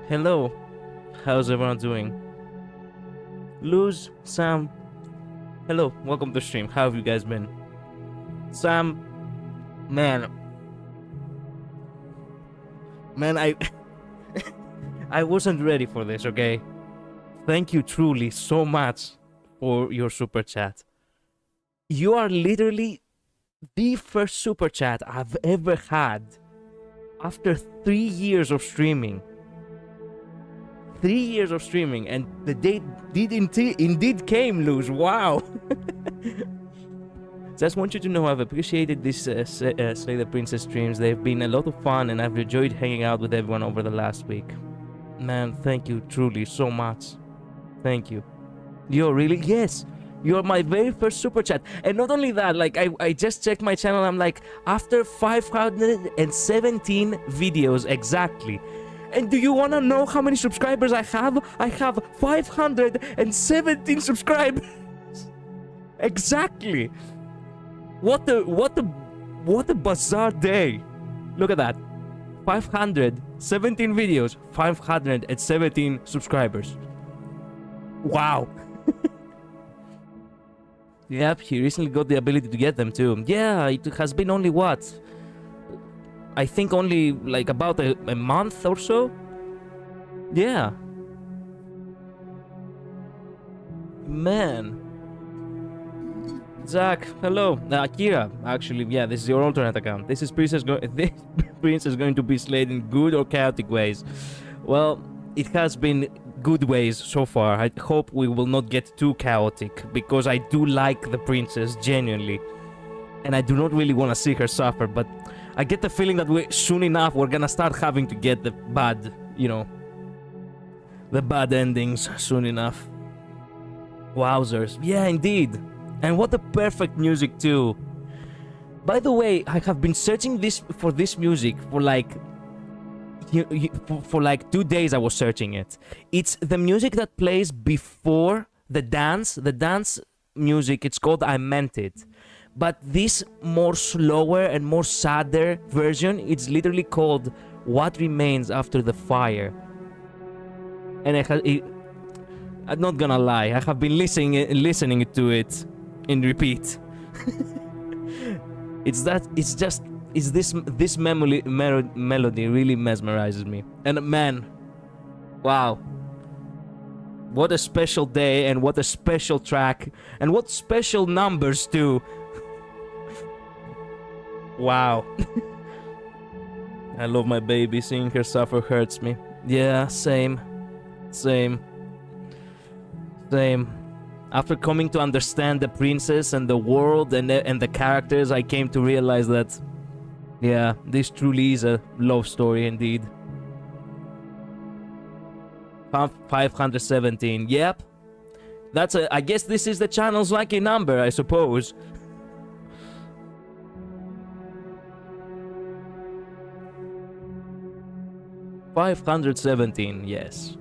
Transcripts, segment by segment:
Hello, how's everyone doing? Luz, Sam, hello, welcome to the stream. How have you guys been? Sam, man, I I wasn't ready for this, okay? Thank you truly so much for your super chat. You are literally the first super chat I've ever had after 3 years of streaming. 3 years of streaming, and the date did indeed came, Luz. Wow. Just want you to know I've appreciated this Slay the Princess streams. They've been a lot of fun, and I've enjoyed hanging out with everyone over the last week. Man, thank you truly so much. Thank you. You're really, yes, you're my very first super chat. And not only that, like I just checked my channel. I'm like, after 517 videos exactly. And do you want to know how many subscribers I have? I have 517 subscribers. Exactly. What a bizarre day. Look at that. 517 videos, 517 subscribers. Wow. Yep, he recently got the ability to get them too. Yeah, it has been only what? I think only like about a month or so. Yeah. Man. Zach, hello. Akira, actually, yeah, this is your alternate account. This princess is going to be slayed in good or chaotic ways. Well, it has been good ways so far. I hope we will not get too chaotic, because I do like the princess genuinely, and I do not really want to see her suffer. But I get the feeling that soon enough we're gonna start having to get the bad, the bad endings soon enough. Wowzers. Yeah, indeed. And what a perfect music too. By the way, I have been searching for this music for like for like 2 days. I was searching it. It's the music that plays before the dance music. It's called I Meant It. But this more slower and more sadder version, it's literally called What Remains After the Fire. And I'm not gonna lie, I have been listening to it in repeat. This melody really mesmerizes me. And man, wow. What a special day, and what a special track, and what special numbers too. Wow. I love my baby. Seeing her suffer hurts me. Yeah, same. After coming to understand the princess and the world and the characters, I came to realize that, yeah, this truly is a love story indeed. 517. Yep. I guess this is the channel's lucky number, I suppose. $517, yes.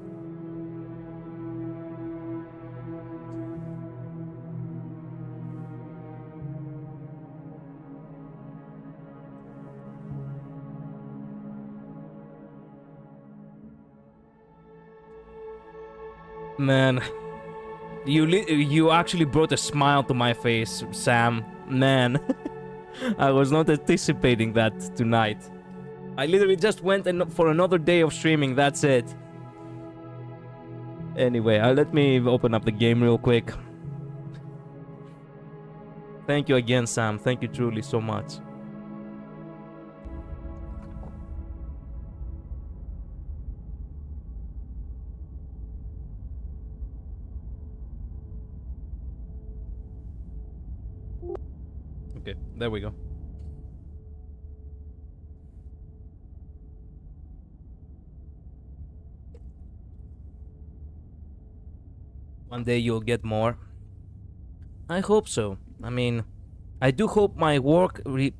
Man, you actually brought a smile to my face, Sam. Man, I was not anticipating that tonight. I literally just went for another day of streaming, that's it. Anyway, let me open up the game real quick. Thank you again, Sam. Thank you truly so much. Okay, there we go. One day you'll get more. I hope so. I mean, I do hope my work, I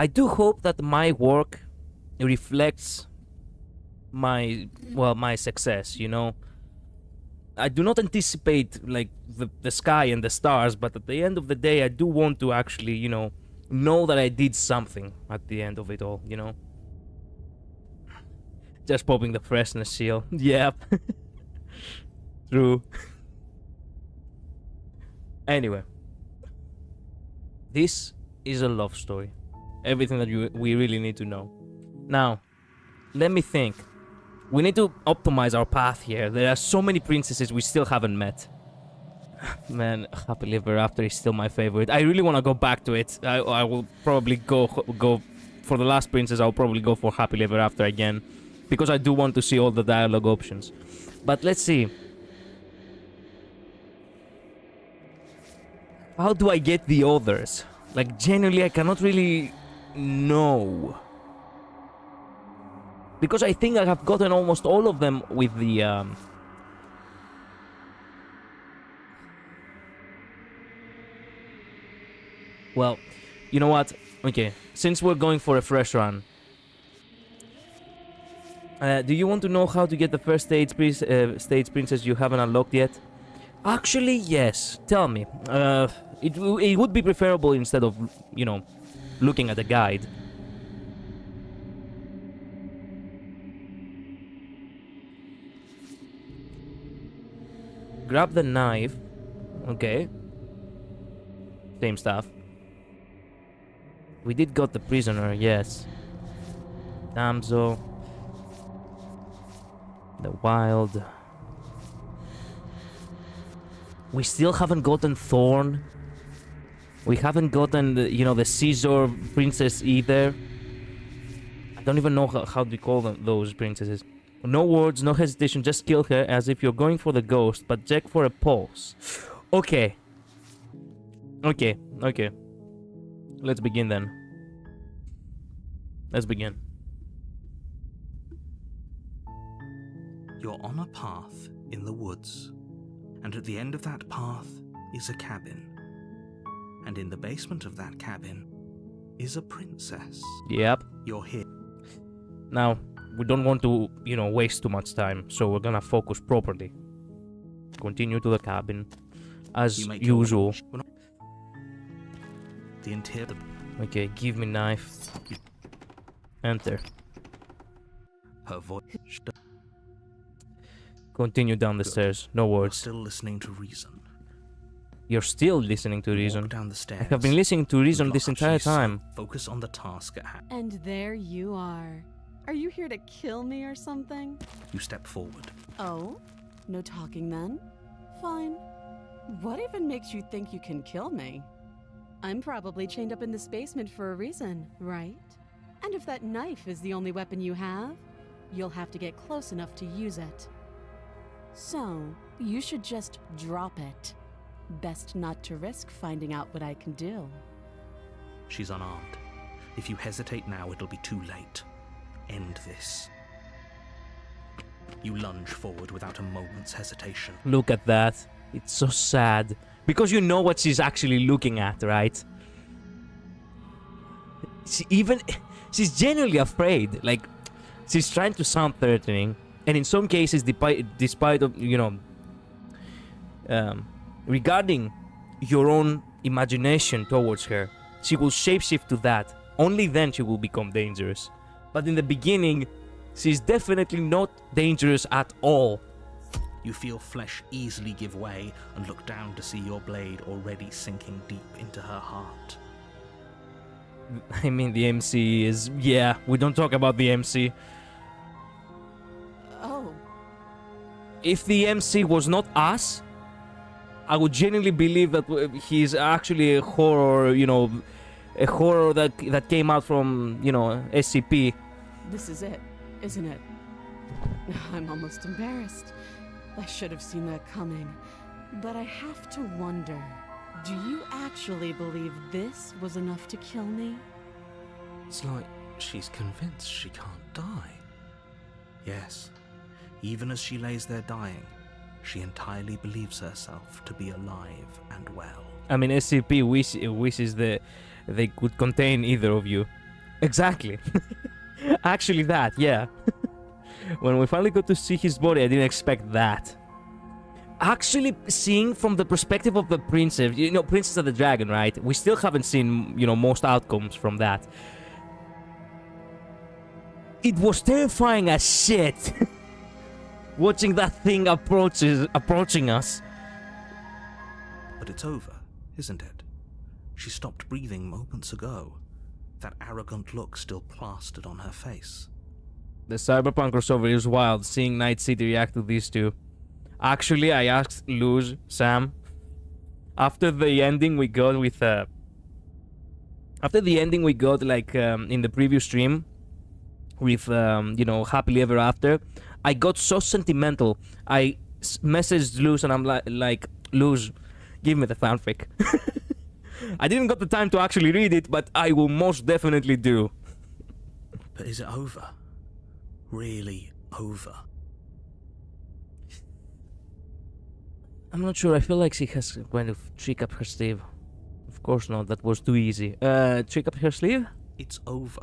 do hope that my work reflects my success, I do not anticipate, like, the sky and the stars, but at the end of the day, I do want to actually, know that I did something at the end of it all, Just popping the freshness seal. Yep. True. Anyway. This is a love story. Everything that we really need to know. Now, let me think. We need to optimize our path here. There are so many princesses we still haven't met. Man, Happily Ever After is still my favorite. I really want to go back to it. I will probably go for the last princess. I'll probably go for Happily Ever After again, because I do want to see all the dialogue options. But let's see. How do I get the others? Like, genuinely, I cannot really know. Because I think I have gotten almost all of them with the, Well, you know what? Okay, since we're going for a fresh run, do you want to know how to get the first stage princess you haven't unlocked yet? Actually, yes. Tell me. It would be preferable instead of, you know, looking at a guide. Grab the knife. Okay. Same stuff. We did got the prisoner, yes. Damsel. The wild. We still haven't gotten Thorn. We haven't gotten the, you know, the Caesar princess either. I don't even know how to call them, those princesses. No words, no hesitation, just kill her as if you're going for the ghost, but check for a pulse. Okay. Okay. Let's begin then. Let's begin. You're on a path in the woods, and at the end of that path is a cabin. And in the basement of that cabin is a princess. Yep. You're here. Now, we don't want to, you know, waste too much time, so we're gonna focus properly. Continue to the cabin, as usual. The interior. Okay, give me knife. Enter. Her voice. Continue down the stairs. No words. Still listening to reason. You're still listening to reason. Walk down the stairs. I have been listening to reason this entire time. Focus on the task at hand. And there you are. Are you here to kill me or something? You step forward. Oh? No talking then? Fine. What even makes you think you can kill me? I'm probably chained up in this basement for a reason, right? And if that knife is the only weapon you have, you'll have to get close enough to use it. So, you should just drop it. Best not to risk finding out what I can do. She's unarmed. If you hesitate now, it'll be too late. End this. You lunge forward without a moment's hesitation. Look at that. It's so sad. Because you know what she's actually looking at, right? She's genuinely afraid. Like, she's trying to sound threatening. And in some cases, despite of, you know, regarding your own imagination towards her, she will shapeshift to that. Only then she will become dangerous. But in the beginning, she's definitely not dangerous at all. You feel flesh easily give way and look down to see your blade already sinking deep into her heart. I mean, the MC is... Yeah, we don't talk about the MC. Oh. If the MC was not us, I would genuinely believe that he's actually a horror, you know, a horror that came out from, you know, SCP. This is it, isn't it? I'm almost embarrassed. I should have seen that coming. But I have to wonder, do you actually believe this was enough to kill me? It's like she's convinced she can't die. Yes, even as she lays there dying, she entirely believes herself to be alive and well. I mean, SCP wishes that they could contain either of you. Exactly. Actually that, yeah. When we finally got to see his body, I didn't expect that. Actually, seeing from the perspective of the princess, you know, Princess of the Dragon, right? We still haven't seen, you know, most outcomes from that. It was terrifying as shit. Watching that thing approaching us. But it's over, isn't it? She stopped breathing moments ago. That arrogant look still plastered on her face. The cyberpunk crossover is wild, seeing Night City react to these two. Actually, I asked Luz, Sam, after the ending we got with like in the previous stream with you know, Happily Ever After, I got so sentimental. I messaged Luz and I'm like Luz, give me the fanfic. I didn't got the time to actually read it, but I will most definitely do. But is it over? Really over? I'm not sure. I feel like she has kind of trick up her sleeve. Of course not. That was too easy. Trick up her sleeve? It's over.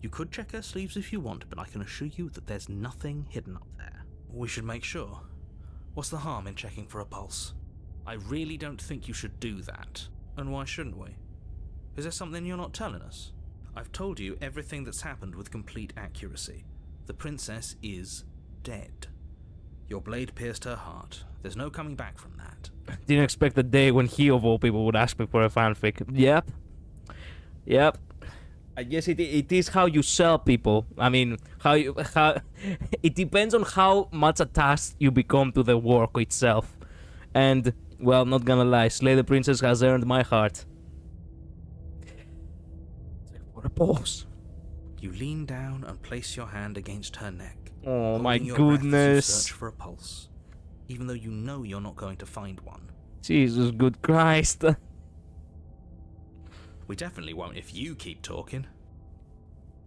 You could check her sleeves if you want, but I can assure you that there's nothing hidden up there. We should make sure. What's the harm in checking for a pulse? I really don't think you should do that. And why shouldn't we? Is there something you're not telling us? I've told you everything that's happened with complete accuracy. The princess is dead. Your blade pierced her heart. There's no coming back from that. Didn't expect the day when he, of all people, would ask me for a fanfic. Yep. I guess it is how you sell people. I mean, how it depends on how much attached you become to the work itself. And, well, not gonna lie, Slay the Princess has earned my heart. What a pause. You lean down and place your hand against her neck. Oh my your breath as you goodness. search for a pulse, even though you know you're not going to find one. Jesus good Christ. We definitely won't if you keep talking.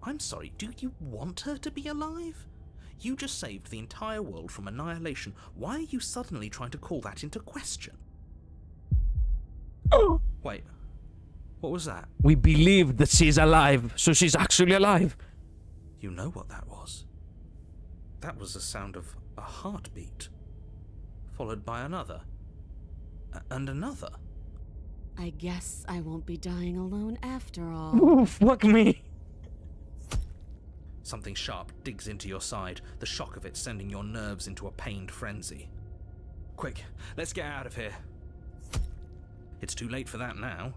I'm sorry, do you want her to be alive? You just saved the entire world from annihilation. Why are you suddenly trying to call that into question? Oh. Wait, what was that? We believe that she's alive, so she's actually alive. You know what that was? That was the sound of a heartbeat, followed by another, and another. I guess I won't be dying alone after all. Ooh, fuck me. Something sharp digs into your side, the shock of it sending your nerves into a pained frenzy. Quick, let's get out of here. It's too late for that now.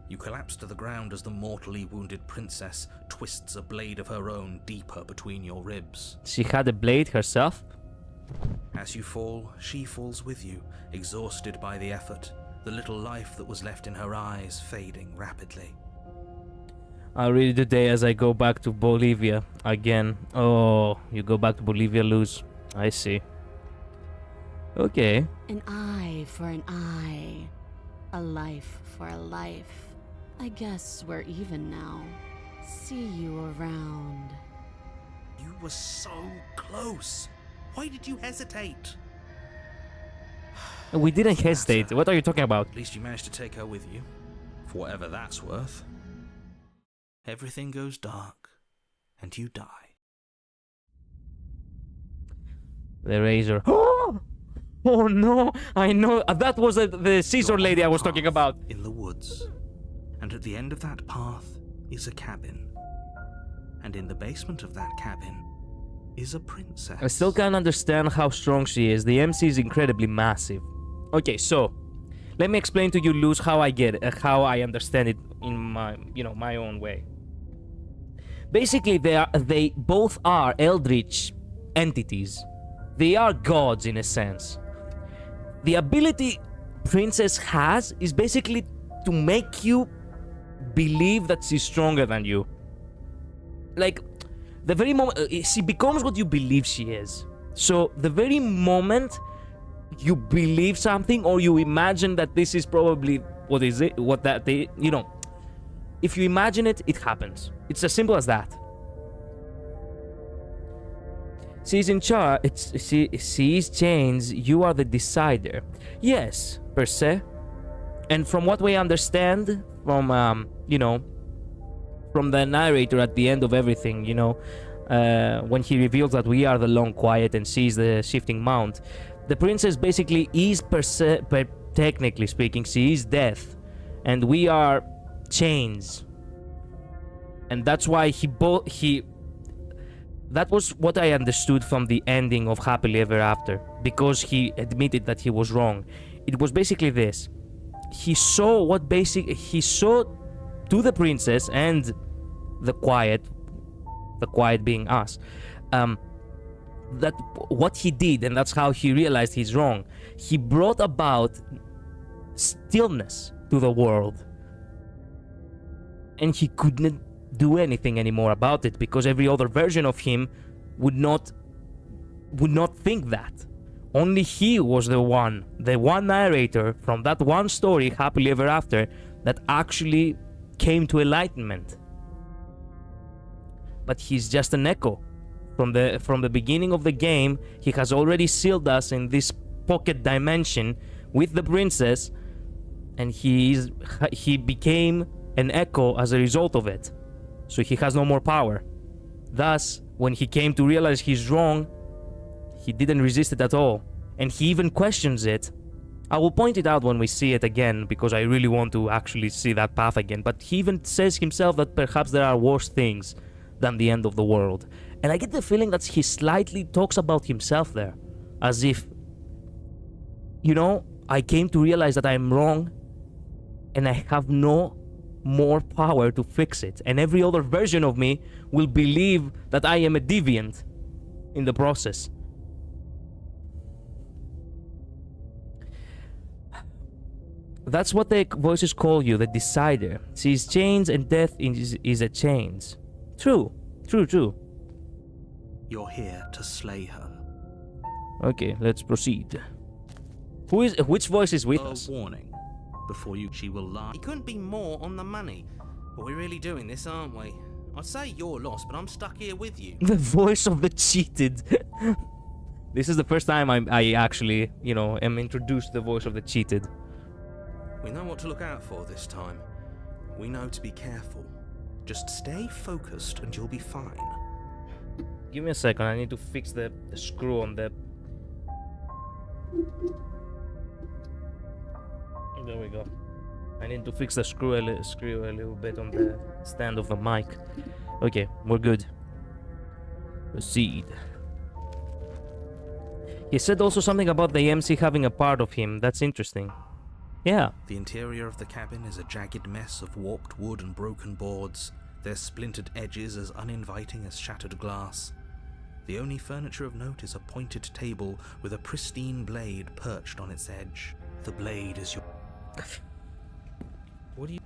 You collapse to the ground as the mortally wounded princess twists a blade of her own deeper between your ribs. She had a blade herself? As you fall, she falls with you, exhausted by the effort, the little life that was left in her eyes fading rapidly. I'll read it today as I go back to Bolivia again. Oh, you go back to Bolivia, Luz. I see. Okay. An eye for an eye. A life for a life. I guess we're even now. See you around. You were so close. Why did you hesitate? We didn't hesitate. What are you talking about? At least you managed to take her with you, for whatever that's worth. Everything goes dark, and you die. The razor. Oh no! I know that was the scissor lady I was talking about. In the woods, and at the end of that path is a cabin, and in the basement of that cabin is a princess. I still can't understand how strong she is. The MC is incredibly massive. Okay, so let me explain to you, Luz, how I get it, how I understand it in my, my own way. Basically, they both are eldritch entities. They are gods in a sense. The ability Princess has is basically to make you believe that she's stronger than you. Like, the very moment she becomes what you believe she is. So the very moment you believe something or you imagine that this is probably if you imagine it, it happens. It's as simple as that. She's in charge. She's changed. You are the decider. Yes, per se. And from what we understand from from the narrator at the end of everything, when he reveals that we are the long quiet and sees the shifting mount, the princess basically is technically speaking, she is death, and we are chains. And that's why that was what I understood from the ending of Happily Ever After, because he admitted that he was wrong. It was basically this. He saw to the princess and the quiet being us, that what he did, and that's how he realized he's wrong. He brought about stillness to the world, and he couldn't do anything anymore about it because every other version of him would not think that. Only he was the one narrator from that one story, Happily Ever After, that actually came to enlightenment. But he's just an echo. From the beginning of the game, he has already sealed us in this pocket dimension with the princess, and he became an echo as a result of it. So he has no more power. Thus, when he came to realize he's wrong, he didn't resist it at all. And he even questions it. I will point it out when we see it again, because I really want to actually see that path again. But he even says himself that perhaps there are worse things than the end of the world. And I get the feeling that he slightly talks about himself there. As if, I came to realize that I'm wrong, and I have no more power to fix it. And every other version of me will believe that I am a deviant in the process. That's what the voices call you, the decider. Sees chains, and death is a chains. True. You're here to slay her. Okay, let's proceed. Which voice is with us? Warning. Before she will lie. He couldn't be more on the money. But we're really doing this, aren't we? I'd say you're lost, but I'm stuck here with you. The voice of the cheated. This is the first time I actually, am introduced to the voice of the cheated. We know what to look out for this time. We know to be careful. Just stay focused and you'll be fine. Give me a second, I need to fix the screw on the... There we go. I need to fix the screw a little bit on the stand of the mic. Okay, we're good. Proceed. He said also something about the MC having a part of him. That's interesting. Yeah. The interior of the cabin is a jagged mess of warped wood and broken boards, their splintered edges as uninviting as shattered glass. The only furniture of note is a pointed table with a pristine blade perched on its edge. The blade is your... What do you...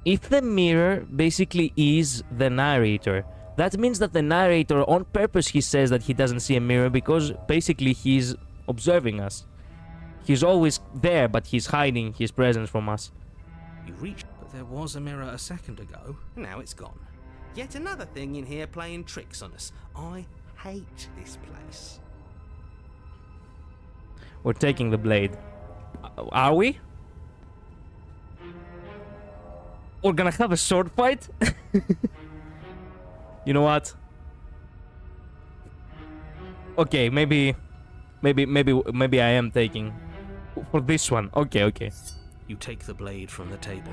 If the mirror basically is the narrator, that means that the narrator, on purpose, he says that he doesn't see a mirror because basically he's observing us. He's always there, but he's hiding his presence from us. You reach, but there was a mirror a second ago. Now it's gone. Yet another thing in here playing tricks on us. I hate this place. We're taking the blade. Are we? We're gonna have a sword fight? You know what? Okay, maybe I am taking for this one. Okay. You take the blade from the table.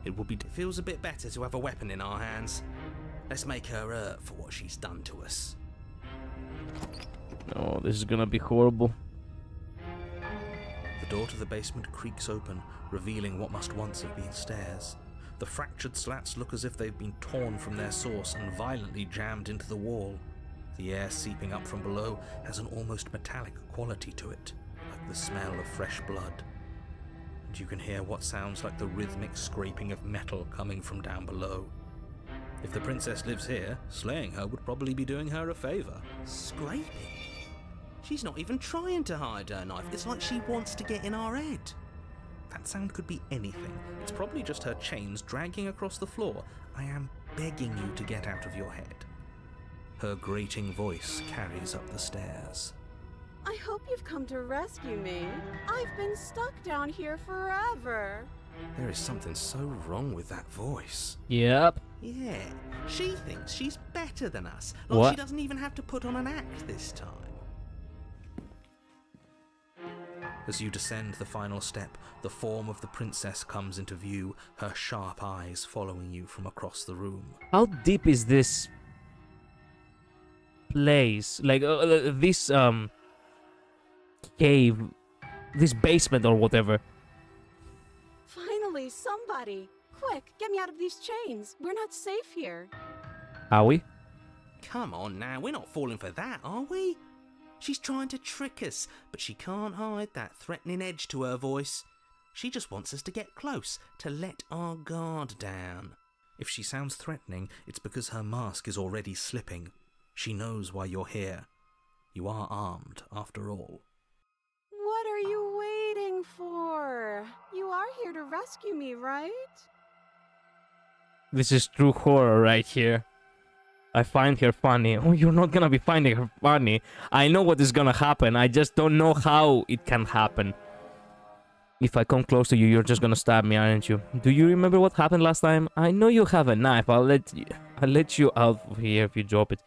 It will be... It feels a bit better to have a weapon in our hands. Let's make her hurt for what she's done to us. Oh, this is gonna be horrible. The door to the basement creaks open, revealing what must once have been stairs. The fractured slats look as if they've been torn from their source and violently jammed into the wall. The air seeping up from below has an almost metallic quality to it, like the smell of fresh blood. And you can hear what sounds like the rhythmic scraping of metal coming from down below. If the princess lives here, slaying her would probably be doing her a favor. Scraping? She's not even trying to hide her knife. It's like she wants to get in our head. That sound could be anything. It's probably just her chains dragging across the floor. I am begging you to get out of your head. Her grating voice carries up the stairs. I hope you've come to rescue me. I've been stuck down here forever. There is something so wrong with that voice. Yep. Yeah, she thinks she's better than us. Like What? she doesn't even have to put on an act this time. As you descend the final step, the form of the princess comes into view, her sharp eyes following you from across the room. How deep is this place, like this cave, this basement or whatever. Finally, somebody! Quick, get me out of these chains. We're not safe here. Are we? Come on now, we're not falling for that, are we? She's trying to trick us, but she can't hide that threatening edge to her voice. She just wants us to get close, to let our guard down. If she sounds threatening, it's because her mask is already slipping. She knows why you're here. You are armed, after all. What are you waiting for? You are here to rescue me, right? This is true horror right here. I find her funny. Oh, you're not gonna be finding her funny. I know what is gonna happen. I just don't know how it can happen. If I come close to you, you're just gonna stab me, aren't you? Do you remember what happened last time? I know you have a knife. I'll let you out of here if you drop it.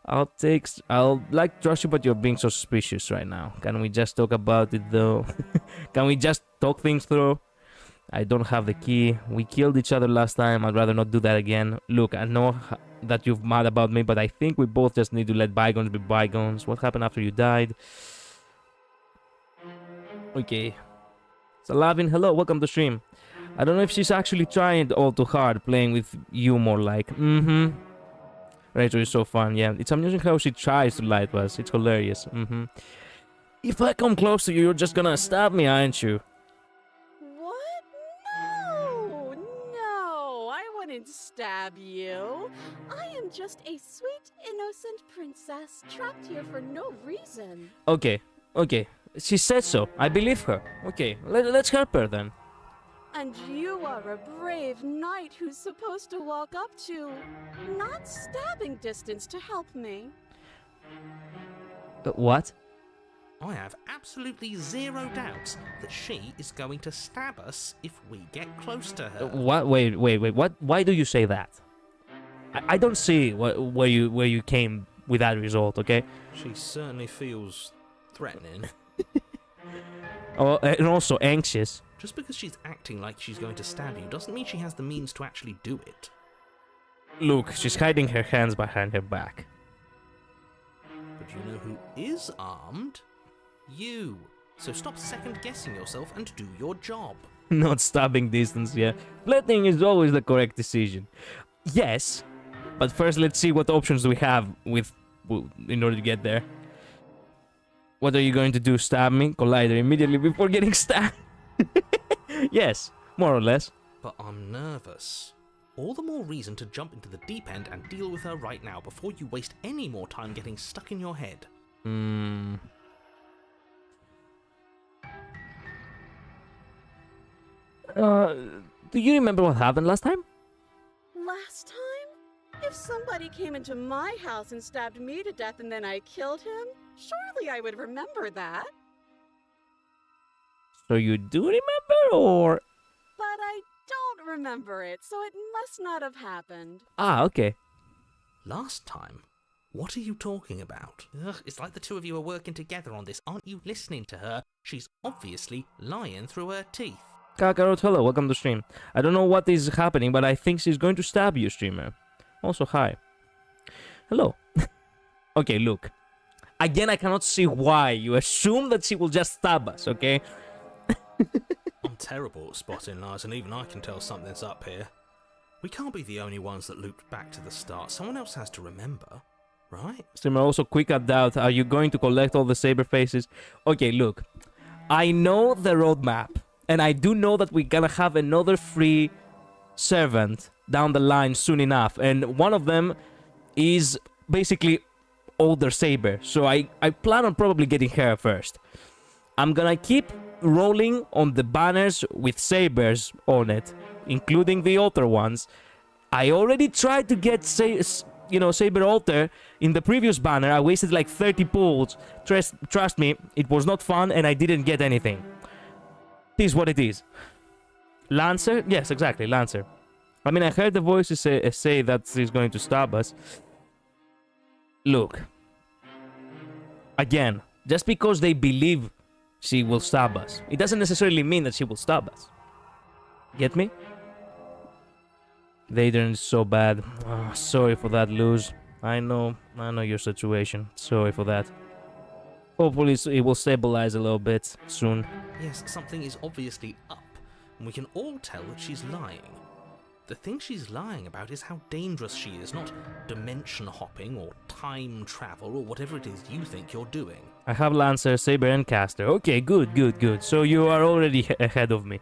I'll like trust you, but you're being so suspicious right now. Can we just talk about it though? Can we just talk things through? I don't have the key. We killed each other last time. I'd rather not do that again. Look, I know that you're mad about me, but I think we both just need to let bygones be bygones. What happened after you died? Okay. Salavin, hello, welcome to stream. I don't know if she's actually trying all too hard, playing with you more like. Rachel is so fun, yeah. It's amusing how she tries to lie to us. It's hilarious. If I come close to you, you're just gonna stab me, aren't you? What? No! No! I wouldn't stab you. I am just a sweet, innocent princess trapped here for no reason. Okay. She said so. I believe her. Okay, let's help her then. And you are a brave knight who's supposed to walk up to not stabbing distance to help me. What? I have absolutely zero doubts that she is going to stab us if we get close to her. What? Wait. What? Why do you say that? I don't see where you came with that result. Okay. She certainly feels threatening. Oh, and also anxious. Just because she's acting like she's going to stab you doesn't mean she has the means to actually do it. Look, she's hiding her hands behind her back. But you know who is armed? You. So stop second-guessing yourself and do your job. Not stabbing distance, yeah. Flattening is always the correct decision. Yes, but first let's see what options we have in order to get there. What are you going to do? Stab me? Collider immediately before getting stabbed? Yes, more or less. But I'm nervous. All the more reason to jump into the deep end and deal with her right now before you waste any more time getting stuck in your head. Do you remember what happened last time? Last time? If somebody came into my house and stabbed me to death and then I killed him, surely I would remember that. So you do remember, or? But I don't remember it, so it must not have happened. Ah, okay. Last time? What are you talking about? Ugh, it's like the two of you are working together on this. Aren't you listening to her? She's obviously lying through her teeth. Kakarot, hello, welcome to stream. I don't know what is happening, but I think she's going to stab you, streamer. Also, hi. Hello. Okay, look. Again, I cannot see why you assume that she will just stab us, okay? I'm terrible at spotting lies, and even I can tell something's up here. We can't be the only ones that looped back to the start. Someone else has to remember, right? Streamer, also quick at doubt. Are you going to collect all the saber faces? Okay, look. I know the roadmap, and I do know that we're gonna have another free servant down the line soon enough, and one of them is basically older saber, so I plan on probably getting her first. I'm gonna keep rolling on the banners with sabers on it, including the altar ones. I already tried to get saber altar in the previous banner. I wasted like 30 pulls. Trust me, it was not fun and I didn't get anything. It is what it is. Lancer? Yes, exactly, Lancer. I mean, I heard the voices say that she's going to stab us. Look. Again, just because they believe she will stab us, it doesn't necessarily mean that she will stab us. Get me? They didn't so bad. Oh, sorry for that, Luz. I know your situation. Sorry for that. Hopefully it will stabilize a little bit soon. Yes, something is obviously up, and we can all tell that she's lying. The thing she's lying about is how dangerous she is, not dimension hopping or time travel or whatever it is you think you're doing. I have Lancer, Saber, and Caster. Okay, good. So you are already ahead of me.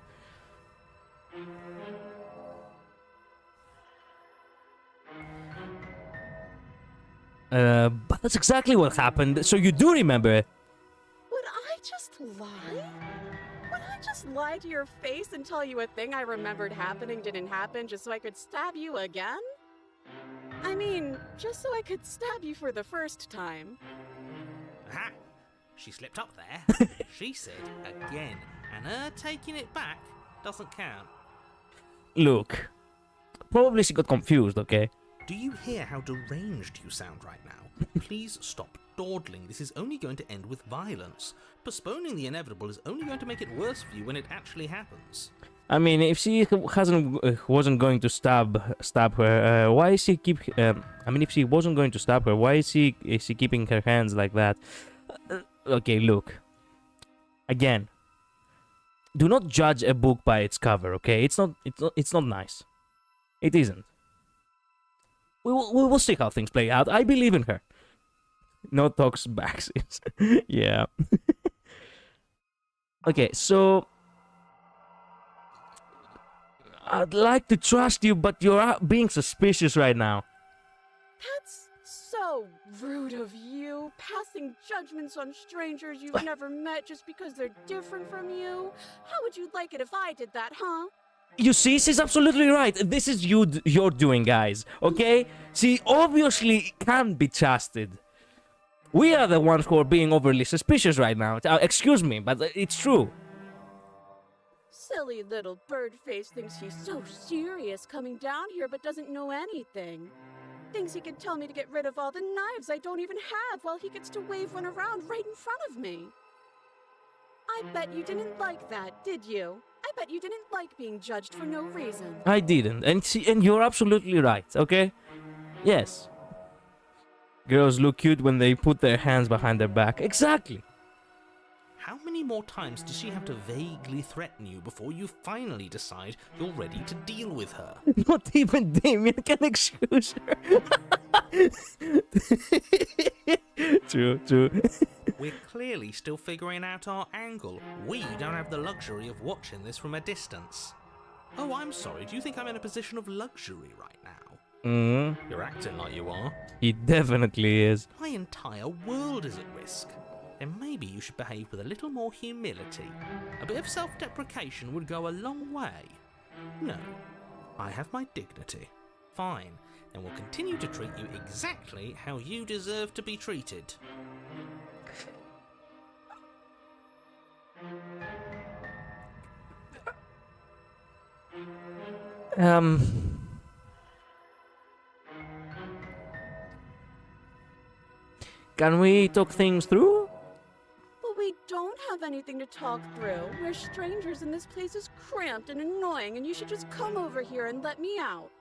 But that's exactly what happened. So you do remember it. Would I just lie? Would I just lie to your face and tell you a thing I remembered happening didn't happen just so I could stab you again? I mean, just so I could stab you for the first time. Aha! She slipped up there. She said again, and her taking it back doesn't count. Look, probably she got confused, okay? Do you hear how deranged you sound right now? Please stop dawdling. This is only going to end with violence. Postponing the inevitable is only going to make it worse for you when it actually happens. I mean, if she wasn't going to stab her, why is she keep? I mean, if she wasn't going to stab her, why is she keeping her hands like that? Okay, look. Again, do not judge a book by its cover. Okay, it's not nice. It isn't. We will see how things play out. I believe in her. No talks backs. Yeah. Okay, so I'd like to trust you, but you're being suspicious right now. That's so rude of you, passing judgments on strangers you've never met just because they're different from you. How would you like it if I did that, huh? You see, she's absolutely right. This is you're doing, guys. Okay? She obviously can't be trusted. We are the ones who are being overly suspicious right now. Excuse me, but it's true. Silly little bird face thinks he's so serious coming down here but doesn't know anything. Thinks he can tell me to get rid of all the knives I don't even have while he gets to wave one around right in front of me. I bet you didn't like that, did you? I bet you didn't like being judged for no reason. I didn't, and you're absolutely right, okay? Yes. Girls look cute when they put their hands behind their back. Exactly. How many more times does she have to vaguely threaten you before you finally decide you're ready to deal with her? Not even Damien can excuse her. True. We're clearly still figuring out our angle. We don't have the luxury of watching this from a distance. Oh, I'm sorry. Do you think I'm in a position of luxury right now? You're acting like you are. He definitely is. My entire world is at risk. Then maybe you should behave with a little more humility. A bit of self-deprecation would go a long way. No, I have my dignity. Fine, then we'll continue to treat you exactly how you deserve to be treated. Can we talk things through? But we don't have anything to talk through. We're strangers and this place is cramped and annoying and you should just come over here and let me out.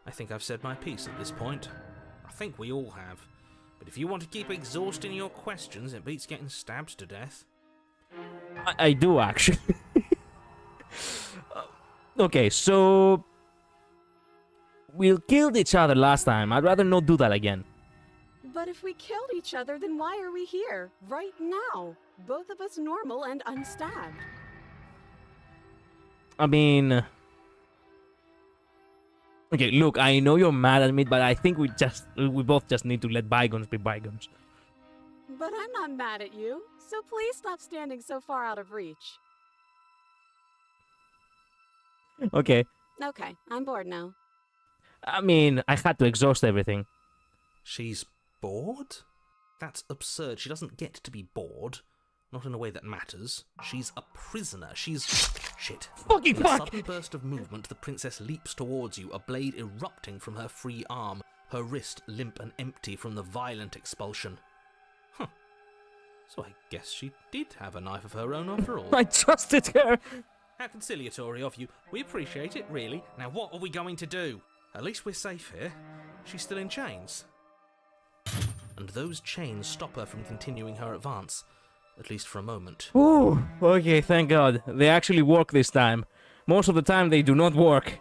I think I've said my piece at this point. I think we all have. But if you want to keep exhausting your questions, it beats getting stabbed to death. I do, actually. Okay, so we killed each other last time. I'd rather not do that again. But if we killed each other, then why are we here? Right now. Both of us normal and unstabbed. I mean... Okay, look, I know you're mad at me, but I think we both just need to let bygones be bygones. But I'm not mad at you, so please stop standing so far out of reach. Okay. Okay, I'm bored now. I mean, I had to exhaust everything. She's bored? That's absurd. She doesn't get to be bored. Not in a way that matters. She's a prisoner. She's... Shit. Fucking In a fuck! sudden burst of movement, the princess leaps towards you, a blade erupting from her free arm, her wrist limp and empty from the violent expulsion. Huh. So I guess she did have a knife of her own after all. I trusted her! How conciliatory of you. We appreciate it, really. Now what are we going to do? At least we're safe here. She's still in chains. And those chains stop her from continuing her advance, at least for a moment. Ooh, okay, thank God. They actually work this time. Most of the time they do not work.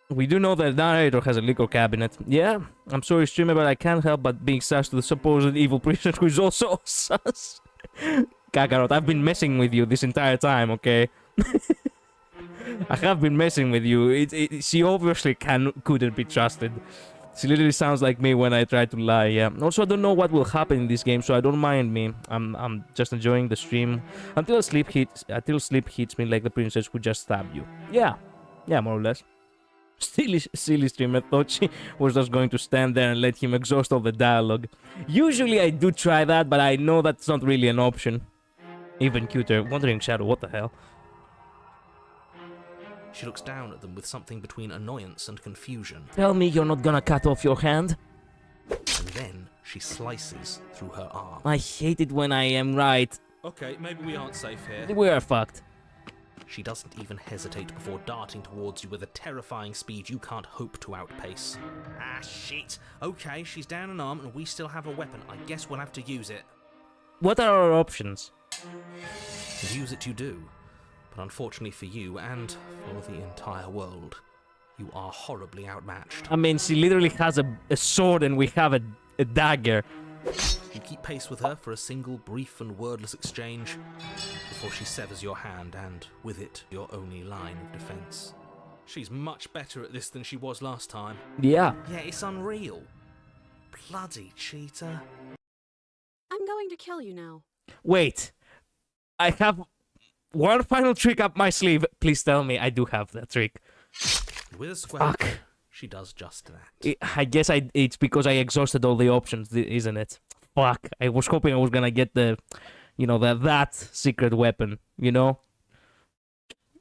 We do know that the narrator has a liquor cabinet. Yeah, I'm sorry, streamer, but I can't help but being sus to the supposed evil priest who is also sus. Kakarot, I've been messing with you this entire time, okay? I have been messing with you. She obviously couldn't be trusted. She literally sounds like me when I try to lie, yeah. Also, I don't know what will happen in this game, so I don't mind me. I'm just enjoying the stream until sleep hits me like the princess who just stabbed you. Yeah, more or less. Silly streamer thought she was just going to stand there and let him exhaust all the dialogue. Usually I do try that, but I know that's not really an option. Even cuter. Wandering Shadow, what the hell? She looks down at them with something between annoyance and confusion. Tell me you're not gonna cut off your hand? And then she slices through her arm. I hate it when I am right. Okay, maybe we aren't safe here. We are fucked. She doesn't even hesitate before darting towards you with a terrifying speed you can't hope to outpace. Ah, shit. Okay, she's down an arm and we still have a weapon. I guess we'll have to use it. What are our options? And use it you do. But unfortunately for you and for the entire world, you are horribly outmatched. I mean, she literally has a sword and we have a dagger. You keep pace with her for a single brief and wordless exchange before she severs your hand and, with it, your only line of defense. She's much better at this than she was last time. Yeah. Yeah, it's unreal. Bloody cheater. I'm going to kill you now. Wait. I have one final trick up my sleeve. Please tell me I do have that trick. With a square, Fuck. she does just that. I guess it's because I exhausted all the options, isn't it? Fuck. I was hoping I was gonna get the, that secret weapon, you know?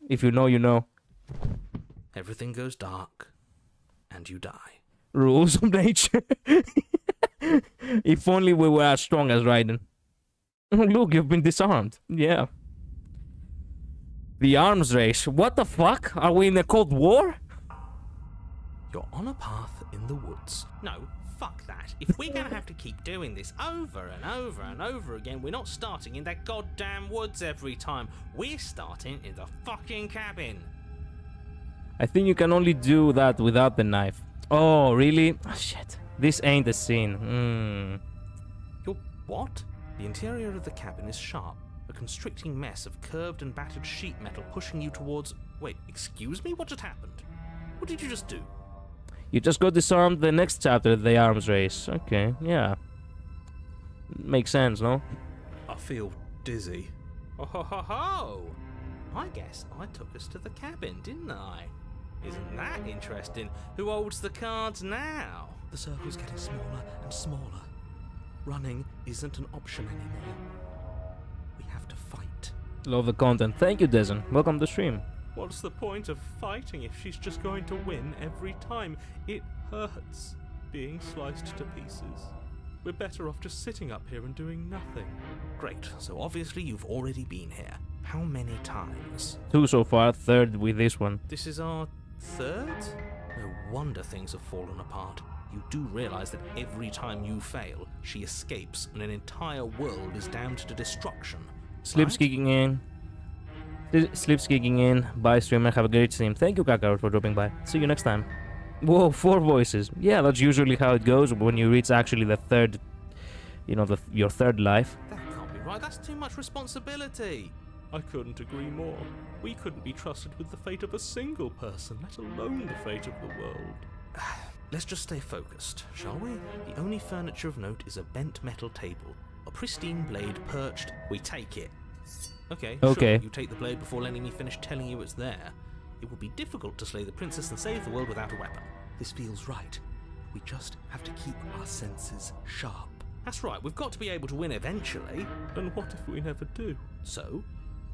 If you know, you know. Everything goes dark, and you die. Rules of nature. If only we were as strong as Raiden. Oh, look, you've been disarmed. Yeah. The arms race. What the fuck? Are we in a Cold War? You're on a path in the woods. No, fuck that. If we're gonna have to keep doing this over and over and over again, we're not starting in that goddamn woods every time. We're starting in the fucking cabin. I think you can only do that without the knife. Oh, really? Oh, shit. This ain't the scene. You're what? The interior of the cabin is sharp, a constricting mess of curved and battered sheet metal pushing you towards... Wait, excuse me? What just happened? What did you just do? You just got disarmed the next chapter, the arms race. Okay, yeah. Makes sense, no? I feel dizzy. Oh ho ho ho! I guess I took us to the cabin, didn't I? Isn't that interesting? Who holds the cards now? The circle's getting smaller and smaller. Running isn't an option anymore. We have to fight. Love the content. Thank you, Dezen. Welcome to the stream. What's the point of fighting if she's just going to win every time? It hurts being sliced to pieces. We're better off just sitting up here and doing nothing. Great, so obviously you've already been here. How many times? 2 so far, 3rd with this one. This is our 3rd? No wonder things have fallen apart. You do realize that every time you fail, she escapes and an entire world is damned to destruction. Sleep's right? kicking in. Sleep's kicking in. Bye, streamer. Have a great stream. Thank you, Kakarot, for dropping by. See you next time. Whoa, 4 voices. Yeah, that's usually how it goes when you reach actually the 3rd, your 3rd life. That can't be right. That's too much responsibility. I couldn't agree more. We couldn't be trusted with the fate of a single person, let alone the fate of the world. Let's just stay focused, shall we? The only furniture of note is a bent metal table. A pristine blade perched. We take it. Okay. Sure, you take the blade before letting me finish telling you it's there. It would be difficult to slay the princess and save the world without a weapon. This feels right. We just have to keep our senses sharp. That's right, we've got to be able to win eventually. And what if we never do? So,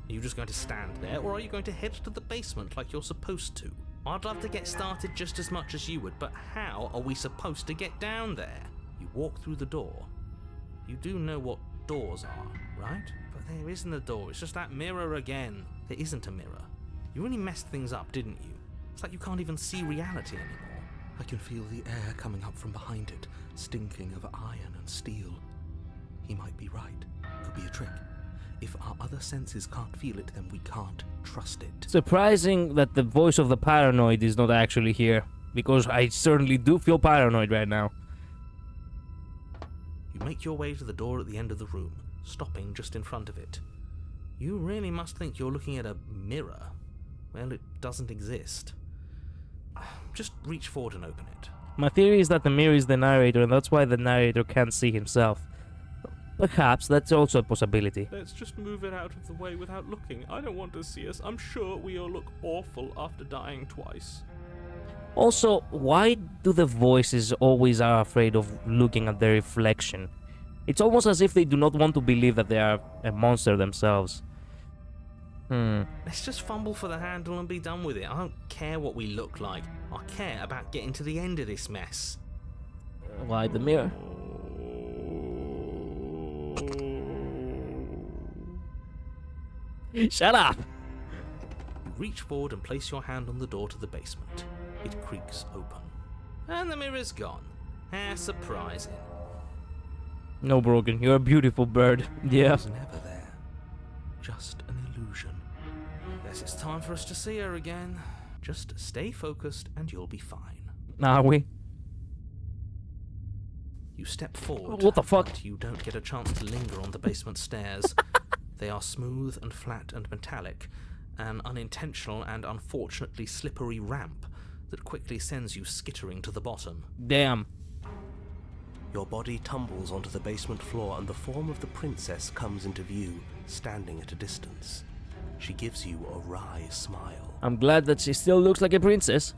are you just going to stand there, or are you going to head to the basement like you're supposed to? I'd love to get started just as much as you would, but how are we supposed to get down there? You walk through the door. You do know what doors are, right? But there isn't a door, it's just that mirror again. There isn't a mirror. You really messed things up, didn't you? It's like you can't even see reality anymore. I can feel the air coming up from behind it, stinking of iron and steel. He might be right. Could be a trick. If our other senses can't feel it, then we can't trust it. Surprising that the voice of the paranoid is not actually here, because I certainly do feel paranoid right now. You make your way to the door at the end of the room, stopping just in front of it. You really must think you're looking at a mirror. Well, it doesn't exist. Just reach forward and open it. My theory is that the mirror is the narrator, and that's why the narrator can't see himself. Perhaps that's also a possibility. Let's just move it out of the way without looking. I don't want to see us. I'm sure we all look awful after dying twice. Also, why do the voices always are afraid of looking at their reflection? It's almost as if they do not want to believe that they are a monster themselves. Let's just fumble for the handle and be done with it. I don't care what we look like. I care about getting to the end of this mess. Why the mirror? Shut up! You reach forward and place your hand on the door to the basement. It creaks open. And the mirror's gone. How surprising. No, Broken, you're a beautiful bird. Yeah. It was never there. Just an illusion. Guess it's time for us to see her again. Just stay focused and you'll be fine. Are we? You step forward. What the fuck? But you don't get a chance to linger on the basement stairs. They are smooth and flat and metallic, an unintentional and unfortunately slippery ramp that quickly sends you skittering to the bottom. Damn. Your body tumbles onto the basement floor and the form of the princess comes into view, standing at a distance. She gives you a wry smile. I'm glad that she still looks like a princess.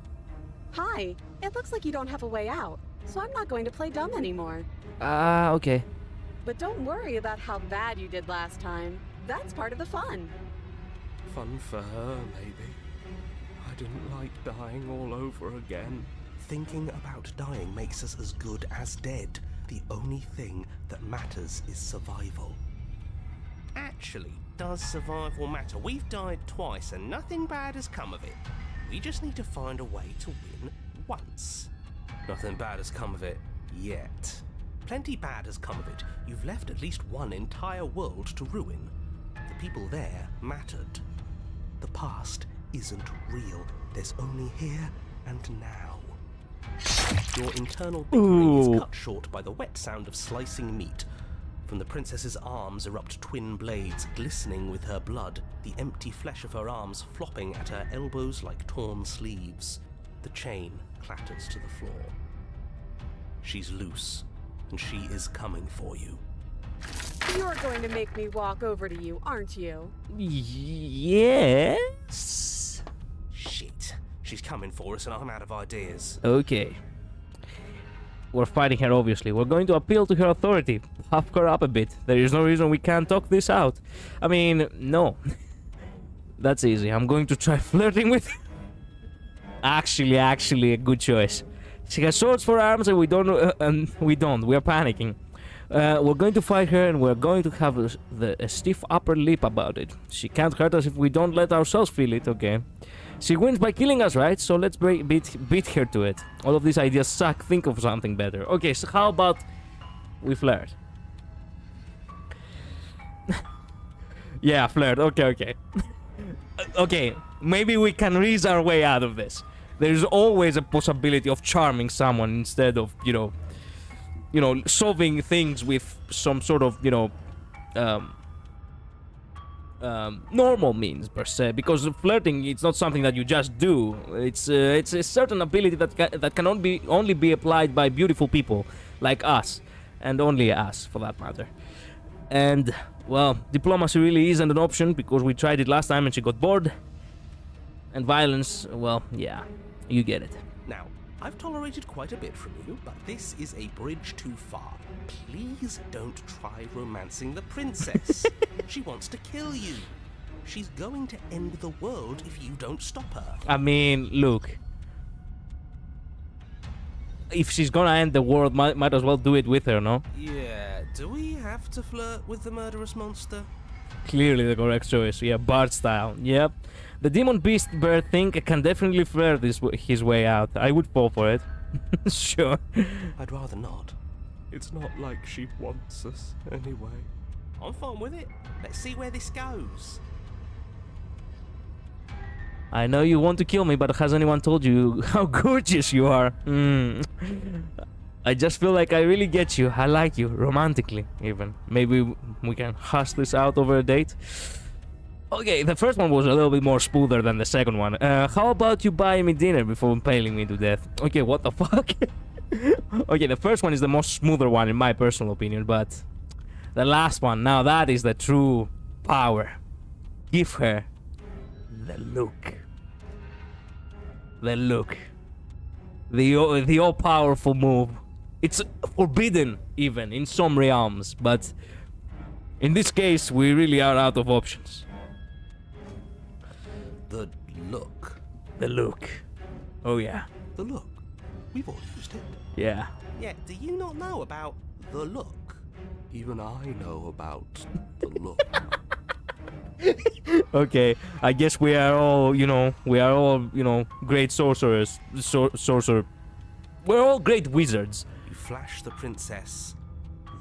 Hi, it looks like you don't have a way out, so I'm not going to play dumb anymore. Ah, okay. But don't worry about how bad you did last time. That's part of the fun. Fun for her, maybe. I didn't like dying all over again. Thinking about dying makes us as good as dead. The only thing that matters is survival. Actually, does survival matter? We've died twice and nothing bad has come of it. We just need to find a way to win once. Nothing bad has come of it yet. Plenty bad has come of it. You've left at least one entire world to ruin. The people there mattered. The past isn't real. There's only here and now. Your internal bickering is Ooh. cut short by the wet sound of slicing meat. From the princess's arms erupt twin blades glistening with her blood, the empty flesh of her arms flopping at her elbows like torn sleeves. The chain clatters to the floor. She's loose, and she is coming for you. You're going to make me walk over to you, aren't you? Yes. Shit. She's coming for us and I'm out of ideas. Okay. We're fighting her, obviously. We're going to appeal to her authority. Puff her up a bit. There is no reason we can't talk this out. I mean, no. That's easy. I'm going to try flirting with her. Actually, a good choice. She has swords for arms and we don't. We are panicking. We're going to fight her and we're going to have a stiff upper lip about it. She can't hurt us if we don't let ourselves feel it, okay? She wins by killing us, right? So let's beat her to it. All of these ideas suck. Think of something better. Okay, so how about we flirt? Yeah, flirt. Okay. Okay, maybe we can reason our way out of this. There's always a possibility of charming someone instead of, solving things with some sort of, normal means per se, because flirting, it's not something that you just do. It's a certain ability that can only be applied by beautiful people like us, and only us for that matter. And well, diplomacy really isn't an option because we tried it last time and she got bored. And violence, well, yeah, you get it. Now, I've tolerated quite a bit from you, but this is a bridge too far. Please don't try romancing the princess. She wants to kill you. She's going to end the world if you don't stop her. I mean, look. If she's gonna end the world, might as well do it with her, no? Yeah, do we have to flirt with the murderous monster? Clearly the correct choice, yeah, Bard style, yep. The demon beast bird thing can definitely flirt his way out. I would fall for it. Sure. I'd rather not. It's not like she wants us anyway. I'm fine with it. Let's see where this goes. I know you want to kill me, but has anyone told you how gorgeous you are? I just feel like I really get you. I like you, romantically even. Maybe we can hash this out over a date. Okay, the first one was a little bit more smoother than the second one. How about you buy me dinner before impaling me to death? Okay, what the fuck? Okay, the first one is the most smoother one in my personal opinion, but the last one, now that is the true power. Give her the look. The look. The all-powerful move. It's forbidden even in some realms, but in this case we really are out of options. The look. The look. Oh yeah. The look. We've all used it. Yeah. Yeah, do you not know about the look? Even I know about the look. Okay, I guess we are all, great sorcerers. Sorcerer. We're all great wizards. You flash the princess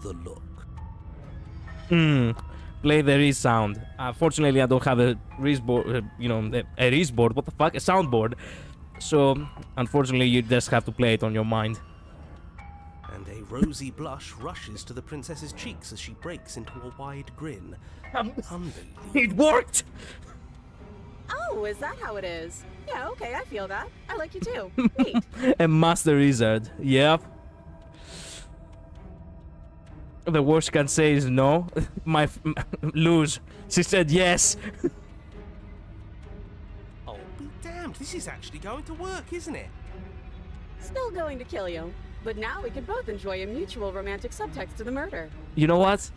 the look. Play the Riz sound. Fortunately, I don't have a Riz board, a Riz board. What the fuck? A soundboard. So, unfortunately, you just have to play it on your mind. And a rosy blush rushes to the princess's cheeks as she breaks into a wide grin. Unbelievable. It worked! Oh, is that how it is? Yeah, okay, I feel that. I like you too. Neat. A master wizard. Yep. The worst can say is no. Lose. She said yes. Oh, be damned, this is actually going to work, isn't it? Still going to kill you. But now we can both enjoy a mutual romantic subtext to the murder. You know what?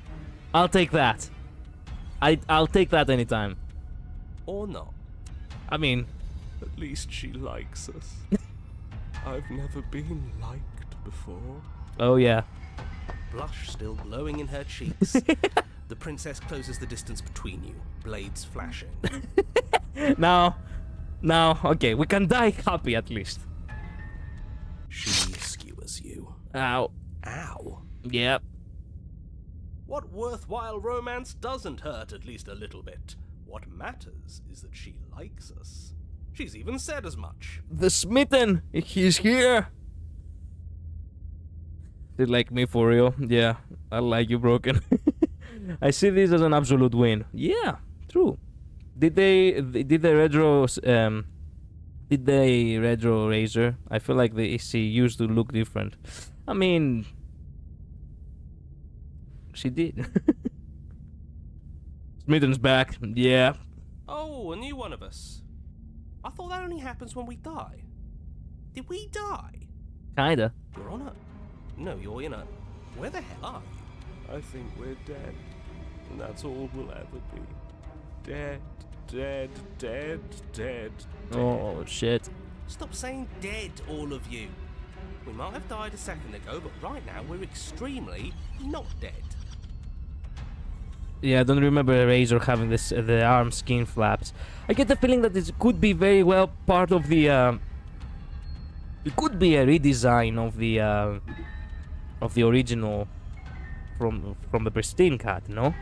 I'll take that. I'll take that anytime. Or not. I mean, At least she likes us. I've never been liked before. oh yeah. Blush still glowing in her cheeks. The princess closes the distance between you, blades flashing. Now, okay, we can die happy at least. She skewers you. Ow. Ow. Yep. What worthwhile romance doesn't hurt at least a little bit? What matters is that she likes us. She's even said as much. The smitten, he's here. They like me for real? Yeah, I like you, Broken. I see this as an absolute win. Yeah, true. Did they retro razor? I feel like the AC used to look different. I mean, she did. Smitten's back. Yeah. Oh, a new one of us. I thought that only happens when we die. Did we die? Kinda. You're on a... No, you're in a... Where the hell are you? I think we're dead. And that's all we'll ever be. Dead, dead, dead, dead, dead. Oh shit. Stop saying dead, all of you. We might have died a second ago, but right now we're extremely not dead. Yeah, I don't remember Razor having this the arm skin flaps. I get the feeling that this could be very well part of the it could be a redesign of the original from the Pristine Cut, no?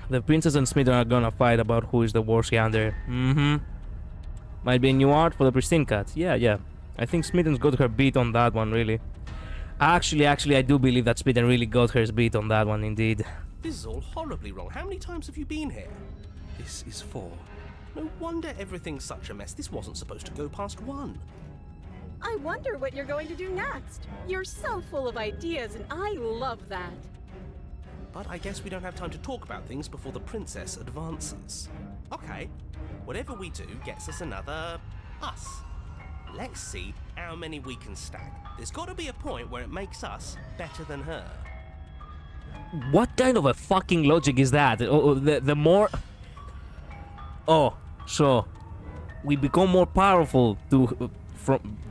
The princess and Smith are gonna fight about who is the worst yonder. Might be a new art for the Pristine Cut. Yeah. I think Smitten got her beat on that one, really. Actually, I do believe that Smitten really got her beat on that one, indeed. This is all horribly wrong. How many times have you been here? This is 4. No wonder everything's such a mess. This wasn't supposed to go past 1. I wonder what you're going to do next. You're so full of ideas, and I love that. But I guess we don't have time to talk about things before the princess advances. Okay, whatever we do gets us another us. Let's see how many we can stack. There's got to be a point where it makes us better than her. What kind of a fucking logic is that? The more... Oh, so we become more powerful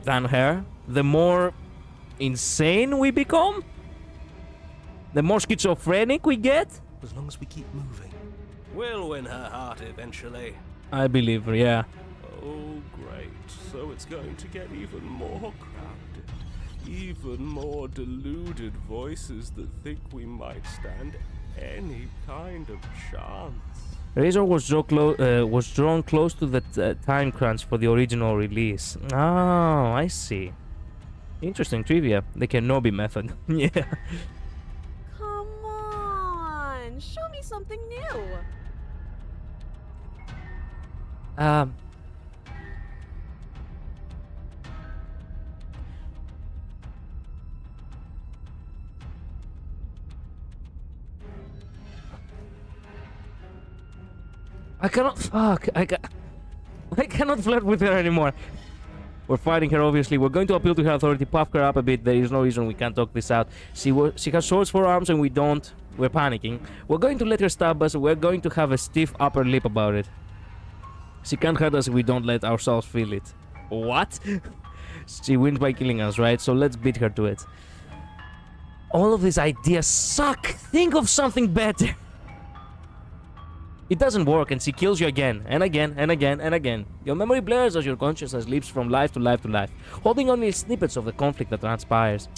than her, the more insane we become? The more schizophrenic we get? As long as we keep moving. We'll win her heart eventually. I believe her, yeah. Oh, great. So it's going to get even more crowded. Even more deluded voices that think we might stand any kind of chance. Razor was drawn close to the time crunch for the original release. Oh, I see. Interesting trivia. The Kenobi method. Yeah. Come on, show me something new. I cannot. Fuck. I cannot flirt with her anymore. We're fighting her, obviously. We're going to appeal to her authority, puff her up a bit. There is no reason we can't talk this out. She has swords for arms and we don't. We're panicking. We're going to let her stab us. We're going to have a stiff upper lip about it. She can't hurt us if we don't let ourselves feel it. What? She wins by killing us, right? So let's beat her to it. All of these ideas suck. Think of something better. It doesn't work and she kills you again and again and again and again. Your memory blurs as your consciousness leaps from life to life to life, holding only snippets of the conflict that transpires.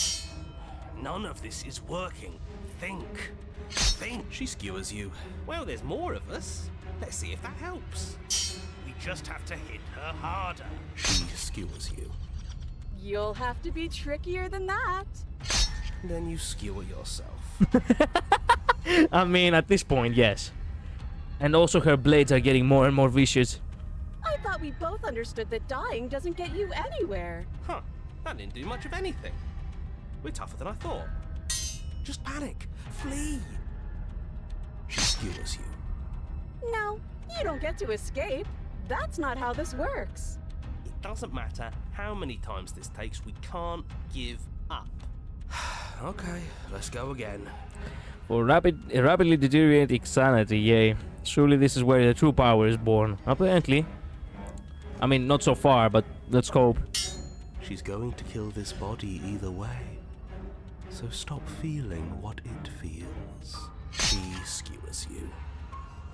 None of this is working. Think. Think. She skewers you. Well, there's more of us. Let's see if that helps. We just have to hit her harder. She skewers you. You'll have to be trickier than that. Then you skewer yourself. I mean, at this point, yes. And also her blades are getting more and more vicious. I thought we both understood that dying doesn't get you anywhere. Huh. That didn't do much of anything. We're tougher than I thought. Just panic. Flee. She skewers you. No, you don't get to escape. That's not how this works. It doesn't matter how many times this takes, we can't give up. Okay, let's go again. For rapidly deteriorating sanity, yay. Surely this is where the true power is born. Apparently. I mean, not so far, but let's hope. She's going to kill this body either way. So stop feeling what it feels. She skewers you.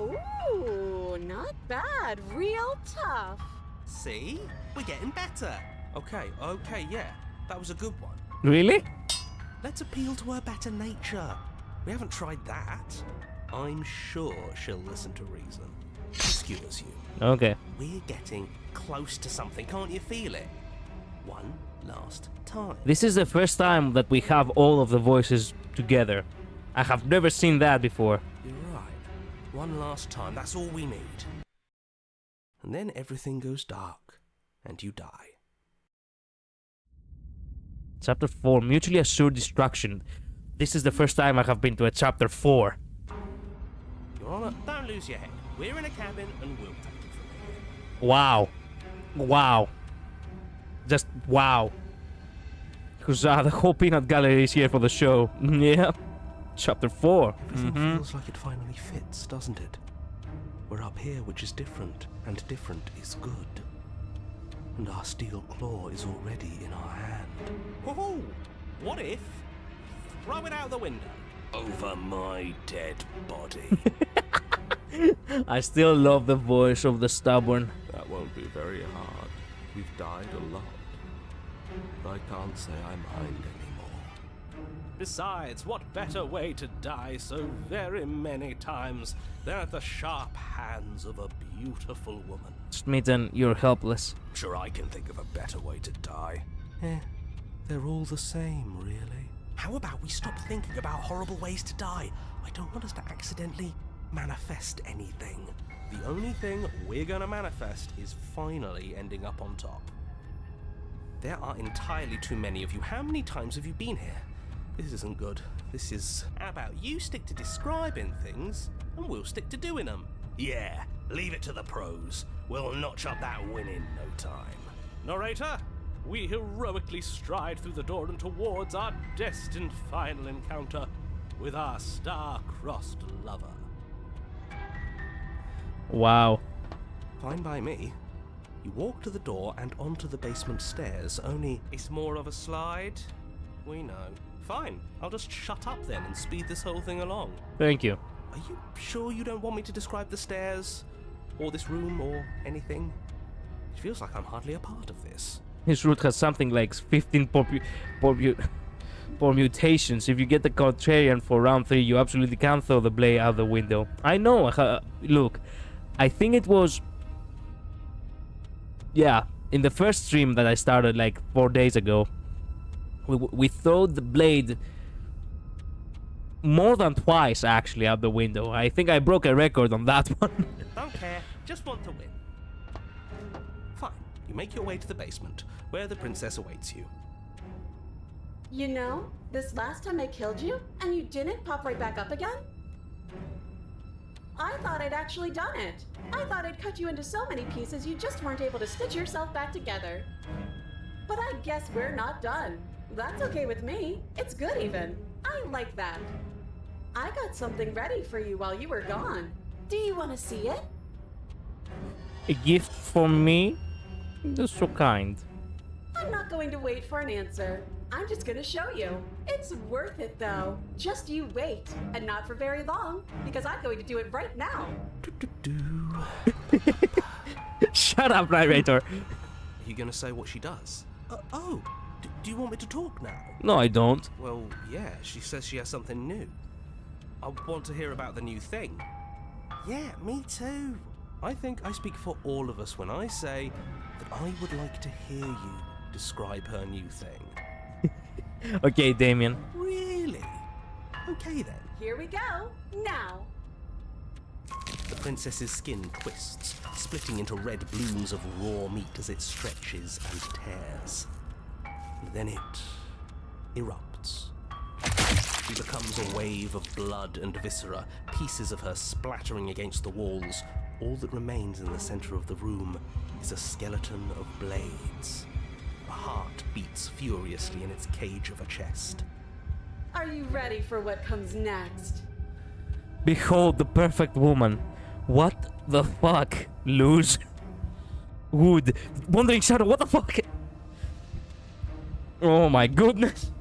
Ooh, not bad. Real tough. See? We're getting better. Okay, yeah. That was a good one. Really? Let's appeal to her better nature. We haven't tried that. I'm sure she'll listen to reason. She skewers you. Okay. We're getting close to something, can't you feel it? One last time. This is the first time that we have all of the voices together. I have never seen that before. You're right. One last time, that's all we need. And then everything goes dark, and you die. Chapter 4, Mutually Assured Destruction. This is the first time I have been to a chapter 4. Your Honor, don't lose your head. We're in a cabin and we'll take it from here. Wow. Wow. Just wow. Huzzah, the whole peanut gallery is here for the show. Yeah. Chapter 4. Everything feels like it finally fits, doesn't it? We're up here, which is different, and different is good. And our steel claw is already in our hand. Woohoo! What if? Throw it out the window. Over my dead body. I still love the voice of the stubborn. That won't be very hard. We've died a lot. But I can't say I mind anymore. Besides, what better way to die so very many times than at the sharp hands of a beautiful woman? Smitten, you're helpless. Sure, I can think of a better way to die. They're all the same, really. How about we stop thinking about horrible ways to die? I don't want us to accidentally manifest anything. The only thing we're gonna manifest is finally ending up on top. There are entirely too many of you. How many times have you been here? This isn't good. This is... How about you stick to describing things, and we'll stick to doing them? Yeah, leave it to the pros. We'll notch up that win in no time. Narrator, we heroically stride through the door and towards our destined final encounter with our star-crossed lover. Wow. Fine by me. You walk to the door and onto the basement stairs, only... It's more of a slide. We know. Fine, I'll just shut up then and speed this whole thing along. Thank you. Are you sure you don't want me to describe the stairs? Or this room, or anything? It feels like I'm hardly a part of this. His route has something like 15 permutations. If you get the contrarian for round 3, you absolutely can't throw the blade out the window. I know. Look, I think it was... Yeah, in the first stream that I started like 4 days ago, we threw the blade more than twice actually out the window. I think I broke a record on that one. Don't care, just want to win. Fine, you make your way to the basement, where the princess awaits you. You know, this last time I killed you, and you didn't pop right back up again? I thought I'd actually done it. I thought I'd cut you into so many pieces you just weren't able to stitch yourself back together. But I guess we're not done. That's okay with me. It's good even. I like that. I got something ready for you while you were gone. Do you want to see it? A gift from me? That's so kind. I'm not going to wait for an answer. I'm just gonna show you. It's worth it though. Just you wait. And not for very long, because I'm going to do it right now. Shut up, narrator. Are you gonna say what she does? Do you want me to talk now? No, I don't. Well, yeah, she says she has something new. I want to hear about the new thing. Yeah, me too. I think I speak for all of us when I say that I would like to hear you describe her new thing. Okay, Damien. Really? Okay then. Here we go. Now. The princess's skin twists, splitting into red blooms of raw meat as it stretches and tears. And then it erupts. She becomes a wave of blood and viscera, pieces of her splattering against the walls. All that remains in the center of the room is a skeleton of blades. A heart beats furiously in its cage of a chest. Are you ready for what comes next? Behold the perfect woman. What the fuck? Lose. Wood. Wandering Shadow, what the fuck? Oh my goodness.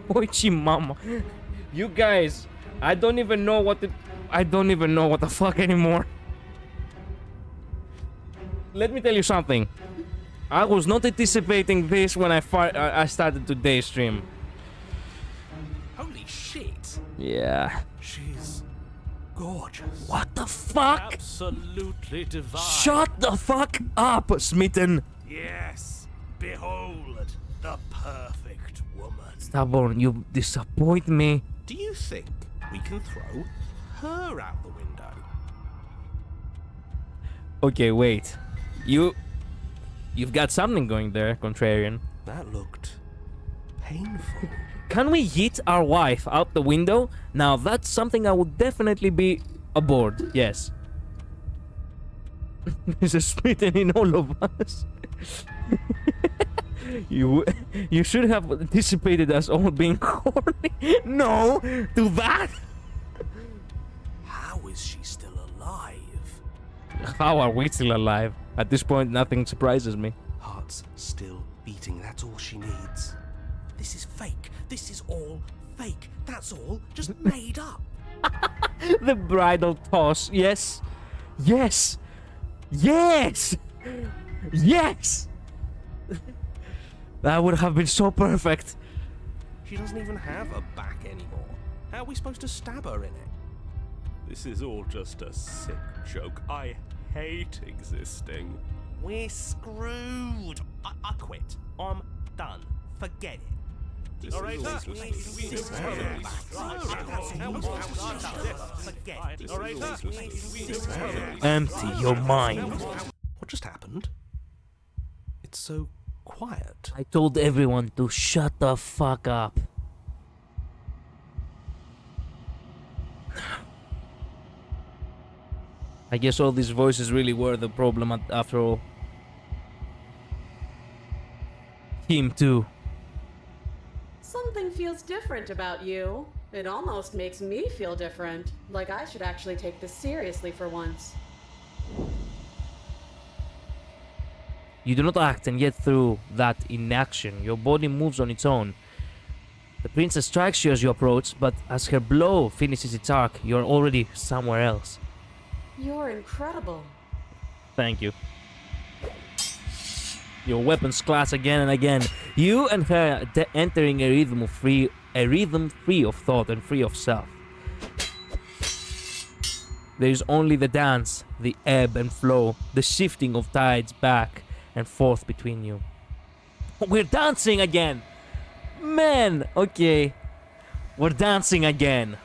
Oichi mama. You guys, I don't even know what the fuck anymore. Let me tell you something. I was not anticipating this when I started today's stream. Holy shit! Yeah. She's gorgeous. What the fuck? Absolutely divine. Shut the fuck up, Smitten. Yes, behold the perfect woman. Stubborn, you disappoint me. Do you think we can throw her out the window? Okay, wait. You've got something going there, Contrarian. That looked painful. Can we hit our wife out the window? Now that's something I would definitely be aboard. Yes. There's a smitten in all of us. You should have anticipated us all being horny. No, do that. How is she still alive? How are we still alive? At this point, nothing surprises me. Heart's still beating, that's all she needs. This is fake. This is all fake. That's all just made up. The bridal toss. Yes. Yes. Yes. Yes. That would have been so perfect. She doesn't even have a back anymore. How are we supposed to stab her in it? This is all just a sick joke. I hate existing. We're screwed. I quit. I'm done. Forget it. This All right, is all sir. just Empty your mind. What just happened? It's so quiet. I told everyone to shut the fuck up. I guess all these voices really were the problem after all. Him too. Something feels different about you. It almost makes me feel different. Like I should actually take this seriously for once. You do not act, and yet through that inaction, your body moves on its own. The princess strikes you as you approach, but as her blow finishes its arc, you are already somewhere else. You're incredible. Thank you. Your weapons clash again and again. You and her entering a rhythm free of thought and free of self. There is only the dance, the ebb and flow, the shifting of tides back and forth between you. We're dancing again! Man, okay. We're dancing again.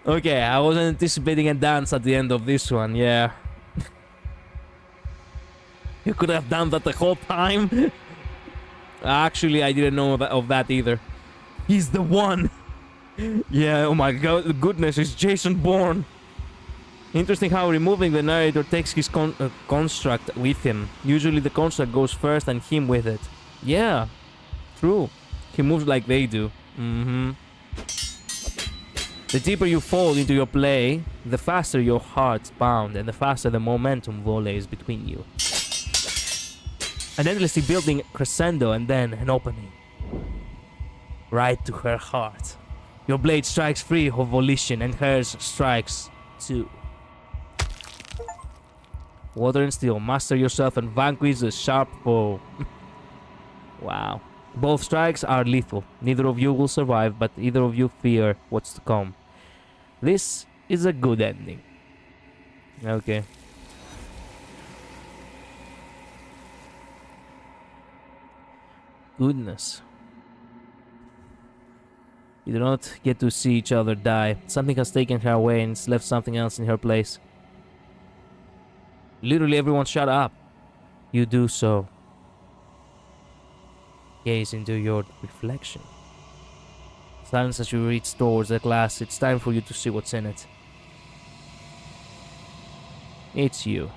Okay, I wasn't anticipating a dance at the end of this one, yeah. You could have done that the whole time. Actually, I didn't know of that either. He's the one. Yeah, oh my god, goodness, it's Jason Bourne. Interesting how removing the narrator takes his construct with him. Usually the construct goes first and him with it. Yeah, true. He moves like they do. The deeper you fall into your play, the faster your hearts pound and the faster the momentum volleys between you. An endlessly building crescendo and then an opening. Right to her heart. Your blade strikes free of volition and hers strikes too. Water and steel, master yourself and vanquish the sharp foe. Wow. Both strikes are lethal. Neither of you will survive, but either of you fear what's to come. This is a good ending. Okay. Goodness. You do not get to see each other die. Something has taken her away and it's left something else in her place. Literally everyone shut up. You do so. Gaze into your reflection. Silence as you reach towards the glass. It's time for you to see what's in it. It's you.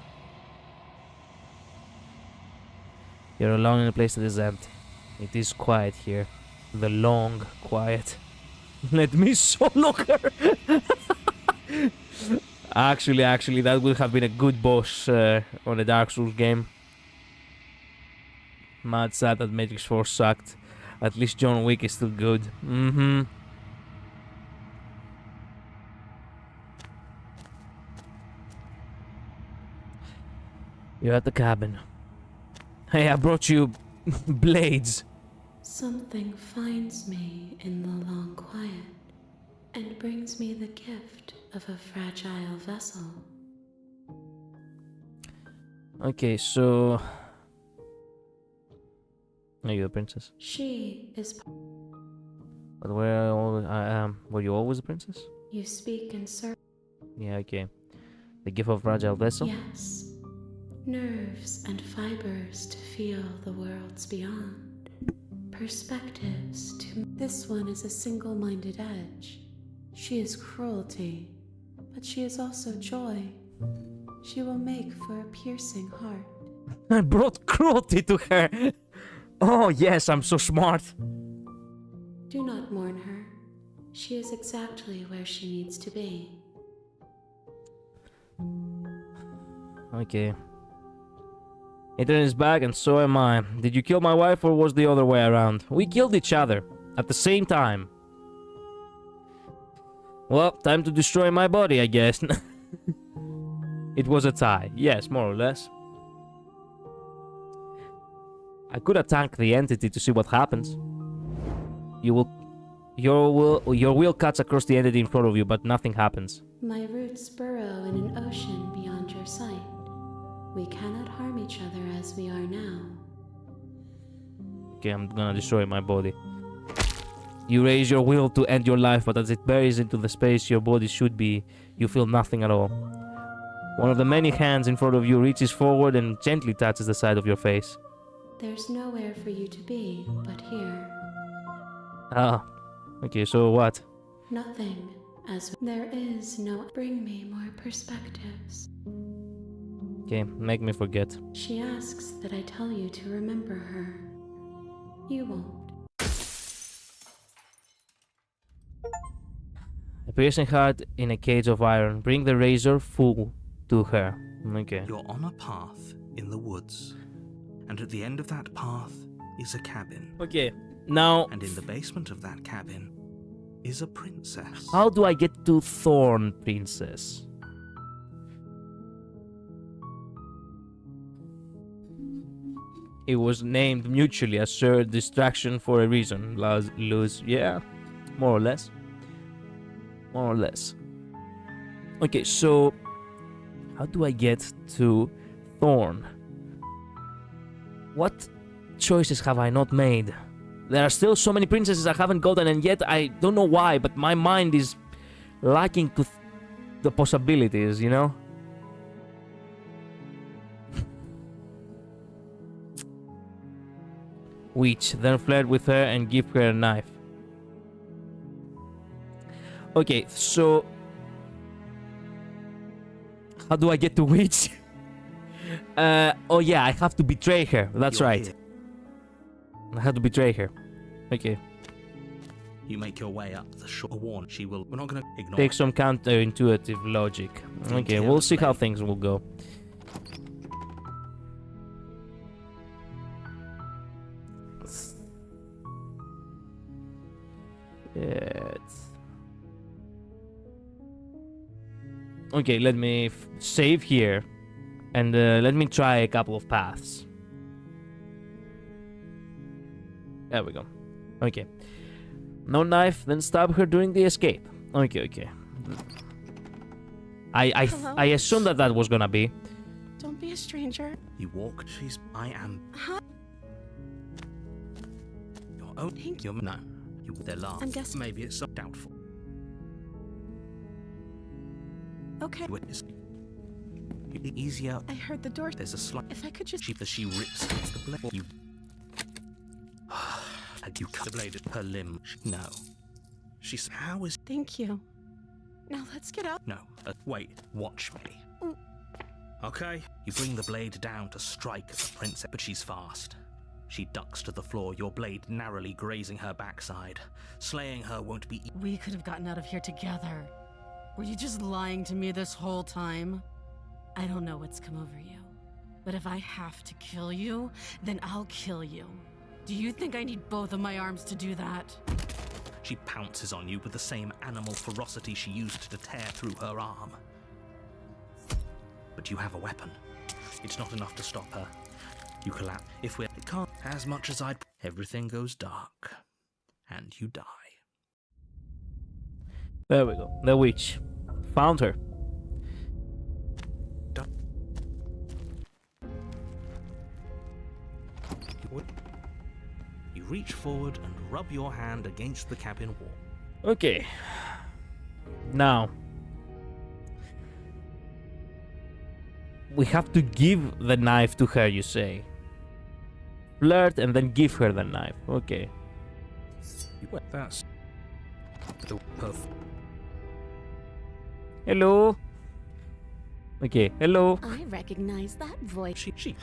You're alone in a place that is empty. It is quiet here. The long quiet. Let me solo her. Actually, that would have been a good boss on a Dark Souls game. Mad sad that Matrix 4 sucked. At least John Wick is still good. You're at the cabin. Hey, I brought you blades. Something finds me in the long quiet and brings me the gift of a fragile vessel. Okay, so... Are you a princess? She is... But were you always a princess? You speak in Yeah, okay. The gift of fragile vessel? Yes. Nerves and fibers to feel the worlds beyond. Perspectives to... This one is a single-minded edge. She is cruelty, but she is also joy. She will make for a piercing heart. I brought cruelty to her! Oh yes, I'm so smart. Do not mourn her. She is exactly where she needs to be. Okay. Ethan is back and so am I. Did you kill my wife or was the other way around? We killed each other. At the same time. Well, time to destroy my body, I guess. It was a tie. Yes, more or less. I could attack the entity to see what happens. Your wheel cuts across the entity in front of you, but nothing happens. My roots burrow in an ocean beyond your sight. We cannot harm each other as we are now. Okay, I'm gonna destroy my body. You raise your will to end your life, but as it buries into the space your body should be, you feel nothing at all. One of the many hands in front of you reaches forward and gently touches the side of your face. There's nowhere for you to be but here. Ah, okay, so what? Nothing, as there is no... Bring me more perspectives. Okay, make me forget. She asks that I tell you to remember her. You won't. A piercing heart in a cage of iron. Bring the razor full to her. Okay. You're on a path in the woods, and at the end of that path is a cabin. Okay, now... And in the basement of that cabin is a princess. How do I get to Thorn Princess? It was named mutually assured distraction for a reason. Lose, yeah, more or less. More or less. Okay, so how do I get to Thorn? What choices have I not made? There are still so many princesses I haven't gotten, and yet I don't know why, but my mind is lacking to the possibilities, you know? Witch, then flirt with her and give her a knife. Okay, so how do I get to Witch? Oh yeah, I have to betray her. That's right. Here. I have to betray her. Okay. You make your way up the shore. Warn, she will. We're not gonna ignore. Take some counterintuitive logic. Okay, we'll see how things will go. Okay, let me save here. And let me try a couple of paths. There we go. Okay. No knife, then stab her during the escape. Okay, okay. I assumed that was gonna be. Don't be a stranger. You walk. I am. Huh? Your own. Thank you. No. You. They're large. I'm guessing. Maybe it's so doubtful. Okay. Easier. I heard the door. There's a slight. If I could just. She rips the blade. You. You cut the blade at her limb. No. She's. How is. Thank you. Now let's get out. No. Wait. Watch me. Mm. Okay. You bring the blade down to strike at the princess, but she's fast. She ducks to the floor, your blade narrowly grazing her backside. Slaying her won't be. We could have gotten out of here together. Were you just lying to me this whole time? I don't know what's come over you, but if I have to kill you, then I'll kill you. Do you think I need both of my arms to do that? She pounces on you with the same animal ferocity she used to tear through her arm. But you have a weapon. It's not enough to stop her. You collapse. If we're... It can't. As much as I'd... Everything goes dark. And you die. There we go. The witch. Found her. You reach forward and rub your hand against the cabin wall. Okay. Now. We have to give the knife to her, you say. Flirt and then give her the knife. Okay. That's the perfect. Hello. Okay, hello. I recognize that voice. She.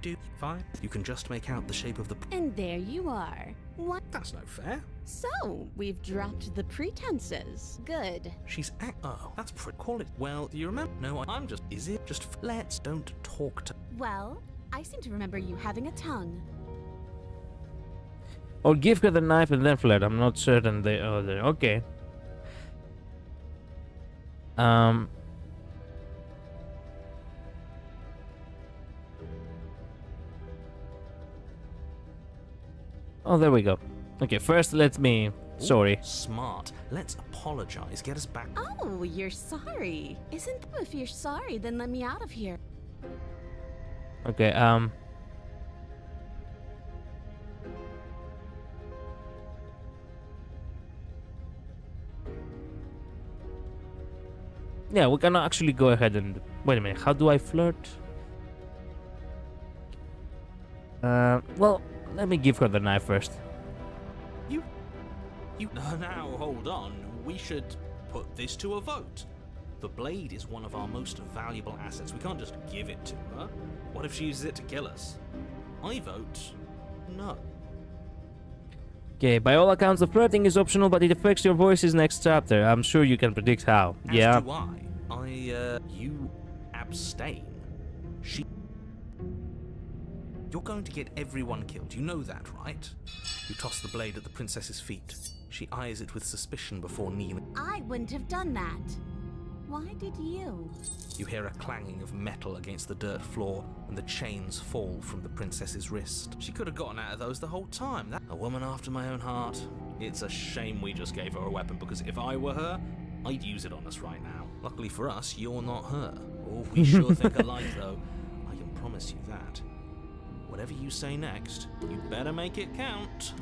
Do fine. You can just make out the shape of the. And there you are. What? That's no fair. So, we've dropped the pretenses. Good. She's oh, that's pretty. Call it. Well, do you remember? No, I'm just. Is it just? Let's don't talk to. Well, I seem to remember you having a tongue. Or give her the knife and then flirt. I'm not certain they are there. Okay. Oh, there we go. Okay, first let me... Sorry. Smart. Let's apologize. Get us back. Oh, you're sorry. Isn't if you're sorry, then let me out of here. Okay, yeah, we can actually go ahead and... Wait a minute, how do I flirt? Well, let me give her the knife first. You now hold on. We should put this to a vote. The blade is one of our most valuable assets. We can't just give it to her. What if she uses it to kill us? I vote no. Okay, by all accounts, the flirting is optional, but it affects your voices next chapter. I'm sure you can predict how. As Yeah. do you abstain. You're going to get everyone killed. You know that, right? You toss the blade at the princess's feet. She eyes it with suspicion before kneeling. I wouldn't have done that. Why did you? You hear a clanging of metal against the dirt floor, and the chains fall from the princess's wrist. She could have gotten out of those the whole time. A woman after my own heart. It's a shame we just gave her a weapon, because if I were her, I'd use it on us right now. Luckily for us, you're not her. Oh, we sure think alike, though. I can promise you that. Whatever you say next, you better make it count.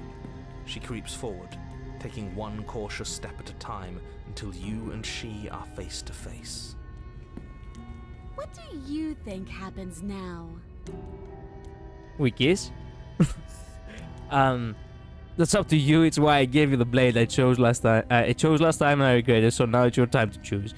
She creeps forward, taking one cautious step at a time until you and she are face to face. What do you think happens now? We kiss? That's up to you. It's why I gave you the blade I chose last time. I chose last time and I regret it, so now it's your time to choose.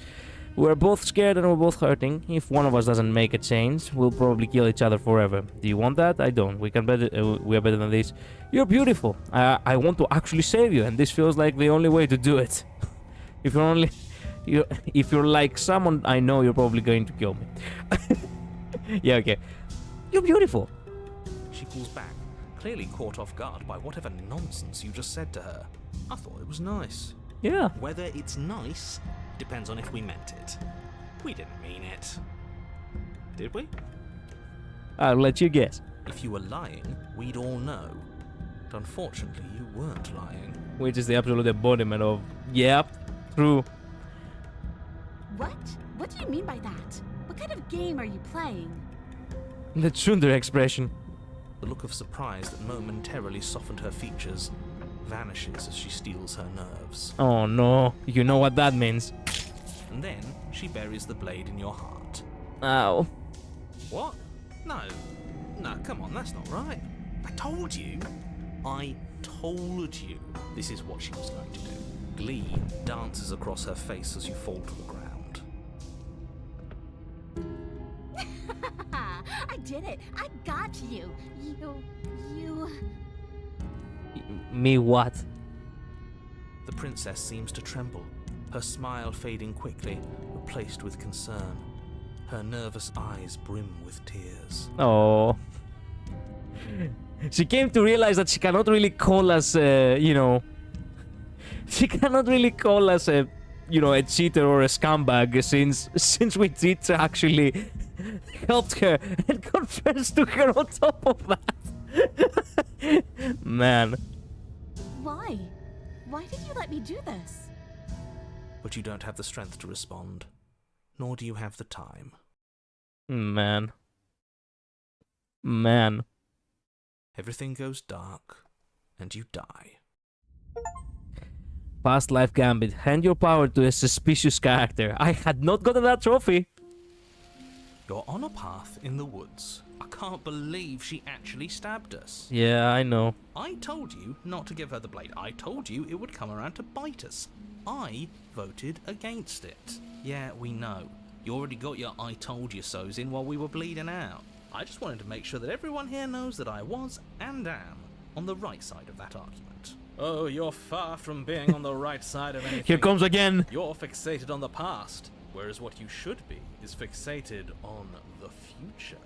We're both scared and we're both hurting. If one of us doesn't make a change, we'll probably kill each other forever. Do you want that? I don't. We are better than this. You're beautiful. I want to actually save you, and this feels like the only way to do it. If you're like someone I know, you're probably going to kill me. Yeah, okay. You're beautiful. She pulls back, clearly caught off guard by whatever nonsense you just said to her. I thought it was nice. Yeah. Whether it's nice depends on if we meant it. We didn't mean it. Did we? I'll let you guess. If you were lying, we'd all know. But unfortunately, you weren't lying. Which is the absolute embodiment of, yep, true. What? What do you mean by that? What kind of game are you playing? The tsundere expression. The look of surprise that momentarily softened her features vanishes as she steels her nerves. Oh no, you know what that means. And then she buries the blade in your heart. Ow. What? No, come on, that's not right. I told you. This is what she was going to do. Glee dances across her face as you fall to the ground. I did it. I got you. You... Me what? The princess seems to tremble, her smile fading quickly, replaced with concern. Her nervous eyes brim with tears. Oh. She came to realize that she cannot really call us, she cannot really call us a cheater or a scumbag since we did actually helped her and confessed to her on top of that. Man. Why? Why did you let me do this? But you don't have the strength to respond, nor do you have the time. Man. Everything goes dark, and you die. Past life gambit. Hand your power to a suspicious character. I had not gotten that trophy. You're on a path in the woods. I can't believe she actually stabbed us. Yeah, I know. I told you not to give her the blade. I told you it would come around to bite us. I voted against it. Yeah, we know. You already got your I told you so's in while we were bleeding out. I just wanted to make sure that everyone here knows that I was and am on the right side of that argument. Oh, you're far from being on the right side of anything. Here comes again. You're fixated on the past, whereas what you should be is fixated on the future.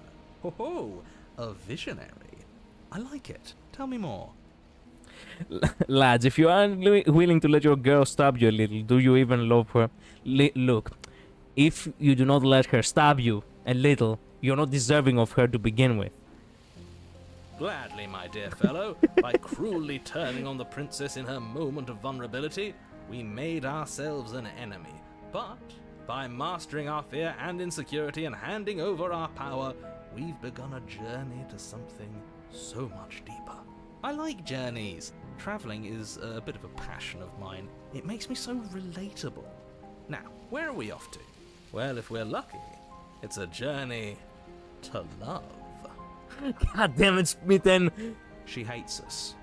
Ho ho, a visionary. I like it. Tell me more. Lads, if you aren't willing to let your girl stab you a little, do you even love her? Look, if you do not let her stab you a little, you're not deserving of her to begin with. Gladly, my dear fellow. By cruelly turning on the princess in her moment of vulnerability, we made ourselves an enemy. But by mastering our fear and insecurity and handing over our power, we've begun a journey to something so much deeper. I like journeys. Traveling is a bit of a passion of mine. It makes me so relatable. Now, where are we off to? Well, if we're lucky, it's a journey to love. God damn it, Smitten. She hates us.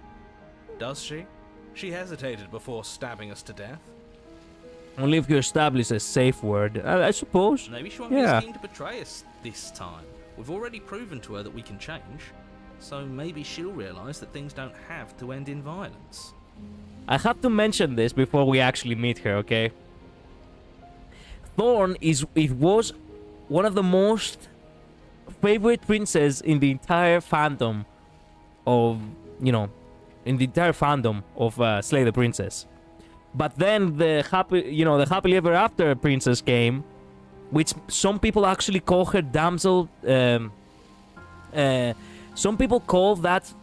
Does she? She hesitated before stabbing us to death. Only if you establish a safe word, I suppose. Maybe she won't be as keen to betray us this time. We've already proven to her that we can change. So maybe she'll realise that things don't have to end in violence. I have to mention this before we actually meet her, okay? Thorn was one of the most favorite princess in the entire fandom of, Slay the Princess. But then the happily ever after princess came, which some people actually call her damsel. Some people call that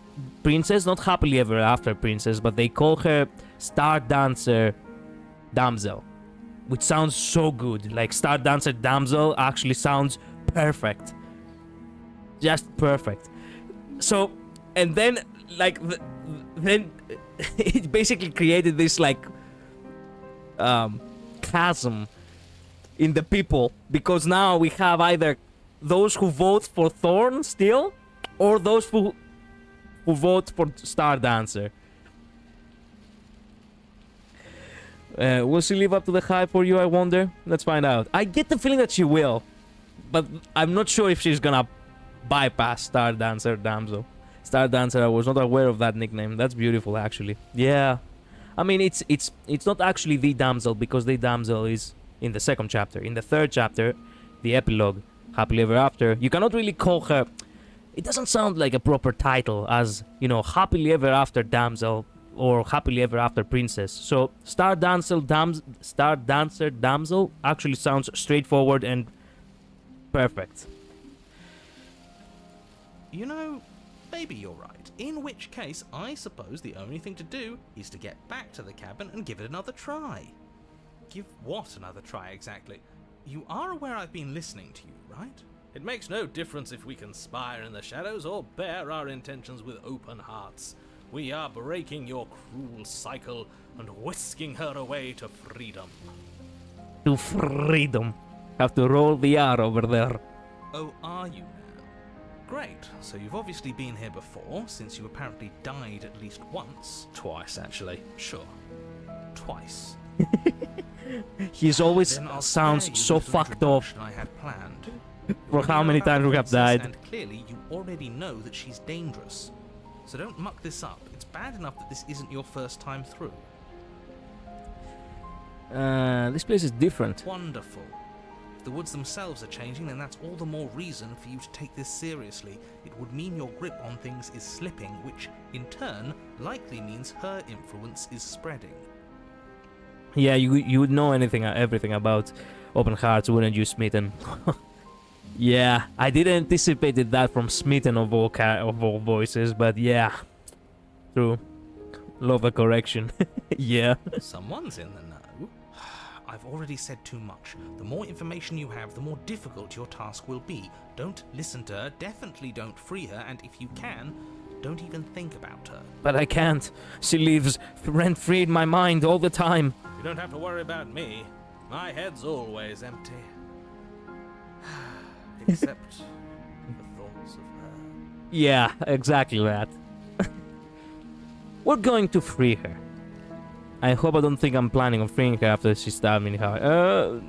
princess not happily ever after princess, but they call her Star Dancer Damsel, which sounds so good. Like Star Dancer Damsel actually sounds perfect, just perfect. So, and then like then it basically created this like chasm in the people, because now we have either those who vote for Thorn still, or those who vote for Star Dancer. Will she live up to the hype for you, I wonder? Let's find out. I get the feeling that she will, but I'm not sure if she's gonna bypass Star Dancer Damsel. Star Dancer, I was not aware of that nickname. That's beautiful, actually. Yeah. I mean, it's not actually the damsel, because the damsel is in the second chapter. In the third chapter, the epilogue, Happily Ever After, you cannot really call her... It doesn't sound like a proper title as, you know, Happily Ever After Damsel or Happily Ever After Princess. So, Star Dancer Damsel actually sounds straightforward and perfect. You know, maybe you're right. In which case, I suppose the only thing to do is to get back to the cabin and give it another try. Give what another try exactly? You are aware I've been listening to you, right? It makes no difference if we conspire in the shadows or bear our intentions with open hearts. We are breaking your cruel cycle and whisking her away to freedom. To freedom. Have to roll the R over there. Oh, are you now? Great, so you've obviously been here before, since you apparently died at least once. Twice, actually. Sure. Twice. He's always Then I'll sounds spare you so the fucked up introduction I had planned. for how You know many about times the we have princess, died. And clearly you already know that she's dangerous. So don't muck this up. It's bad enough that this isn't your first time through. This place is different. Wonderful. If the woods themselves are changing, then that's all the more reason for you to take this seriously. It would mean your grip on things is slipping, which, in turn, likely means her influence is spreading. Yeah, you would know everything about open hearts, wouldn't you, Smitten? Yeah, I didn't anticipate that from Smitten of all voices, but yeah, true. Love the correction. Yeah. Someone's in the know. I've already said too much. The more information you have, the more difficult your task will be. Don't listen to her, definitely don't free her, and if you can, don't even think about her. But I can't. She lives rent-free in my mind all the time. You don't have to worry about me. My head's always empty. Except for thoughts of her. Yeah, exactly that. We're going to free her. I hope I don't think I'm planning on freeing her after she stabbed me in her.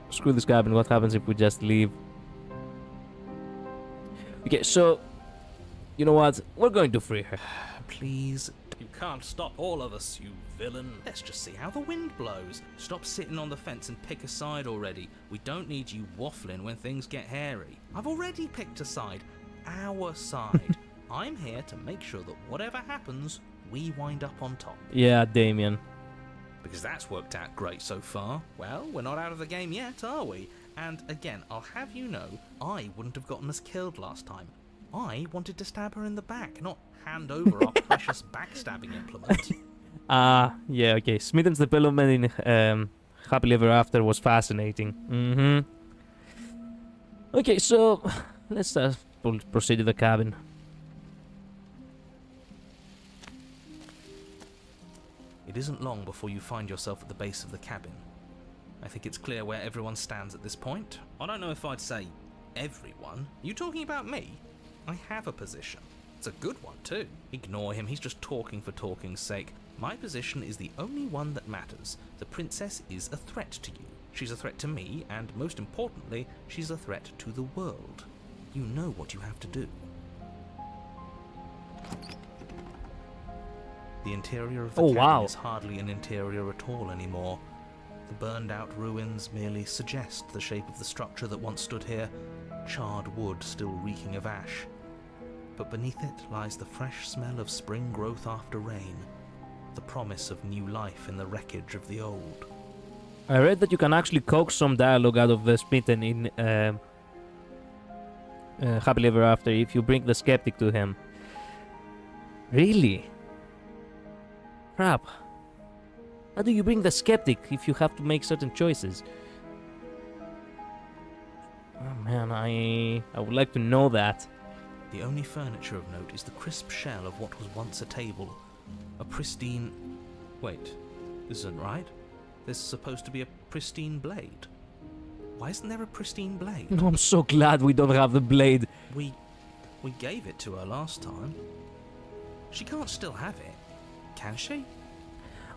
Screw this cabin. What happens if we just leave? Okay, so... You know what? We're going to free her. Please. You can't stop all of us, you villain. Let's just see how the wind blows. Stop sitting on the fence and pick a side already. We don't need you waffling when things get hairy. I've already picked a side. Our side. I'm here to make sure that whatever happens, we wind up on top. Yeah, Damien. Because that's worked out great so far. Well, we're not out of the game yet, are we? And again, I'll have you know, I wouldn't have gotten us killed last time. I wanted to stab her in the back, not hand over our precious backstabbing implement. Yeah, okay. Smitten's development in Happily Ever After was fascinating. Okay, so let's proceed to the cabin. It isn't long before you find yourself at the base of the cabin. I think it's clear where everyone stands at this point. I don't know if I'd say everyone. You talking about me? I have a position. It's a good one too. Ignore him, he's just talking for talking's sake. My position is the only one that matters. The princess is a threat to you. She's a threat to me, and most importantly, she's a threat to the world. You know what you have to do. The interior of the cabin is hardly an interior at all anymore. The burned out ruins merely suggest the shape of the structure that once stood here, charred wood still reeking of ash. But beneath it lies the fresh smell of spring growth after rain. the promise of new life in the wreckage of the old. I read that you can actually coax some dialogue out of the Smitten in Happily Ever After if you bring the skeptic to him. Really? Crap. How do you bring the skeptic if you have to make certain choices? Oh man, I would like to know that. The only furniture of note is the crisp shell of what was once a table. A pristine... Wait, this isn't right. There's supposed to be a pristine blade. Why isn't there a pristine blade? I'm so glad we don't have the blade. We gave it to her last time. She can't still have it, can she?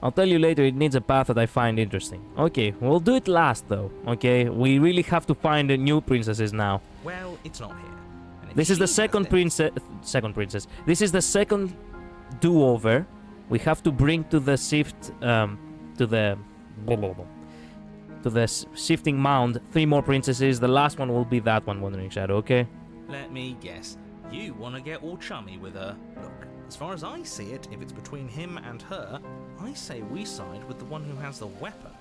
I'll tell you later, it needs a path that I find interesting. Okay, we'll do it last though, okay? We really have to find new princesses now. Well, it's not here. And if This is the she second has it- princess. This is the second do-over. We have to bring to the shift, to the shifting mound 3 more princesses. The last one will be that one, Wandering Shadow, okay? Let me guess. You want to get all chummy with her. Look, as far as I see it, if it's between him and her, I say we side with the one who has the weapon.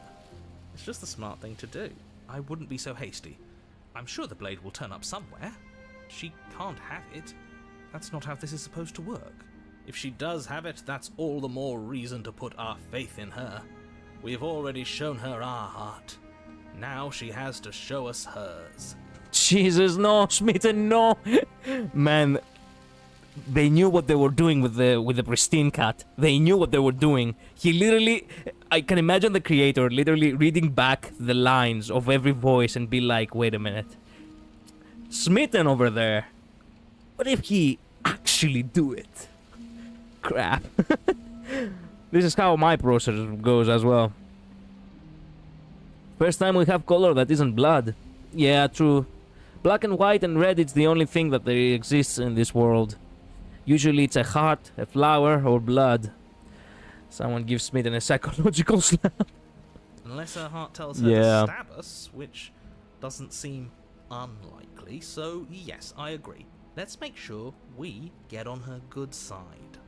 It's just the smart thing to do. I wouldn't be so hasty. I'm sure the blade will turn up somewhere. She can't have it. That's not how this is supposed to work. If she does have it, that's all the more reason to put our faith in her. We've already shown her our heart. Now she has to show us hers. Jesus, no, Smitten, no! Man, they knew what they were doing with the Pristine Cut. They knew what they were doing. He literally... I can imagine the creator literally reading back the lines of every voice and be like, wait a minute. Smitten over there. What if he actually do it? Crap. This is how my process goes as well. First time we have color that isn't blood. Yeah, true. Black and white and red, it's the only thing that there exists in this world. Usually it's a heart, a flower, or blood. Someone gives Smitten a psychological slap. Unless her heart tells her Yeah. to stab us, which doesn't seem unlikely, so yes, I agree. Let's make sure we get on her good side.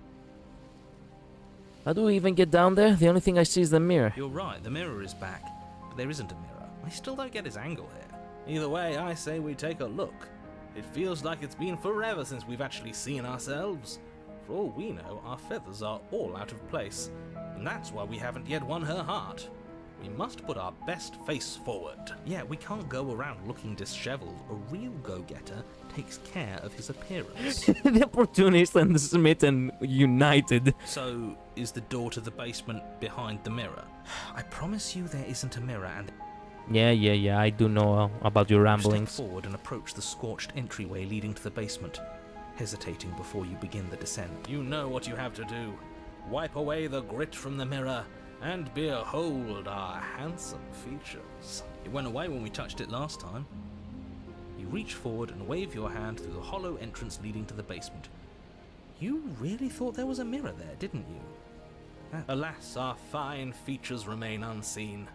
How do we even get down there? The only thing I see is the mirror. You're right, the mirror is back, but there isn't a mirror. I still don't get his angle here. Either way, I say we take a look. It feels like it's been forever since we've actually seen ourselves. For all we know, our feathers are all out of place, and that's why we haven't yet won her heart. We must put our best face forward. Yeah, we can't go around looking disheveled. A real go-getter takes care of his appearance. The opportunist and the Smitten united. So, is the door to the basement behind the mirror? I promise you there isn't a mirror, and Yeah, I do know about your ramblings. step forward and approach the scorched entryway leading to the basement, hesitating before you begin the descent. You know what you have to do. Wipe away the grit from the mirror, and behold our handsome features. It went away when we touched it last time. You reach forward and wave your hand through the hollow entrance leading to the basement. You really thought there was a mirror there, didn't you? Alas, our fine features remain unseen.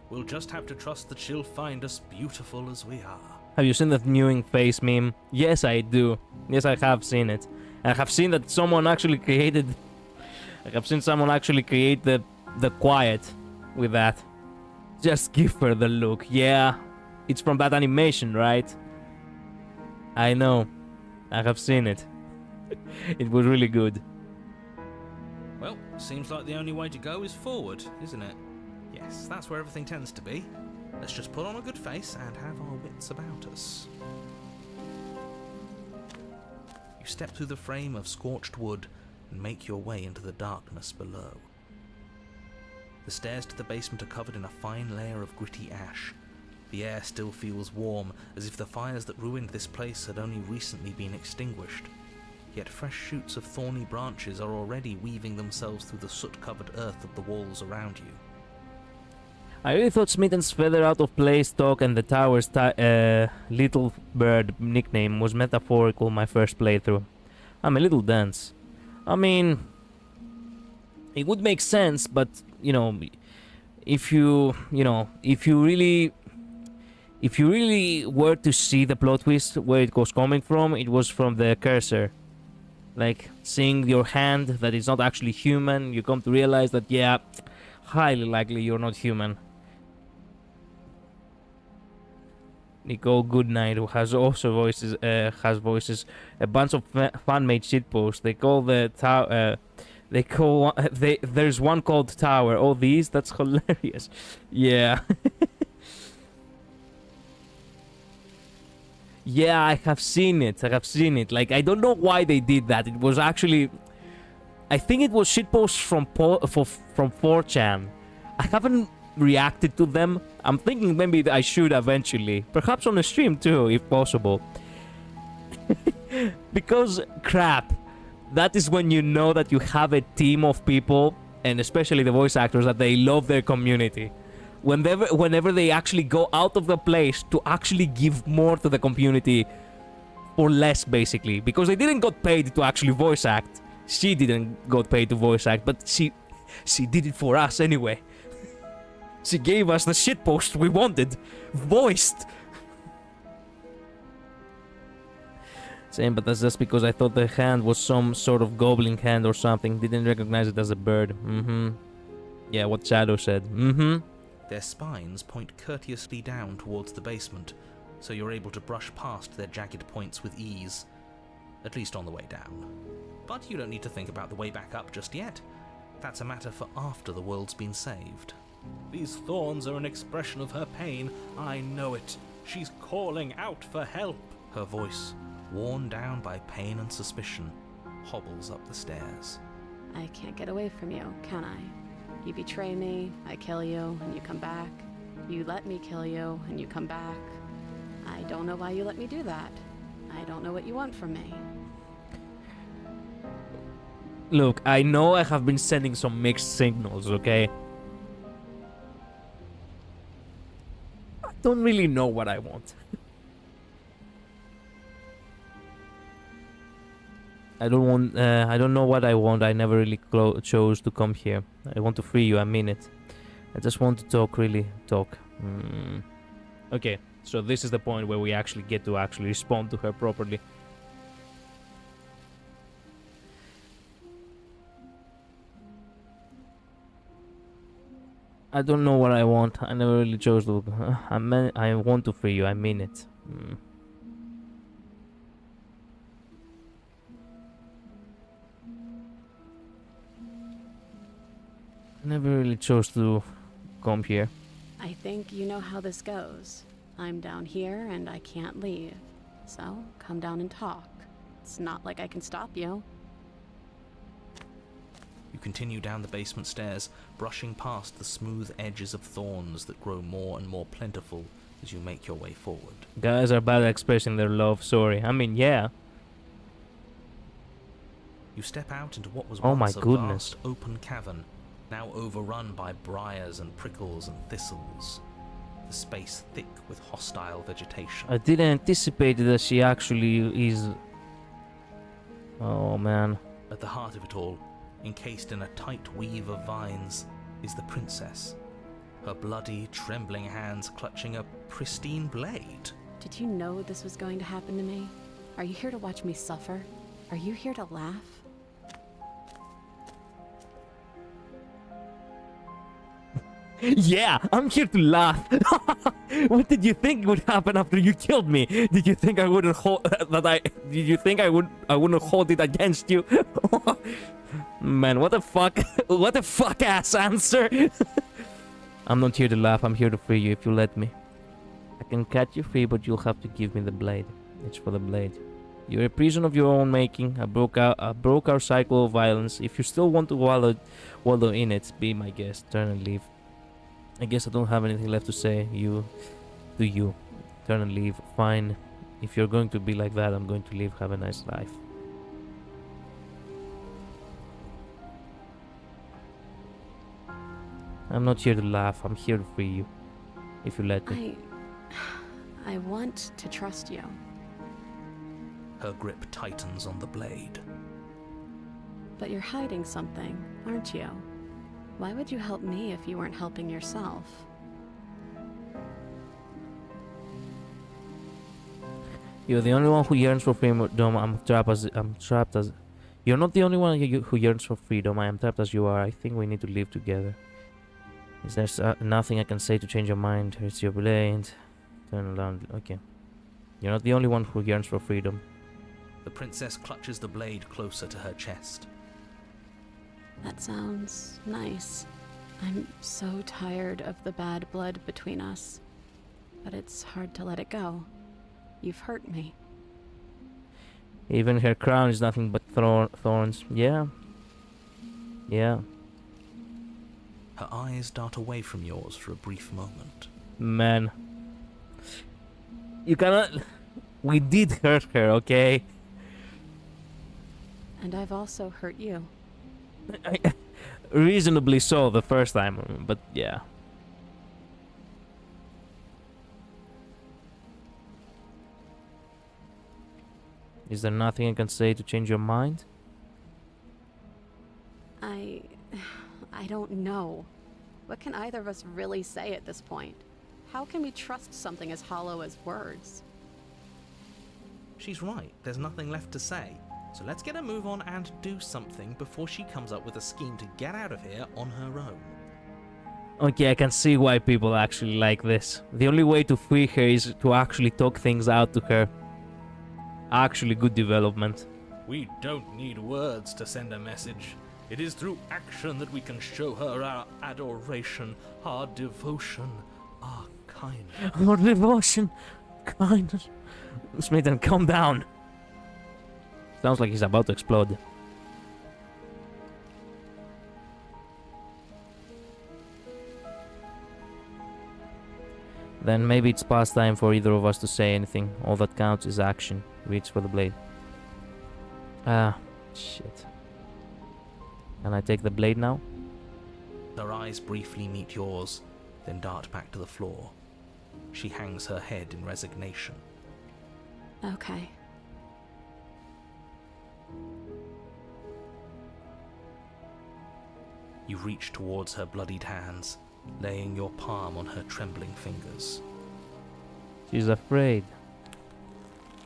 We'll just have to trust that she'll find us beautiful as we are. Have you seen that mewing face meme? Yes, I do. Yes, I have seen it. I have seen that someone actually created... I have seen someone actually create the quiet with that. Just give her the look. Yeah, it's from that animation, right? I know. I have seen it. It was really good. Well, seems like the only way to go is forward, isn't it? Yes, that's where everything tends to be. Let's just put on a good face and have our wits about us. You step through the frame of scorched wood and make your way into the darkness below. The stairs to the basement are covered in a fine layer of gritty ash. The air still feels warm, as if the fires that ruined this place had only recently been extinguished. Yet fresh shoots of thorny branches are already weaving themselves through the soot-covered earth of the walls around you. I really thought Smitten's feather out of place talk and the tower's little bird nickname was metaphorical my first playthrough. I'm a little dense. I mean, it would make sense, but, you know, if you really were to see the plot twist where it was coming from, it was from the cursor. Like, seeing your hand that is not actually human, you come to realize that, yeah, highly likely you're not human. Nicole Goodnight, who has also voices, a bunch of fan-made shitposts. They call the tower, there's one called Tower. Oh, these? That's hilarious. Yeah. Yeah, I have seen it. Like, I don't know why they did that. It was actually, I think it was shitposts from 4chan. I haven't reacted to them. I'm thinking maybe I should eventually. Perhaps on a stream too, if possible. Because, crap, that is when you know that you have a team of people, and especially the voice actors, that they love their community. Whenever they actually go out of the place to actually give more to the community for less, basically. Because they didn't got paid to actually voice act. She didn't got paid to voice act, but she did it for us anyway. She gave us the shitpost we wanted, voiced. Same, but that's just because I thought the hand was some sort of goblin hand or something. Didn't recognize it as a bird. Yeah, what Shadow said. Their spines point courteously down towards the basement, so you're able to brush past their jagged points with ease, at least on the way down. But you don't need to think about the way back up just yet. That's a matter for after the world's been saved. These thorns are an expression of her pain. I know it. She's calling out for help. Her voice, worn down by pain and suspicion, hobbles up the stairs. I can't get away from you, can I? You betray me, I kill you, and you come back. You let me kill you, and you come back. I don't know why you let me do that. I don't know what you want from me. Look, I know I have been sending some mixed signals, okay? I don't really know what I want. I don't know what I want. I never really chose to come here. I want to free you, I mean it. I just want to talk, really talk. Okay, so this is the point where we actually get to actually respond to her properly. I don't know what I want. I never really chose to. I want to free you, I mean it. Never really chose to come here. I think you know how this goes. I'm down here and I can't leave. So, come down and talk. It's not like I can stop you. You continue down the basement stairs, brushing past the smooth edges of thorns that grow more and more plentiful as you make your way forward. Guys are bad at expressing their love, sorry. I mean, yeah. You step out into what was Oh my once a goodness. vast open cavern, now overrun by briars and prickles and thistles, the space thick with hostile vegetation. I didn't anticipate that she actually is... Oh man. At the heart of it all, encased in a tight weave of vines, is the princess, her bloody, trembling hands clutching a pristine blade. Did you know this was going to happen to me? Are you here to watch me suffer? Are you here to laugh? Yeah, I'm here to laugh. What did you think would happen after you killed me? Did you think I wouldn't hold Did you think I wouldn't hold it against you? Man, what the fuck? What a fuck ass answer. I'm not here to laugh. I'm here to free you if you let me. I can catch you free, but you'll have to give me the blade. It's for the blade. You're a prison of your own making. I broke our cycle of violence. If you still want to wallow in it, be my guest. Turn and leave. I guess I don't have anything left to say. You. Turn and leave. Fine. If you're going to be like that, I'm going to leave. Have a nice life. I'm not here to laugh. I'm here to free you. If you let me. I want to trust you. Her grip tightens on the blade. But you're hiding something, aren't you? Why would you help me if you weren't helping yourself? You're the only one who yearns for freedom. I'm trapped as You're not the only one who yearns for freedom. I am trapped as you are. I think we need to live together. Is there nothing I can say to change your mind? It's your blade. Turn around. Okay. You're not the only one who yearns for freedom. The princess clutches the blade closer to her chest. That sounds nice. I'm so tired of the bad blood between us. But it's hard to let it go. You've hurt me. Even her crown is nothing but thorns. Yeah. Yeah. Her eyes dart away from yours for a brief moment. Man. You cannot... We did hurt her, okay? And I've also hurt you. Reasonably so the first time, but yeah. Is there nothing I can say to change your mind? I don't know. What can either of us really say at this point? How can we trust something as hollow as words? She's right, there's nothing left to say. So let's get a move on and do something before she comes up with a scheme to get out of here on her own. Okay, I can see why people actually like this. The only way to free her is to actually talk things out to her. Actually good development. We don't need words to send a message. It is through action that we can show her our adoration, our devotion, our kindness. Our devotion, kindness. Smithen, calm down. Sounds like he's about to explode. Then maybe it's past time for either of us to say anything. All that counts is action. Reach for the blade. Ah, shit. Can I take the blade now? Her eyes briefly meet yours, then dart back to the floor. She hangs her head in resignation. Okay. You reach towards her bloodied hands, laying your palm on her trembling fingers. She's afraid.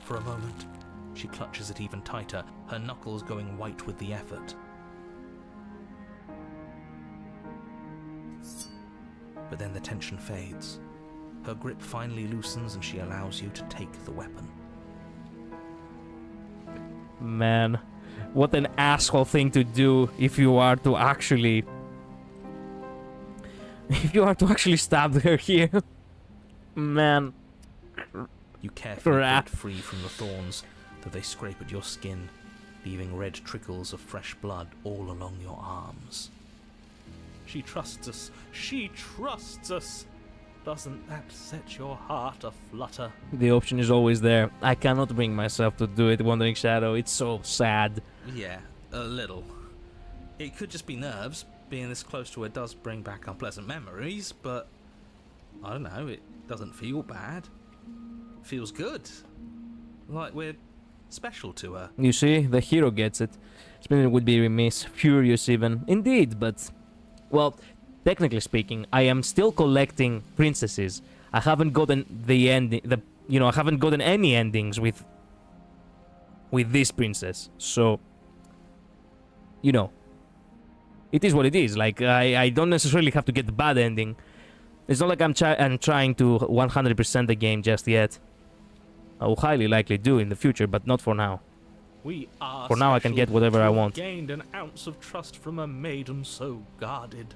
For a moment, she clutches it even tighter, her knuckles going white with the effort. But then the tension fades. Her grip finally loosens and she allows you to take the weapon. Man, what an asshole thing to do if you are to actually... If you are to actually stab her here. Man. You carefully Crap. break free from the thorns, though they scrape at your skin, leaving red trickles of fresh blood all along your arms. She trusts us. She trusts us. Doesn't that set your heart aflutter? The option is always there. I cannot bring myself to do it, Wandering Shadow. It's so sad. Yeah, a little. It could just be nerves. Being this close to her does bring back unpleasant memories, but I don't know, it doesn't feel bad. Feels good. Like we're special to her. You see, the hero gets it. Spinner would be remiss, furious even. Indeed, but... Well, technically speaking, I am still collecting princesses. I haven't gotten the ending... I haven't gotten any endings with this princess. So... You know. It is what it is. Like, I don't necessarily have to get the bad ending. It's not like I'm trying to 100% the game just yet. I will highly likely do in the future, but not for now. We are For now I can get whatever to I have want. Gained an ounce of trust from a maiden so guarded.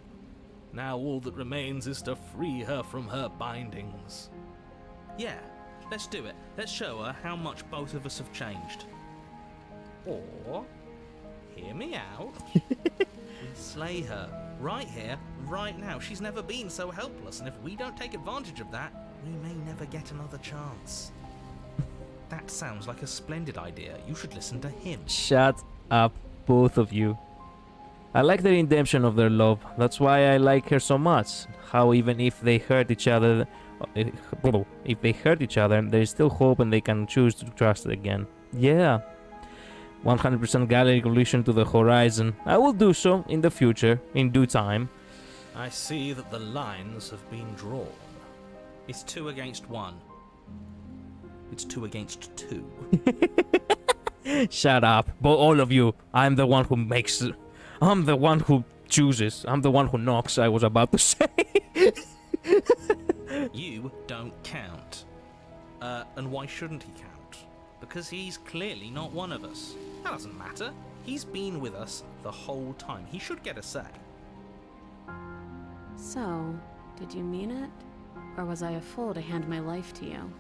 Now all that remains is to free her from her bindings. Yeah, let's do it. Let's show her how much both of us have changed. Or, hear me out, we slay her. Right here, right now. She's never been so helpless, and if we don't take advantage of that, we may never get another chance. That sounds like a splendid idea. You should listen to him. Shut up, both of you. I like the redemption of their love. That's why I like her so much. How even if they hurt each other, there is still hope and they can choose to trust again. Yeah. 100% gallery collision to the horizon. I will do so in the future, in due time. I see that the lines have been drawn. It's 2 against 1. It's 2 against 2. Shut up. But all of you, I'm the one who makes... I'm the one who chooses. I'm the one who knocks, I was about to say. You don't count. And why shouldn't he count? Because he's clearly not one of us. That doesn't matter. He's been with us the whole time. He should get a say. So, did you mean it? Or was I a fool to hand my life to you?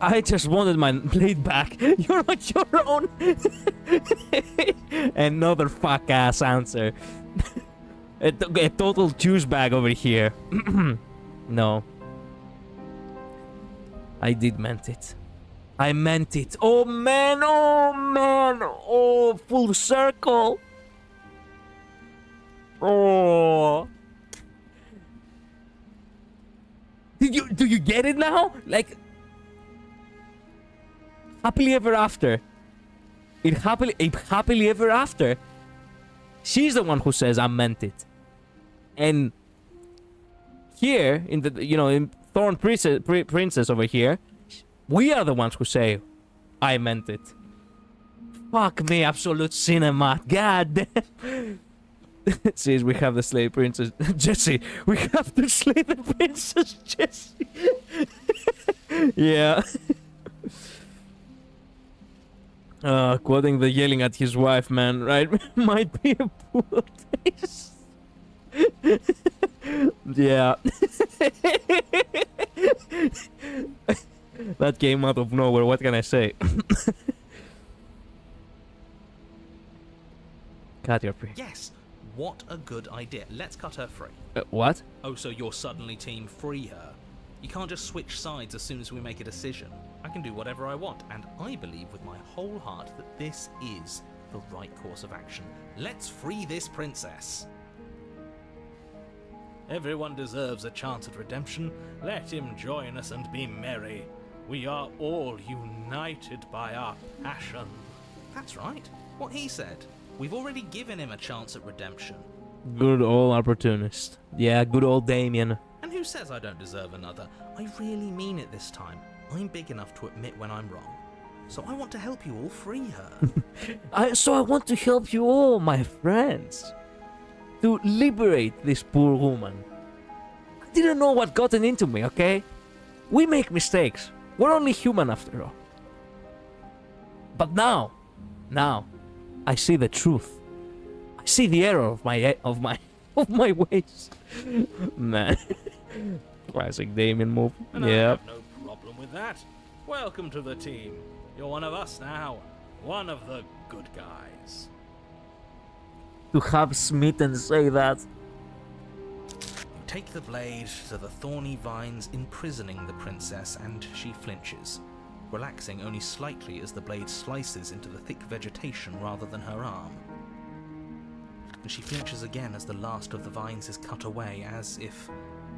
I just wanted my blade back. You're on your own. Another fuck-ass answer. a total juice bag over here. No. I did meant it. I meant it. Oh man, oh man. Oh, full circle. Oh. Do you get it now? Like, happily ever after. Happily ever after. She's the one who says I meant it. And here in the in Thorn Princess over here, we are the ones who say I meant it. Fuck me, absolute cinema. God damn. Says we have the slave princess Jesse. We have to slay the princess Jesse. Yeah. Quoting the yelling at his wife, man, right? Might be a poor taste. Yeah. That came out of nowhere, what can I say? Cut her free. Yes, what a good idea. Let's cut her free. What? Oh, so you're suddenly team free her? You can't just switch sides as soon as we make a decision. I can do whatever I want, and I believe with my whole heart that this is the right course of action. Let's free this princess. Everyone deserves a chance at redemption. Let him join us and be merry. We are all united by our passion. That's right. What he said. We've already given him a chance at redemption. Good old opportunist. Yeah, good old Damien. And who says I don't deserve another? I really mean it this time. I'm big enough to admit when I'm wrong. So I want to help you all free her. So I want to help you all, my friends. To liberate this poor woman. I didn't know what gotten into me, okay? We make mistakes. We're only human after all. But now, I see the truth. I see the error of my ways. Man. Classic Damien move. And Yeah. I have no problem with that. Welcome to the team. You're one of us now. One of the good guys. To have Smitten say that. You take the blade to the thorny vines imprisoning the princess, and she flinches, relaxing only slightly as the blade slices into the thick vegetation rather than her arm. And she flinches again as the last of the vines is cut away, as if,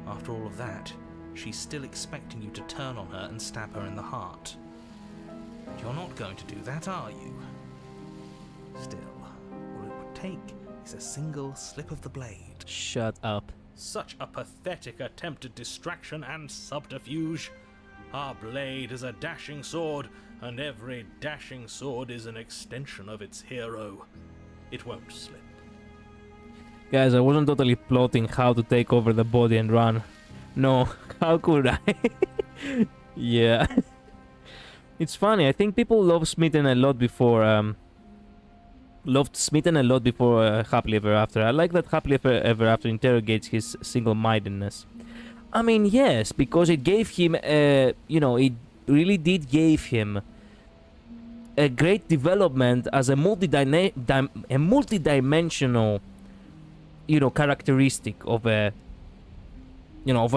after all of that, she's still expecting you to turn on her and stab her in the heart. You're not going to do that, are you? Still, all it would take is a single slip of the blade. Shut up. Such a pathetic attempt at distraction and subterfuge. Our blade is a dashing sword, and every dashing sword is an extension of its hero. It won't slip. Guys, I wasn't totally plotting how to take over the body and run. No, how could I? Yeah. It's funny, I think people love Smitten a lot before, loved Smitten a lot before Happily Ever After. I like that Happily Ever After interrogates his single-mindedness. I mean, yes, because it gave him, it really did give him a great development as a multi-dimensional, characteristic of a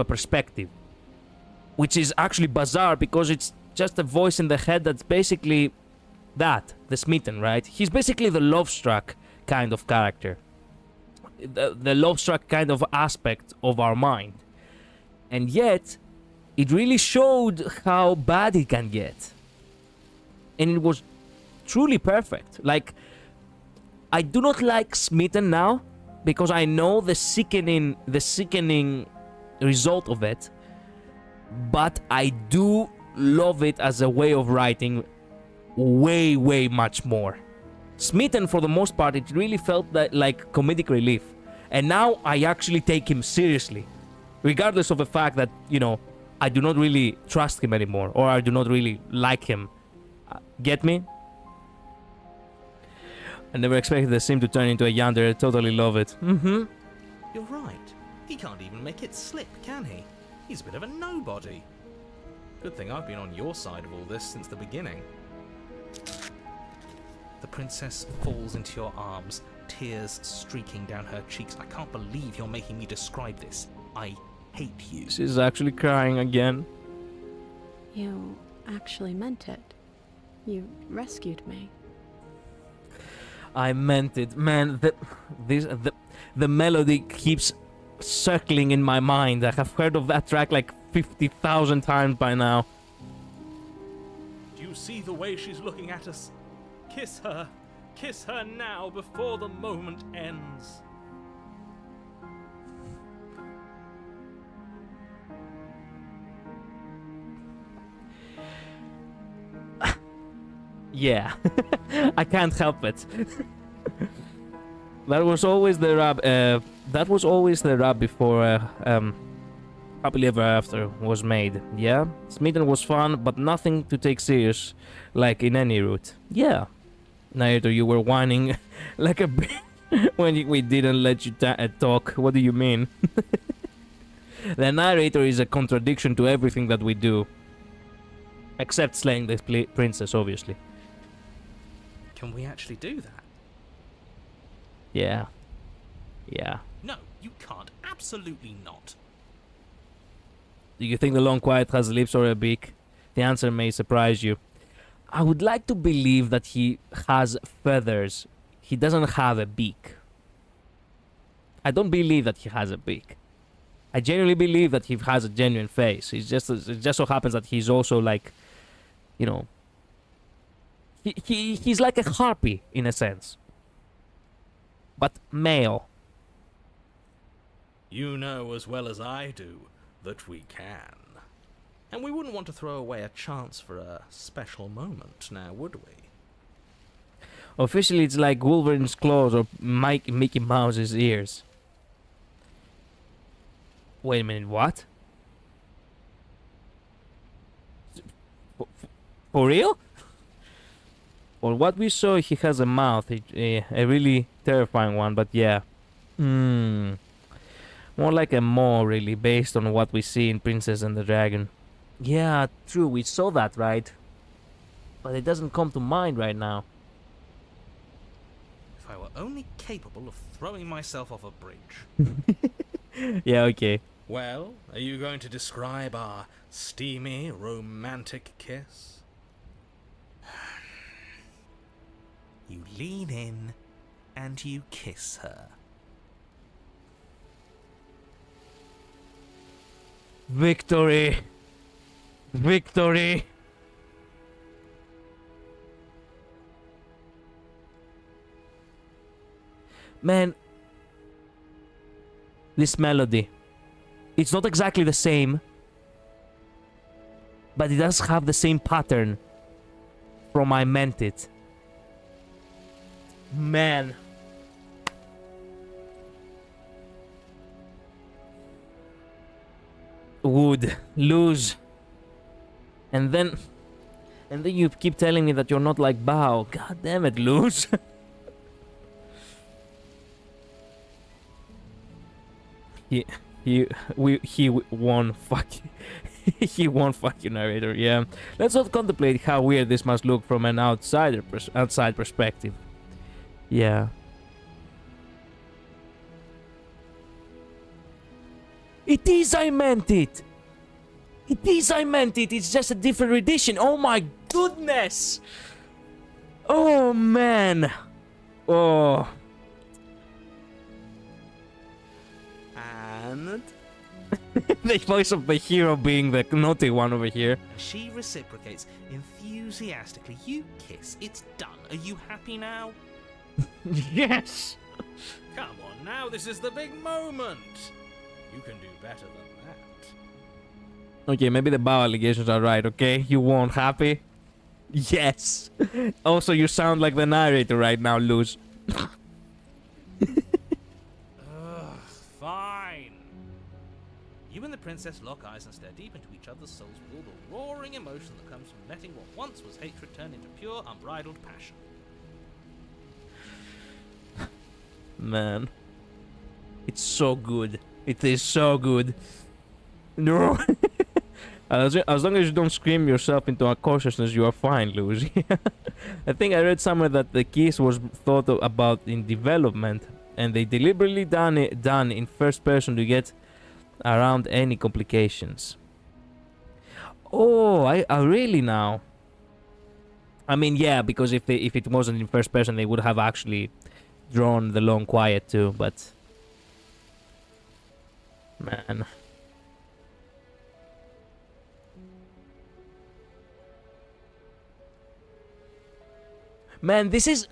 perspective, which is actually bizarre because it's just a voice in the head that's basically that, the Smitten, right? He's basically the love-struck kind of character, the love-struck kind of aspect of our mind, and yet it really showed how bad it can get, and it was truly perfect. Like, I do not like Smitten now because I know the sickening result of it, but I do love it as a way of writing way much more. Smitten, for the most part, it really felt like comedic relief. And now I actually take him seriously. Regardless of the fact that, you know, I do not really trust him anymore. Or I do not really like him. Get me? I never expected the sim to turn into a yandere. I totally love it. Mm-hmm. You're right. He can't even make it slip, can he? He's a bit of a nobody. Good thing I've been on your side of all this since the beginning. The princess falls into your arms, tears streaking down her cheeks. I can't believe you're making me describe this. I hate you. She's actually crying again. You actually meant it. You rescued me. I meant it. Man, the melody keeps circling in my mind. I have heard of that track like 50,000 times by now. Do you see the way she's looking at us? Kiss her. Kiss her now before the moment ends. Yeah. I can't help it. That was always the rap. That was always the rap before Happily Ever After was made. Yeah, Smitten was fun, but nothing to take serious, like in any route. Yeah, narrator, you were whining like a bitch when we didn't let you talk. What do you mean? The narrator is a contradiction to everything that we do, except slaying the princess, obviously. Can we actually do that? Yeah. Yeah. No, you can't. Absolutely not. Do you think the Long Quiet has lips or a beak? The answer may surprise you. I would like to believe that he has feathers. He doesn't have a beak. I don't believe that he has a beak. I genuinely believe that he has a genuine face. It just so happens that he's also like, you know, he's like a harpy in a sense, but male. You know as well as I do that we can. And we wouldn't want to throw away a chance for a special moment, now would we? Officially, it's like Wolverine's claws or Mickey Mouse's ears. Wait a minute, what? For real? Well, what we saw, he has a mouth, a really terrifying one, but yeah. More like a maw, really, based on what we see in Princess and the Dragon. Yeah, true, we saw that, right? But it doesn't come to mind right now. If I were only capable of throwing myself off a bridge. Yeah, okay. Well, are you going to describe our steamy, romantic kiss? You lean in and you kiss her. Victory! Victory! Man, this melody, it's not exactly the same, but it does have the same pattern from I Meant It. Man. Would lose. And then you keep telling me that you're not like Bao. God damn it, lose. he won. Fuck. He won. Fuck you, narrator. Yeah. Let's not contemplate how weird this must look from an outside perspective. Yeah. It is I Meant It! It is I Meant It! It's just a different edition! Oh my goodness! Oh man! Oh. And The voice of the hero being the naughty one over here. she reciprocates enthusiastically. You kiss. It's done. Are you happy now? Yes! Come on now, this is the big moment. You can do better than that. Okay, maybe the bow allegations are right, okay? You won. Happy? Yes. Also, you sound like the narrator right now, Luz. Fine. You and the princess lock eyes and stare deep into each other's souls with all the roaring emotion that comes from letting what once was hatred turn into pure, unbridled passion. Man. It's so good. It is so good. No. As long as you don't scream yourself into unconsciousness, you are fine, Luz. I think I read somewhere that the kiss was thought about in development, and they deliberately done in first person to get around any complications. Oh, I really now. I mean, yeah, because if it wasn't in first person, they would have actually drawn the long quiet too. But man. Man, this is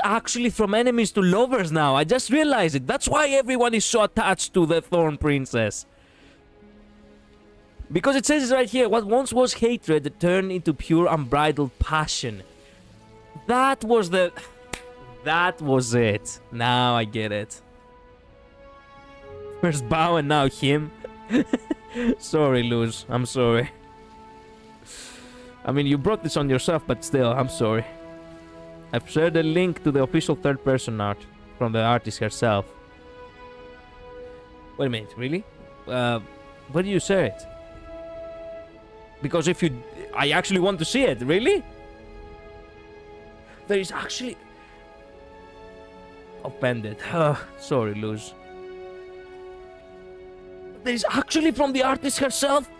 actually from enemies to lovers now. I just realized it. That's why everyone is so attached to the Thorn Princess. Because it says right here, what once was hatred turned into pure unbridled passion. That was it. Now I get it. First bow and now him. Sorry, Luz. I'm sorry. I mean, you brought this on yourself, but still, I'm sorry. I've shared a link to the official third-person art from the artist herself. Wait a minute, really? Where do you share it? Because I actually want to see it, really? There is actually... Offended. Sorry, Luz. There is actually from the artist herself?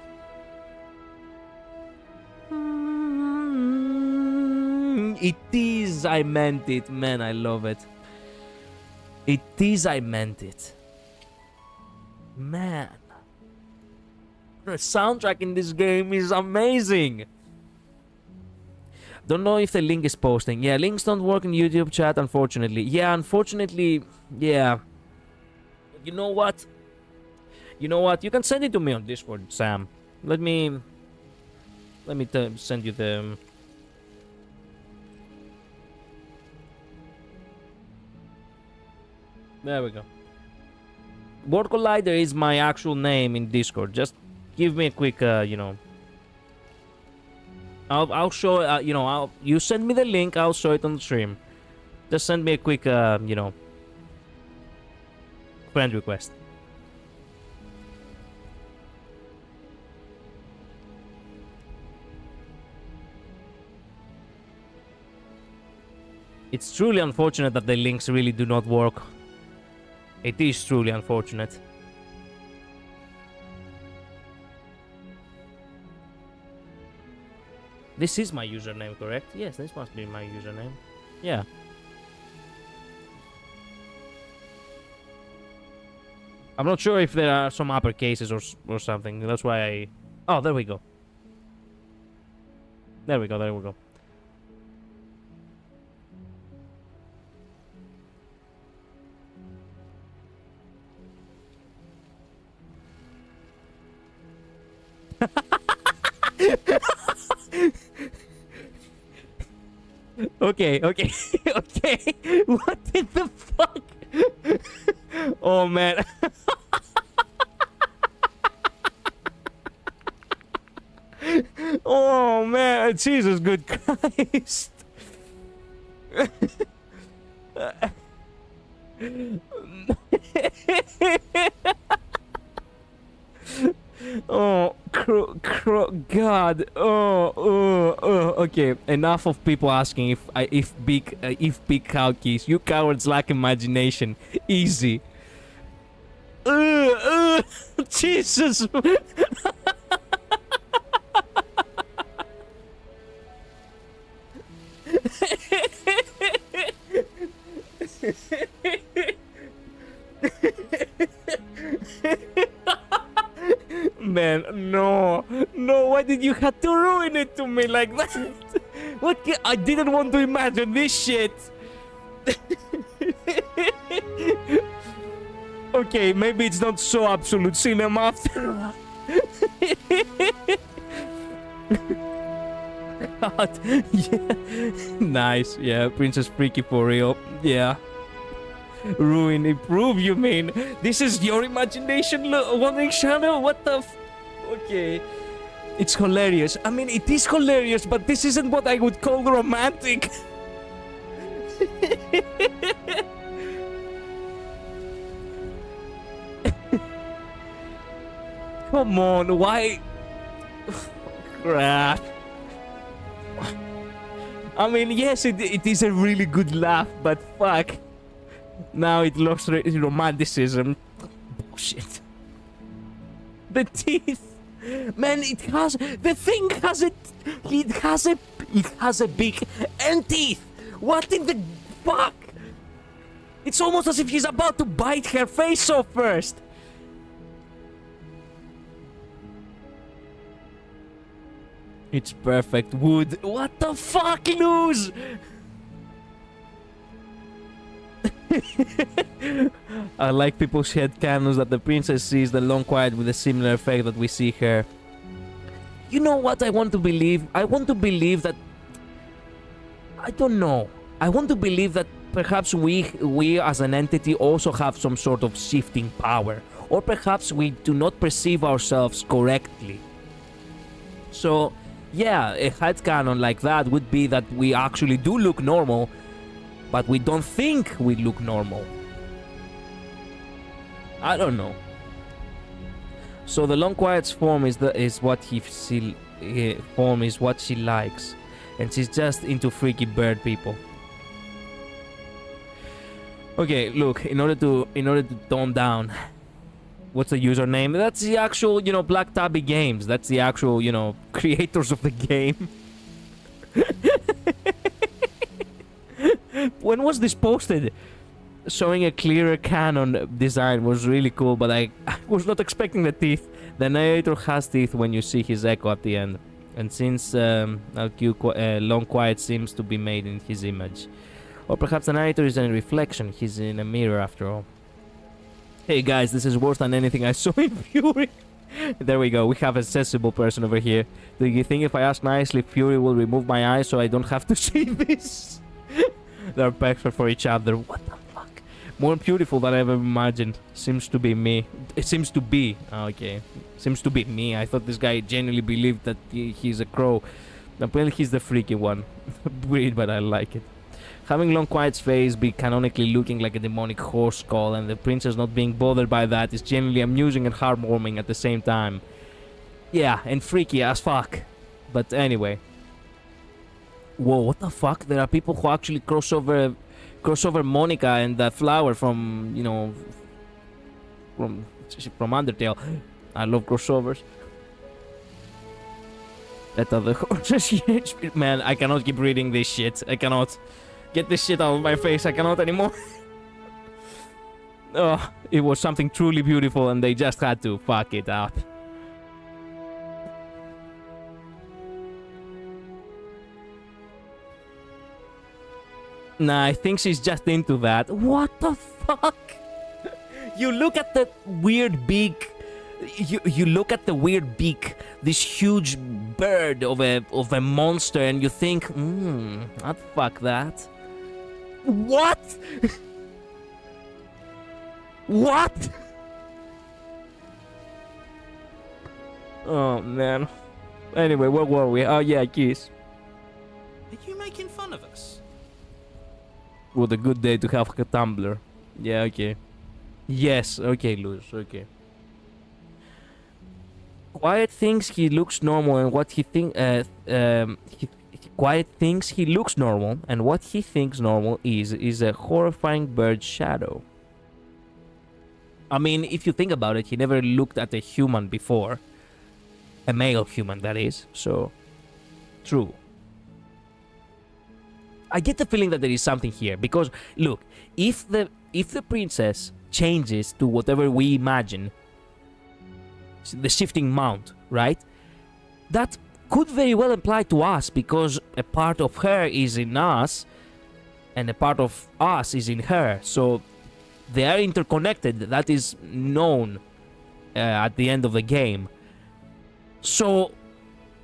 It is, I meant it. Man, I love it. It is, I meant it. Man. The soundtrack in this game is amazing. Don't know if the link is posting. Yeah, links don't work in YouTube chat, unfortunately. Yeah, unfortunately, yeah. You know what? You know what? You can send it to me on Discord, Sam. Let me send you the... There we go. Word Collider is my actual name in Discord. Just give me a quick, you know. I'll show, you know, you send me the link, I'll show it on the stream. Just send me a quick, you know, friend request. It's truly unfortunate that the links really do not work. It is truly unfortunate. This is my username, correct? Yes, this must be my username. Yeah. I'm not sure if there are some uppercases or something. That's why I... Oh, there we go. There we go, there we go. Okay. Okay. What in the fuck? Oh man. Oh man, Jesus good Christ. Oh, God. Okay, enough of people asking if big cow keys. You cowards lack imagination. Easy. Jesus. Man, no, why did you have to ruin it to me like that? What? I didn't want to imagine this shit. Okay, maybe it's not so absolute cinema after all. God. Yeah. Nice. Yeah, Princess Freaky for real. Yeah. Ruin, improve, you mean? This is your imagination wandering channel? What the Okay. It's hilarious. I mean, it is hilarious, but this isn't what I would call romantic. Come on, why? Crap. I mean, yes, it is a really good laugh, but fuck. Now it lost romanticism. Bullshit. The teeth. Man, it has... The thing has a... It has a beak and teeth. What in the fuck? It's almost as if he's about to bite her face off first. It's perfect wood. What the fuck, Luz? I like people's headcanons that the princess sees the long quiet with a similar effect that we see her. You know what I want to believe? I want to believe that... I don't know. I want to believe that perhaps we as an entity also have some sort of shifting power. Or perhaps we do not perceive ourselves correctly. So, yeah, a headcanon like that would be that we actually do look normal, but we don't think we look normal. I don't know. So the long quiet's form is what form is what she likes, and she's just into freaky bird people. Okay, look, in order to tone down, what's the username? That's the actual, Black Tabby Games. That's the actual, creators of the game. When was this posted? Showing a clearer canon design was really cool, but I was not expecting the teeth. The narrator has teeth when you see his echo at the end. And since Long Quiet seems to be made in his image. Or perhaps the narrator is a reflection, he's in a mirror after all. Hey guys, this is worse than anything I saw in Fury. There we go, we have a sensible person over here. Do you think if I ask nicely, Fury will remove my eyes so I don't have to see this? They're perfect for each other. What the fuck? More beautiful than I ever imagined. Seems to be me. It seems to be. Okay. Seems to be me. I thought this guy genuinely believed that he's a crow. Apparently he's the freaky one. Weird, but I like it. Having Long Quiet's face be canonically looking like a demonic horse skull and the princess not being bothered by that is genuinely amusing and heartwarming at the same time. Yeah, and freaky as fuck. But anyway. Whoa, what the fuck? There are people who actually cross over Monica and the flower from, from Undertale. I love crossovers. That other horses. Man, I cannot keep reading this shit. I cannot. Get this shit out of my face. I cannot anymore. Oh, it was something truly beautiful and they just had to fuck it up. Nah, I think she's just into that. What the fuck? You look at the weird beak. You look at the weird beak, this huge bird of a monster, and you think, I'd fuck that. What? What? Oh man. Anyway, where were we? Oh yeah, kiss. Are you making fun of us? What a good day to have a Tumblr. Yeah, okay. Yes, okay, Luz, okay. Quiet thinks he looks normal and what he Quiet thinks he looks normal and what he thinks normal is a horrifying bird shadow. I mean, if you think about it, he never looked at a human before. A male human, that is, so... True. I get the feeling that there is something here, because, look, if the princess changes to whatever we imagine, the shifting mount, right? That could very well apply to us, because a part of her is in us, and a part of us is in her, so they are interconnected. That is known at the end of the game. So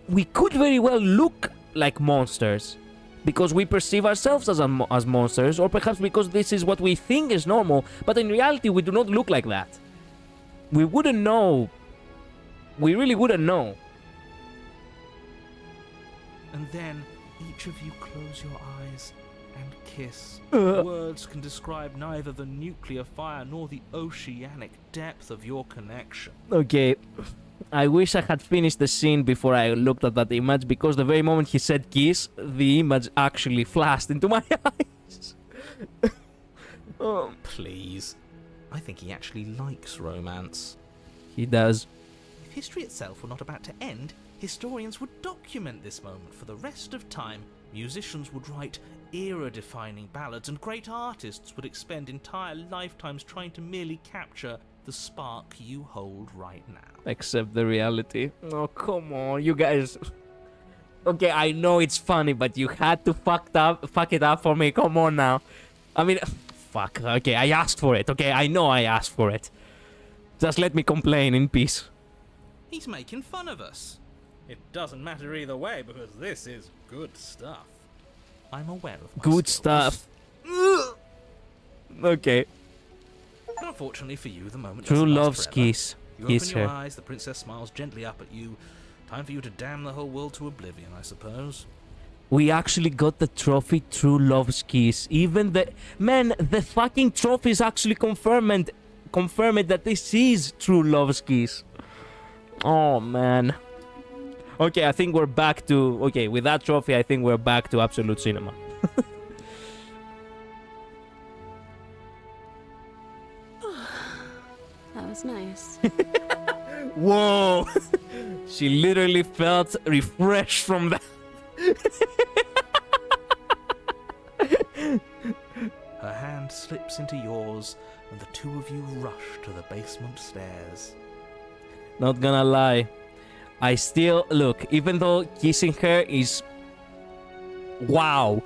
we could very well look like monsters because we perceive ourselves as monsters, or perhaps because this is what we think is normal, but in reality we do not look like that. We wouldn't know. We really wouldn't know. And then each of you close your eyes and kiss. Words can describe neither the nuclear fire nor the oceanic depth of your connection. Okay, I wish I had finished the scene before I looked at that image, because the very moment he said kiss, the image actually flashed into my eyes. Please. I think he actually likes romance. He does. If history itself were not about to end, historians would document this moment for the rest of time. Musicians would write era-defining ballads, and great artists would expend entire lifetimes trying to merely capture the spark you hold right now. Except the reality. Oh, come on, you guys. Okay, I know it's funny, but you had to fuck it up for me. Come on now. I mean, fuck. Okay, I asked for it. Okay, I know I asked for it. Just let me complain in peace. He's making fun of us. It doesn't matter either way, because this is good stuff. I'm aware of my Good skills. stuff. Okay. But unfortunately for you, the moment True doesn't last love's forever. kiss. You Kiss open your her. eyes, the princess smiles gently up at you. Time for you to damn the whole world to oblivion, I suppose. We actually got the trophy True Love's Kiss. Even the... Man, the fucking trophy is actually confirmed that this is True Love's Kiss. Oh, man. Okay, I think we're back to... Okay, with that trophy, I think we're back to Absolute Cinema. That was nice. Whoa! She literally felt refreshed from that. Her hand slips into yours, and the two of you rush to the basement stairs. Not gonna lie. I still... Look, even though kissing her is... Wow.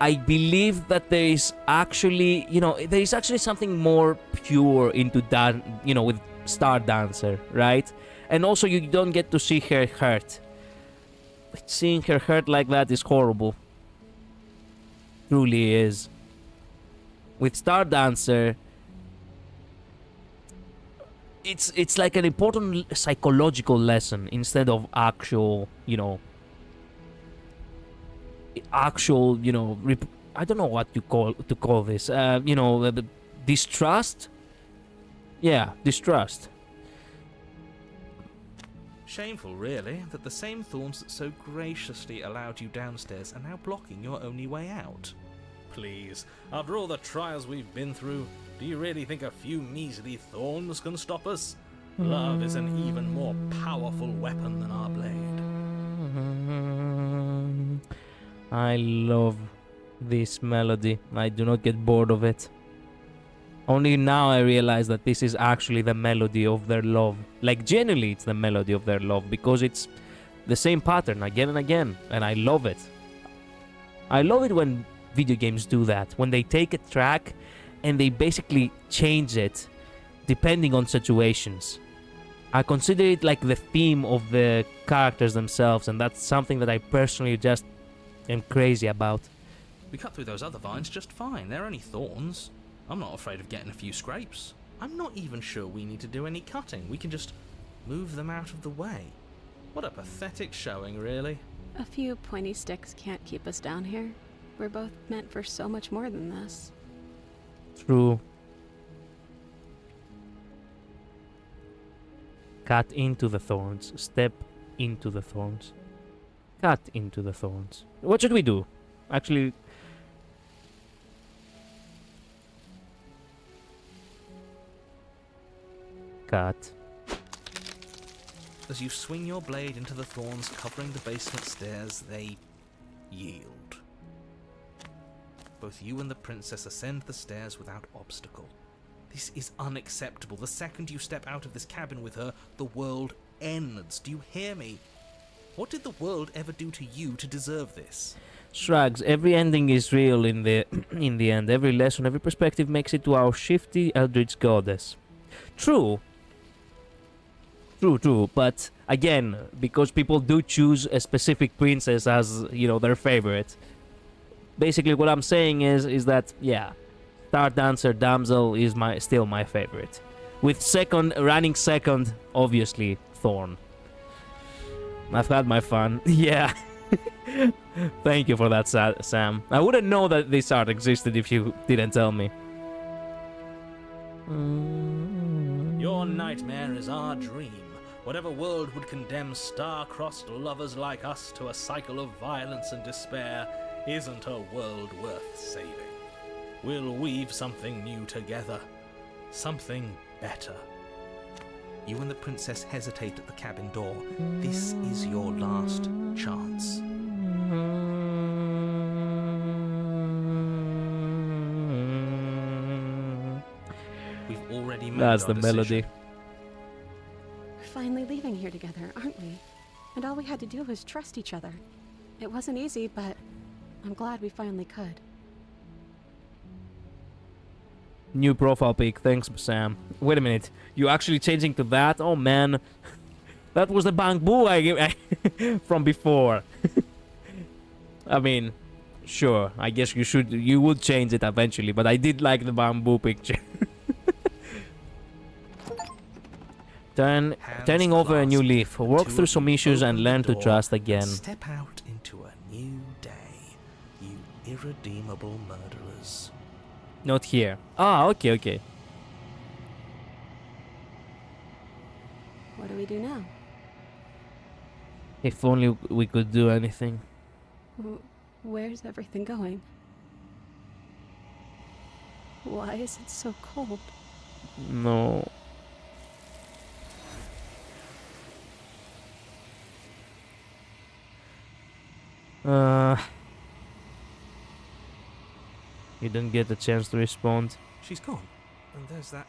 I believe that there is actually... You know, there is actually something more pure into that, you know, with Star Dancer, right? And also you don't get to see her hurt. Seeing her hurt like that is horrible. Truly is. With Star Dancer... It's like an important psychological lesson instead of actual, you know, I don't know what to call this. You know, the distrust. Yeah, distrust. Shameful, really, that the same thorns that so graciously allowed you downstairs are now blocking your only way out. Please, after all the trials we've been through, do you really think a few measly thorns can stop us? Love is an even more powerful weapon than our blade. I love this melody. I do not get bored of it. Only now I realize that this is actually the melody of their love. Like, genuinely, it's the melody of their love, because it's the same pattern again and again, and I love it. I love it when video games do that, when they take a track and they basically change it depending on situations. I consider it like the theme of the characters themselves, and that's something that I personally just am crazy about. We cut through those other vines just fine. They're only thorns. I'm not afraid of getting a few scrapes. I'm not even sure we need to do any cutting. We can just move them out of the way. What a pathetic showing, really. A few pointy sticks can't keep us down here. We're both meant for so much more than this. True. Cut into the thorns. Step into the thorns. Cut into the thorns. What should we do? Actually... Cut. As you swing your blade into the thorns covering the basement stairs, they yield. Both you and the princess ascend the stairs without obstacle. This is unacceptable. The second you step out of this cabin with her, the world ends. Do you hear me? What did the world ever do to you to deserve this? Shrugs. Every ending is real in the end. Every lesson, every perspective makes it to our shifty eldritch goddess. True. true. But again, because people do choose a specific princess as, you know, their favorite. Basically, what I'm saying is that, yeah, Star Dancer Damsel is still my favorite. With running second, obviously, Thorn. I've had my fun. Yeah. Thank you for that, Sam. I wouldn't know that this art existed if you didn't tell me. Your nightmare is our dream. Whatever world would condemn star-crossed lovers like us to a cycle of violence and despair isn't a world worth saving. We'll weave something new together. Something better. You and the princess hesitate at the cabin door. This is your last chance. We've already made That's our the decision. melody. We're finally leaving here together, aren't we? And all we had to do was trust each other. It wasn't easy, but I'm glad we finally could. New profile pic, thanks, Sam. Wait a minute, you actually changing to that? Oh man, that was the bamboo I from before. I mean, sure, I guess you would change it eventually, but I did like the bamboo picture. Turning over a new leaf, walk through some issues and learn to trust again. Step out into a new day, you irredeemable murderers. Not here. Ah, okay. What do we do now? If only we could do anything. Where's everything going? Why is it so cold? No. You didn't get a chance to respond. She's gone. And there's that...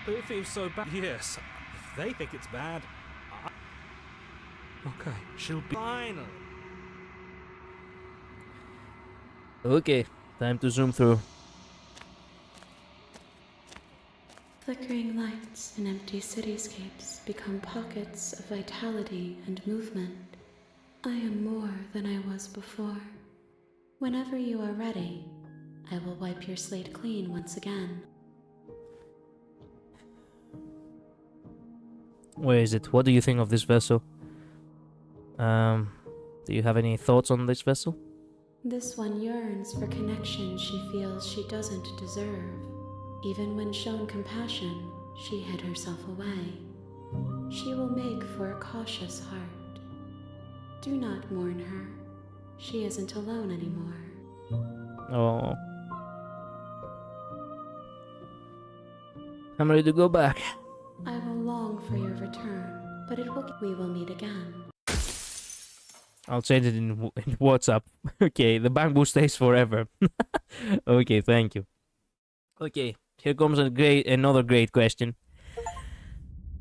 But it feels so bad. Yes, if they think it's bad, okay, She'll be... finally. Okay, time to zoom through. Flickering lights in empty cityscapes become pockets of vitality and movement. I am more than I was before. Whenever you are ready, I will wipe your slate clean once again. Where is it? What do you think of this vessel? Do you have any thoughts on this vessel? This one yearns for connection she feels she doesn't deserve. Even when shown compassion, she hid herself away. She will make for a cautious heart. Do not mourn her. She isn't alone anymore. Oh. I'm ready to go back. I will long for your return, but we will meet again. I'll change it in WhatsApp. Okay, the bamboo stays forever. Okay, thank you. Okay, here comes another great question.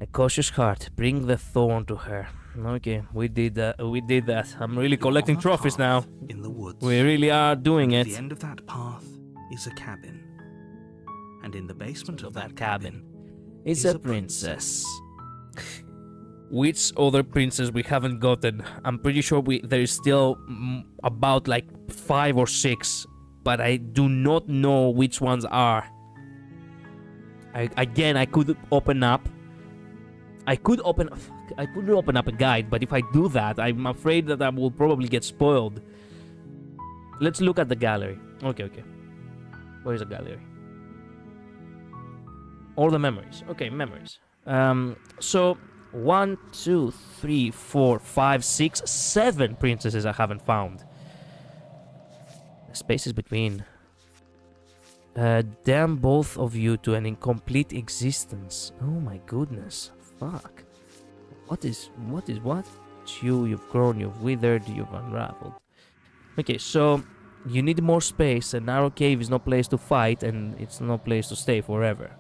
A cautious heart, bring the thorn to her. Okay, we did that. I'm really collecting trophies now. In the woods. We really are doing At it. the end of that path is a cabin. And in the basement of that cabin It's a princess. Which other princess we haven't gotten? I'm pretty sure there is still about like 5 or 6, but I do not know which ones are. I could open up a guide, but if I do that, I'm afraid that I will probably get spoiled. Let's look at the gallery. Okay. Where is the gallery? All the memories. Okay, memories. So 1, 2, 3, 4, 5, 6, 7 princesses I haven't found. The spaces between. Damn both of you to an incomplete existence. Oh my goodness. Fuck. What? You've grown, you've withered, you've unraveled. Okay, so you need more space. A narrow cave is no place to fight, and it's no place to stay forever.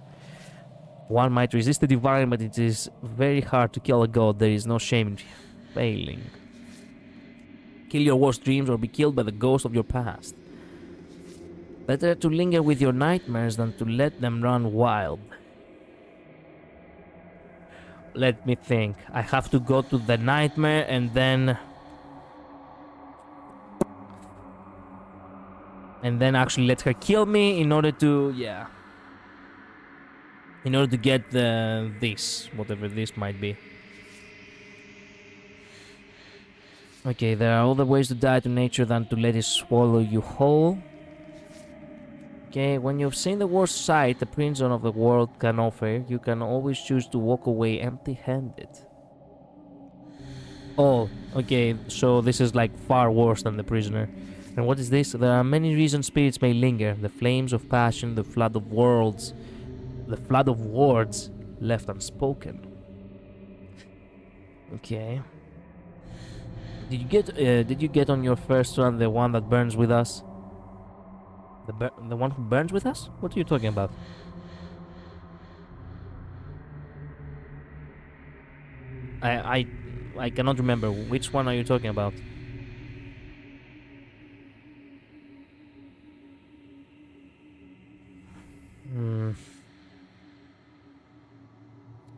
One might resist the divine, but it is very hard to kill a god. There is no shame in failing. Kill your worst dreams or be killed by the ghost of your past. Better to linger with your nightmares than to let them run wild. Let me think. I have to go to the nightmare and then actually let her kill me in order to, yeah, in order to get this, whatever this might be. Okay, there are other ways to die to nature than to let it swallow you whole. Okay, when you've seen the worst sight the prison of the world can offer, you can always choose to walk away empty-handed. Oh, okay, so this is like far worse than the prisoner. And what is this? There are many reasons spirits may linger. The flames of passion, the flood of words left unspoken. Okay. Did you get on your first one the one that burns with us? The one who burns with us? What are you talking about? I cannot remember. Which one are you talking about?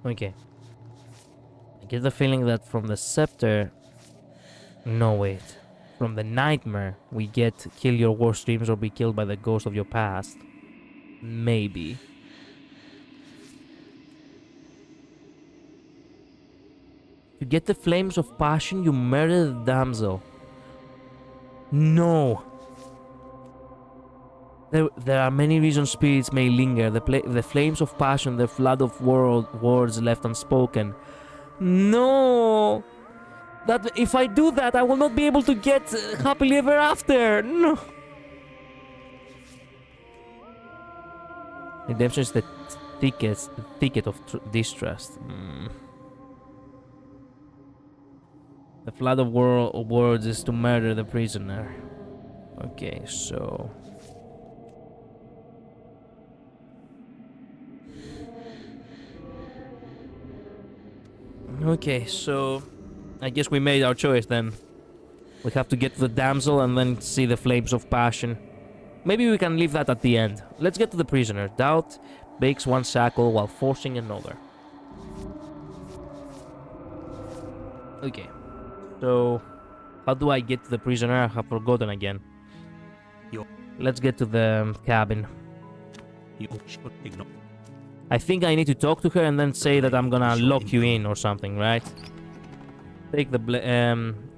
Okay. I get the feeling that from the scepter... No, wait. From the nightmare, we get kill your worst dreams or be killed by the ghost of your past. Maybe. You get the flames of passion, you murder the damsel. No. There are many reasons spirits may linger. The flames of passion, the flood of words left unspoken. No. That if I do that, I will not be able to get happily ever after. No. Redemption is the thicket of distrust. The flood of words is to murder the prisoner. Okay, so... Okay, so... I guess we made our choice then. We have to get to the damsel and then see the flames of passion. Maybe we can leave that at the end. Let's get to the prisoner. Doubt breaks one shackle while forcing another. Okay. So, how do I get to the prisoner? I have forgotten again. Let's get to the cabin. I think I need to talk to her and then say that I'm gonna lock you in or something, right? Take the blade.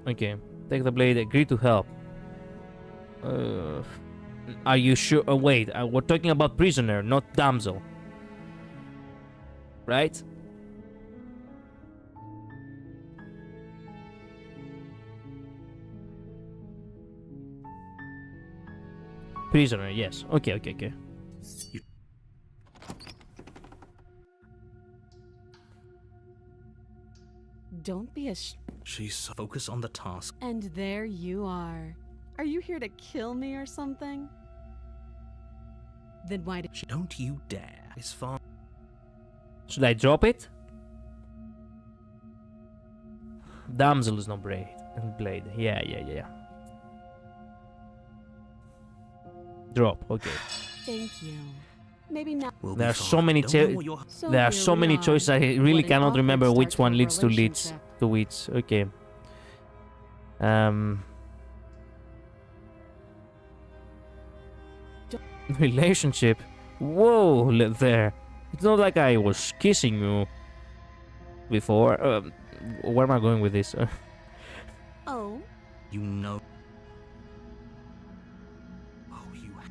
Okay. Take the blade. Agree to help. Are you sure? Oh, wait. We're talking about prisoner, not damsel. Right? Prisoner, yes. Okay. Don't be a She's focused on the task. And there you are. Are you here to kill me or something? Then why did... Don't you dare. It's far. Should I drop it? Damsel is not blade. Yeah. Drop, okay. Thank you. Maybe not. There are so many choices. I really cannot remember which one leads to which. Okay. Relationship. Whoa, there. It's not like I was kissing you before. Where am I going with this? Oh. You know.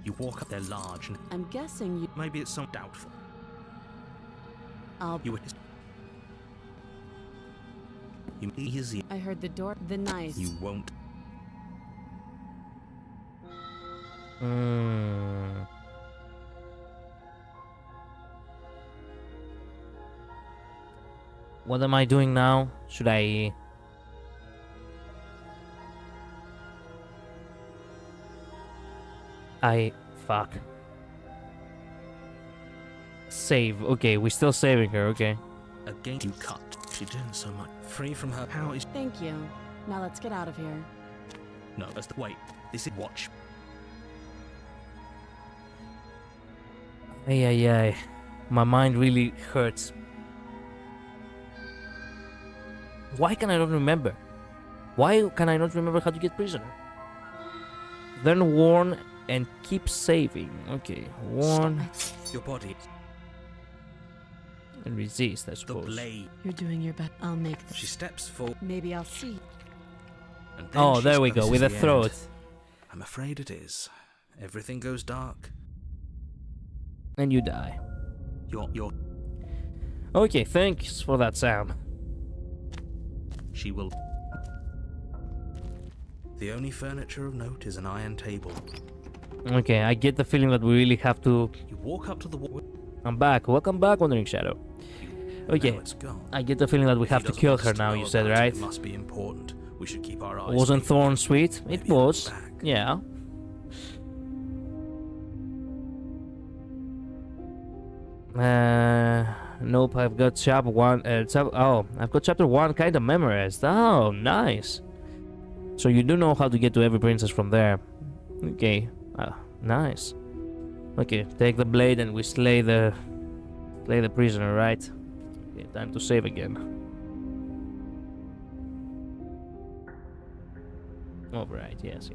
You walk up there large and... I'm guessing you... Maybe it's some doubtful. You easy. I heard the door... The nice... You won't. What am I doing now? Should I... Fuck. Save. Okay, we're still saving her, okay. Again, you cut. She's doing so much. Free from her power is... Thank you. Now let's get out of here. No, wait. This is watch. Ay. My mind really hurts. Why can I not remember? Why can I not remember how to get prisoner? Then warn and keep saving. Okay, warn Your body. and resist, I The suppose. blade. You're doing your best. I'll make this. She steps forward. Maybe I'll see. And then Oh, she there we says, go, with "This the is throat. end." I'm afraid it is. Everything goes dark. And you die. Your Okay, thanks for that, Sam. She will. The only furniture of note is an iron table. Okay, I get the feeling that we really have to... You walk up to the wall. I'm back. Welcome back, Wandering Shadow. Okay, Now it's gone. I get the feeling that we If he have to doesn't kill want us her to now, know you said, about it, right? It must be important. We should keep our eyes. Wasn't peeled. Thorn sweet? It Maybe I'll was. go back. Yeah. Nope, I've got chapter 1. I've got chapter 1 kind of memorized. Oh, nice. So you do know how to get to every princess from there. Okay, nice. Okay, take the blade and we slay the prisoner, right? Okay, time to save again. Alright, yes.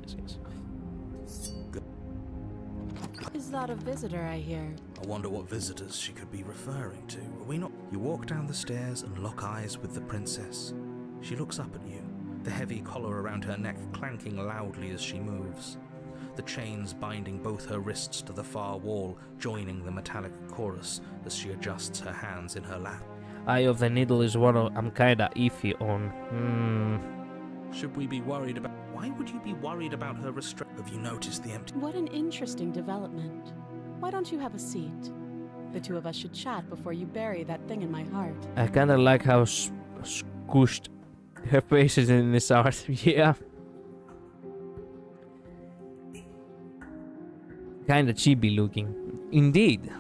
Is that a visitor I hear? I wonder what visitors she could be referring to. Are we not? You walk down the stairs and lock eyes with the princess. She looks up at you, the heavy collar around her neck clanking loudly as she moves. The chains binding both her wrists to the far wall, joining the metallic chorus as she adjusts her hands in her lap. Eye of the Needle is one I'm kinda iffy on. Should we be worried about? Why would you be worried about her restraint? Have you noticed the empty? What an interesting development. Why don't you have a seat? The two of us should chat before you bury that thing in my heart. I kinda like how squished her face is in this art. Yeah. Kinda chibi looking. Indeed.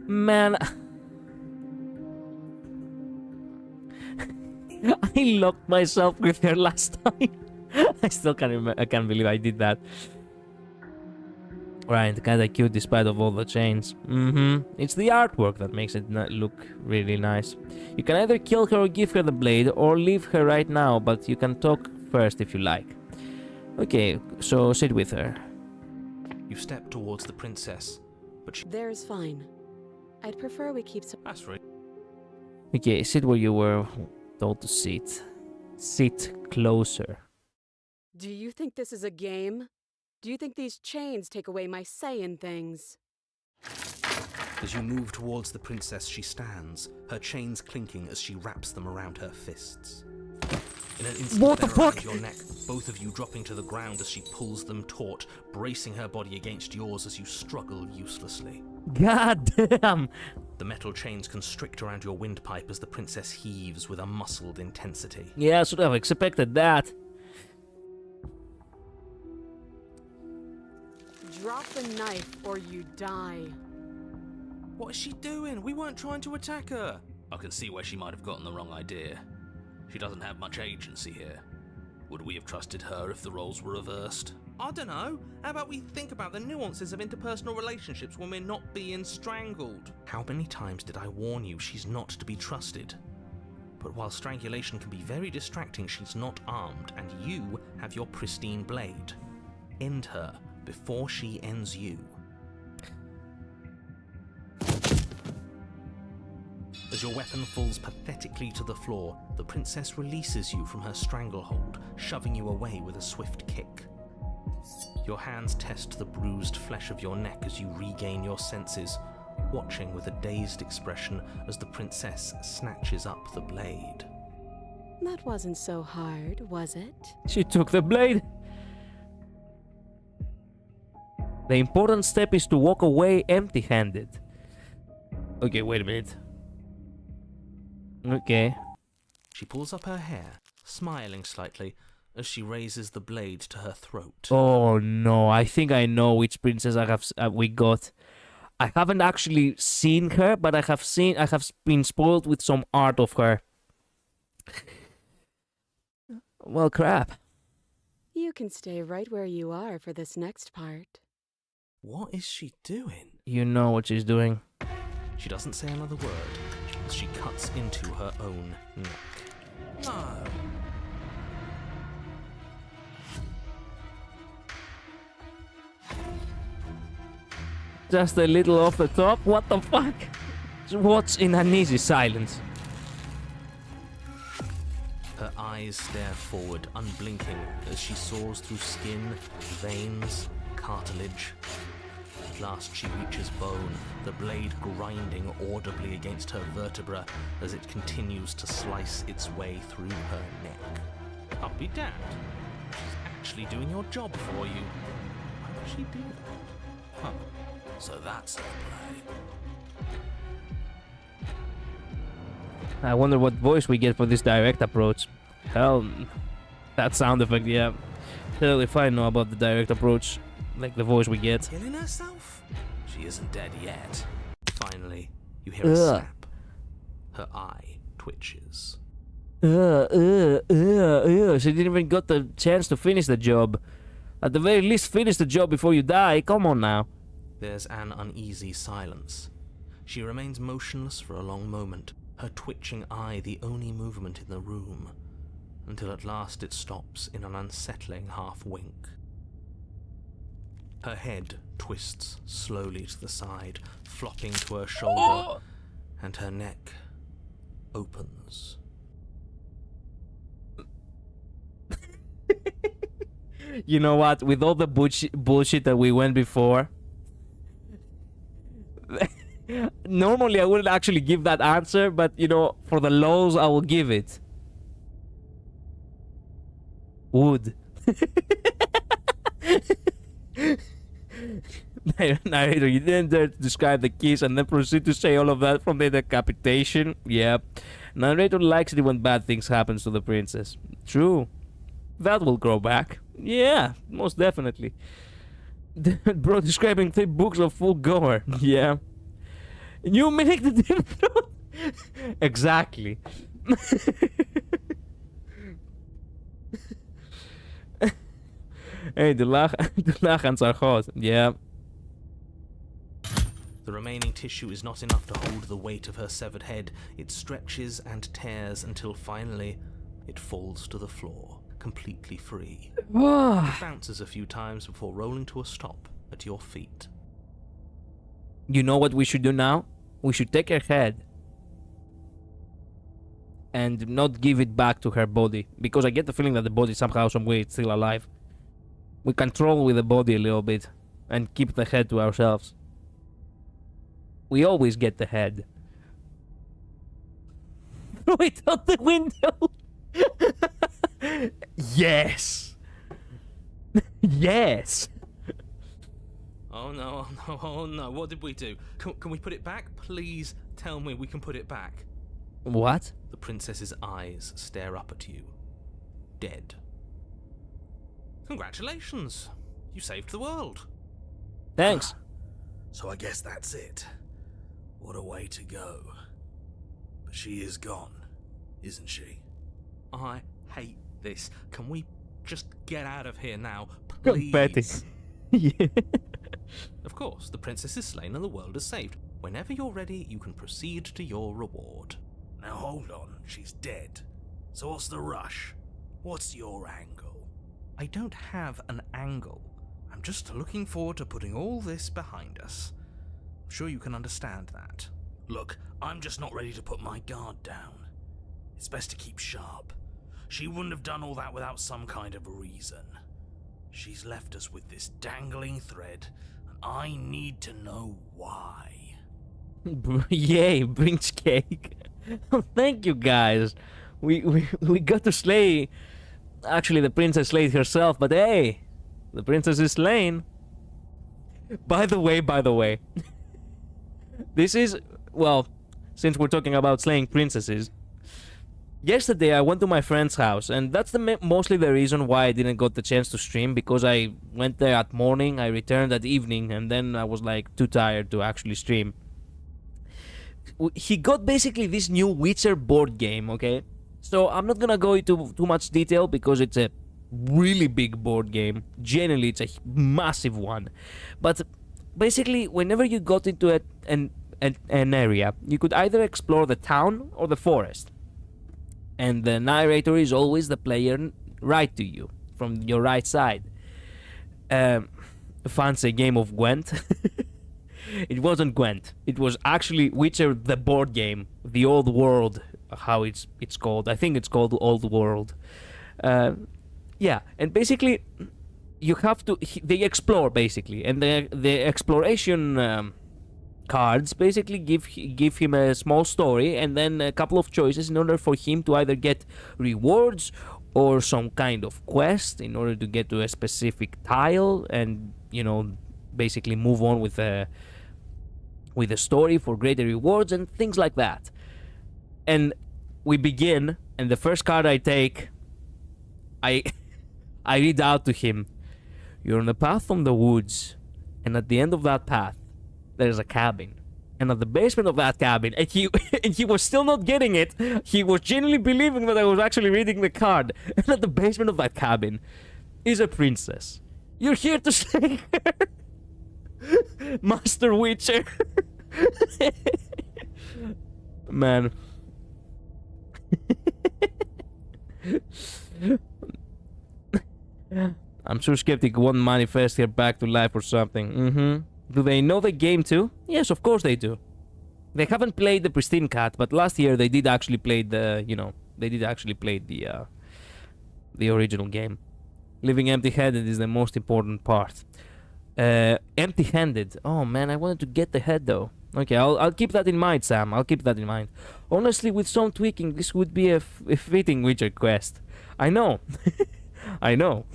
Man. I locked myself with her last time. I still can't remember. I can't believe I did that. Right, kinda cute despite of all the chains. It's the artwork that makes it look really nice. You can either kill her or give her the blade, or leave her right now, but you can talk first if you like. Okay, so sit with her. You step towards the princess, but she. There's fine. I'd prefer we keep some. That's right. Okay, sit where you were told to sit. Sit closer. Do you think this is a game? Do you think these chains take away my say in things? As you move towards the princess, she stands, her chains clinking as she wraps them around her fists. In an instant, What the they're around fuck? your neck, both of you dropping to the ground as she pulls them taut, bracing her body against yours as you struggle uselessly. God damn! The metal chains constrict around your windpipe as the princess heaves with a muscled intensity. Yeah, I should have expected that. Drop the knife or you die. What is she doing? We weren't trying to attack her. I can see where she might have gotten the wrong idea. She doesn't have much agency here. Would we have trusted her if the roles were reversed? I don't know. How about we think about the nuances of interpersonal relationships when we're not being strangled? How many times did I warn you she's not to be trusted? But while strangulation can be very distracting, she's not armed, and you have your pristine blade. End her before she ends you. As your weapon falls pathetically to the floor, the princess releases you from her stranglehold, shoving you away with a swift kick. Your hands test the bruised flesh of your neck as you regain your senses, watching with a dazed expression as the princess snatches up the blade. That wasn't so hard, was it? She took the blade. The important step is to walk away empty-handed. Okay, wait a minute. Okay. She pulls up her hair, smiling slightly, as she raises the blade to her throat. Oh no, I think I know which princess we got. I haven't actually seen her, but I have been spoiled with some art of her. Well, crap. You can stay right where you are for this next part. What is she doing? You know what she's doing. She doesn't say another word as she cuts into her own neck. No. Just a little off the top? What the fuck? What's in uneasy silence? Her eyes stare forward, unblinking, as she soars through skin, veins, cartilage. At last she reaches bone, the blade grinding audibly against her vertebra as it continues to slice its way through her neck. I'll be damned. She's actually doing your job for you. Why would she do that? Huh. So that's her play. I wonder what voice we get for this direct approach. Hell, that sound effect, yeah. Hell, if I know about the direct approach, like the voice we get. Killing herself? She isn't dead yet. Finally, you hear a snap. Her eye twitches. She didn't even got the chance to finish the job. At the very least, finish the job before you die. Come on now. There's an uneasy silence. She remains motionless for a long moment, her twitching eye the only movement in the room, until at last it stops in an unsettling half-wink. Her head twists slowly to the side, flopping to her shoulder, and her neck opens. You know what? With all the bullshit that we went before, normally I wouldn't actually give that answer, but you know, for the lows, I will give it. Wood. Narrator, you didn't dare to describe the kiss and then proceed to say all of that from the decapitation. Yeah. Narrator likes it when bad things happen to the princess. True. That will grow back. Yeah, most definitely. Bro, describing 3 books of full gore. Yeah. You make the difference. Exactly. Hey, de lachans are hot. Yeah. The remaining tissue is not enough to hold the weight of her severed head. It stretches and tears until finally it falls to the floor, completely free. It bounces a few times before rolling to a stop at your feet. You know what we should do now? We should take her head and not give it back to her body, because I get the feeling that the body somehow, some way, it's still alive. We control with the body a little bit and keep the head to ourselves. We always get the head. Throw it out the window. Yes. Yes. Oh no, oh no, oh no, what did we do? Can we put it back? Please tell me we can put it back. What? The princess's eyes stare up at you. Dead. Congratulations. You saved the world. Thanks. So I guess that's it. What a way to go. But she is gone, isn't she? I hate this. Can we just get out of here now, Confetti. please? Yeah. Of course, the princess is slain and the world is saved. Whenever you're ready, you can proceed to your reward. Now hold on, she's dead. So what's the rush? What's your angle? I don't have an angle. I'm just looking forward to putting all this behind us. I'm sure you can understand that. Look, I'm just not ready to put my guard down. It's best to keep sharp. She wouldn't have done all that without some kind of a reason. She's left us with this dangling thread, and I need to know why. Yay, brings cake. Thank you guys. We got to slay. Actually, the princess slayed herself, but hey, the princess is slain. By the way, this is, well, since we're talking about slaying princesses, yesterday I went to my friend's house, and that's mostly the reason why I didn't got the chance to stream, because I went there at morning, I returned at evening, and then I was like too tired to actually stream. He got basically this new Witcher board game, okay? So I'm not gonna go into too much detail because it's a really big board game. Generally, it's a massive one. But basically, whenever you got into an area, you could either explore the town or the forest. And the narrator is always the player right to you, from your right side. Fancy game of Gwent. It wasn't Gwent. It was actually Witcher, the board game, the Old World, how it's called. I think it's called Old World. Yeah, and basically, you have to. They explore basically, and the exploration cards basically give him a small story and then a couple of choices in order for him to either get rewards or some kind of quest in order to get to a specific tile and, you know, basically move on with the story for greater rewards and things like that. And we begin, and the first card I take, I read out to him, "You're on a path from the woods, and at the end of that path, there's a cabin. And at the basement of that cabin," and he was still not getting it. He was genuinely believing that I was actually reading the card. "And at the basement of that cabin is a princess. You're here to save her." Master Witcher. Man. I'm sure Skeptic won't manifest her back to life or something. Do they know the game too? Yes, of course they do. They haven't played the Pristine Cut, but last year they did actually play the, the original game. Living empty-handed is the most important part. Empty-handed. Oh man, I wanted to get the head though. Okay, I'll keep that in mind, Sam. I'll keep that in mind. Honestly, with some tweaking, this would be a fitting Witcher quest. I know. I know.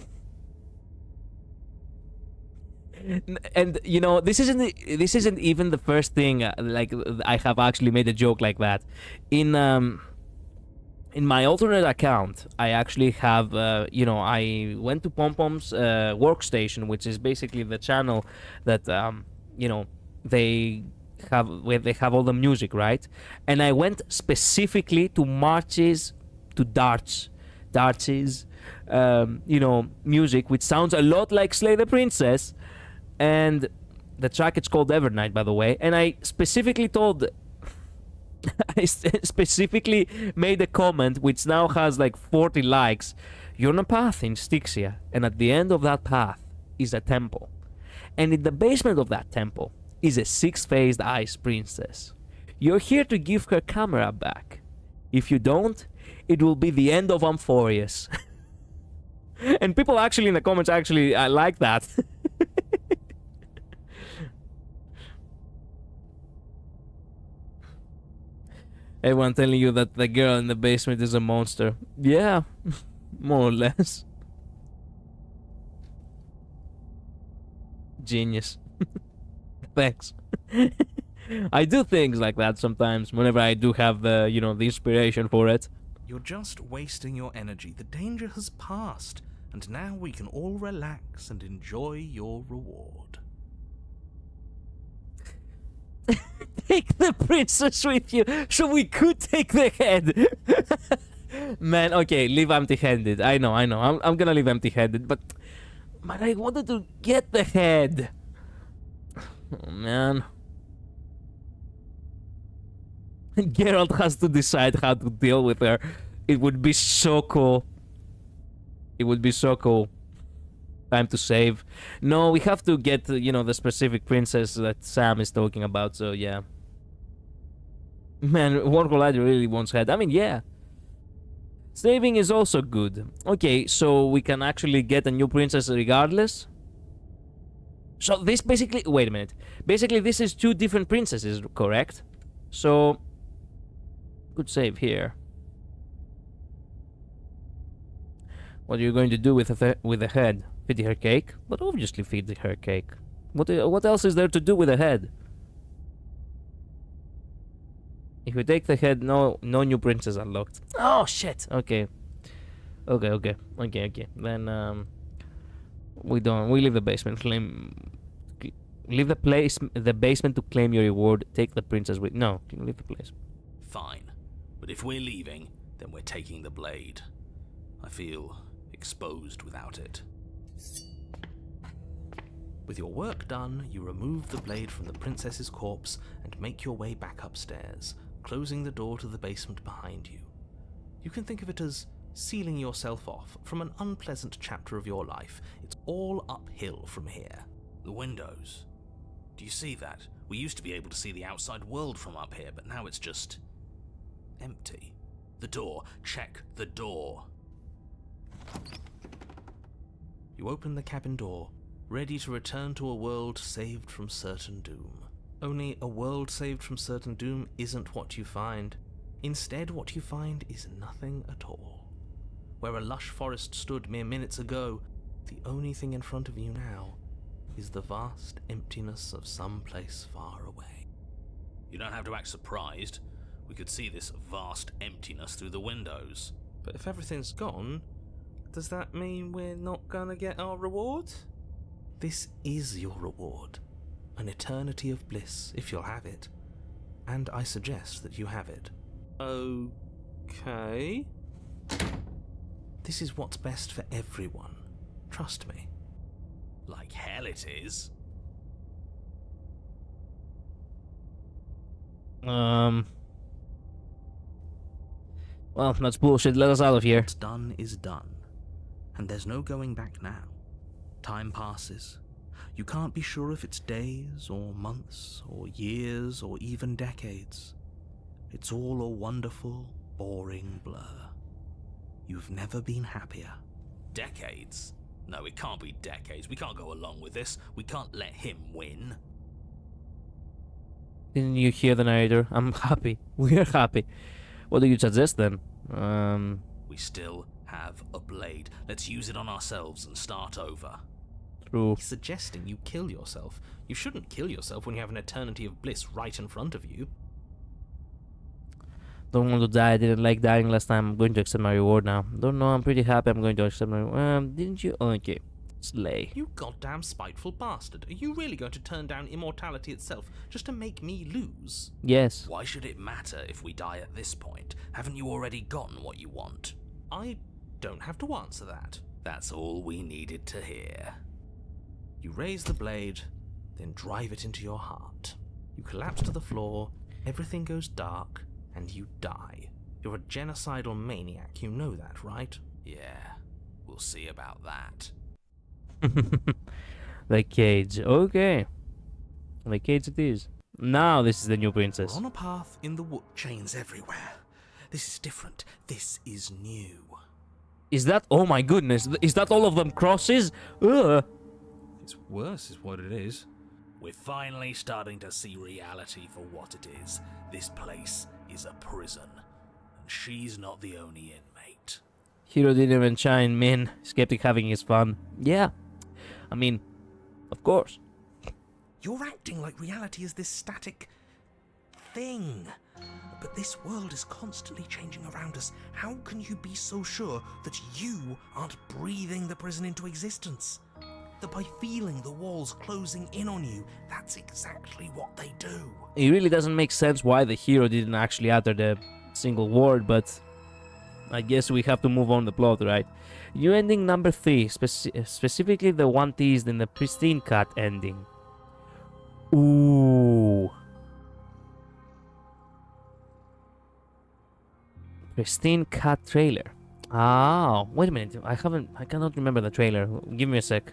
And you know, this isn't even the first thing like I have actually made a joke like that. In my alternate account, I actually have I went to Pompom's workstation, which is basically the channel that they have where they have all the music, right? And I went specifically to marches, to darts, music, which sounds a lot like Slay the Princess. And the track, it's called Evernight, by the way. And I specifically specifically made a comment which now has like 40 likes. "You're on a path in Styxia, and at the end of that path is a temple. And in the basement of that temple is a six-faced ice princess. You're here to give her camera back. If you don't, it will be the end of Amphorius." And people actually in the comments actually like that. Everyone telling you that the girl in the basement is a monster. Yeah, more or less. Genius. Thanks. I do things like that sometimes whenever I do have the, the inspiration for it. You're just wasting your energy. The danger has passed, and now we can all relax and enjoy your reward. Take the princess with you, so we could take the head. Man, okay, leave empty-handed. I know. I'm gonna leave empty-handed, but I wanted to get the head. Oh man. Geralt has to decide how to deal with her. It would be so cool. It would be so cool. Time to save. No, we have to get, the specific princess that Sam is talking about, so yeah. Man, Wargolad really wants head. I mean, yeah. Saving is also good. Okay, so we can actually get a new princess regardless. So this basically... Wait a minute. Basically, this is two different princesses, correct? So... Good save here. What are you going to do with the head? Feed her cake? But obviously feed her cake. What else is there to do with the head? If we take the head, no new princess unlocked. Oh shit. Okay. Then we leave the basement. Leave the basement to claim your reward. Take the princess with. No, leave the place. Fine. But if we're leaving, then we're taking the blade. I feel exposed without it. With your work done, you remove the blade from the princess's corpse and make your way back upstairs, closing the door to the basement behind you. You can think of it as sealing yourself off from an unpleasant chapter of your life. It's all uphill from here. The windows. Do you see that? We used to be able to see the outside world from up here, but now it's just empty. The door. Check the door. You open the cabin door, ready to return to a world saved from certain doom. Only a world saved from certain doom isn't what you find. Instead, what you find is nothing at all. Where a lush forest stood mere minutes ago, the only thing in front of you now is the vast emptiness of some place far away. You don't have to act surprised. We could see this vast emptiness through the windows. But if everything's gone, does that mean we're not gonna get our reward? This is your reward. An eternity of bliss, if you'll have it. And I suggest that you have it. Okay. This is what's best for everyone. Trust me. Like hell it is. Well, that's bullshit. Let us out of here. What's done is done. And there's no going back now. Time passes. You can't be sure if it's days, or months, or years, or even decades. It's all a wonderful, boring blur. You've never been happier. Decades? No, it can't be decades. We can't go along with this. We can't let him win. Didn't you hear the narrator? I'm happy. We're happy. What do you suggest then? We still have a blade. Let's use it on ourselves and start over. True. He's suggesting you kill yourself. You shouldn't kill yourself when you have an eternity of bliss right in front of you. Don't want to die. I didn't like dying last time. I'm going to accept my reward now. Don't know. I'm pretty happy. I'm going to accept my reward. Didn't you? Okay. Slay. You goddamn spiteful bastard. Are you really going to turn down immortality itself just to make me lose? Yes. Why should it matter if we die at this point? Haven't you already gotten what you want? I don't have to answer that. That's all we needed to hear. You raise the blade, then drive it into your heart. You collapse to the floor, everything goes dark, and you die. You're a genocidal maniac, you know that, right? Yeah, we'll see about that. The cage. Okay. The cage it is. Now this is the new princess. We're on a path in the wood. Chains everywhere. This is different. This is new. Is that... Oh my goodness. Is that all of them crosses? Ugh. It's worse is what it is. We're finally starting to see reality for what it is. This place is a prison. And she's not the only inmate. Hero didn't even shine, man. Skeptic having his fun. Yeah. I mean, of course. You're acting like reality is this static thing. But this world is constantly changing around us. How can you be so sure that you aren't breathing the prison into existence? That by feeling the walls closing in on you, that's exactly what they do. It really doesn't make sense why the hero didn't actually utter the single word, but I guess we have to move on the plot, right? New ending number 3, specifically the one teased in the Pristine Cut ending. Ooh. Pristine Cut trailer. Ah, wait a minute. I cannot remember the trailer. Give me a sec.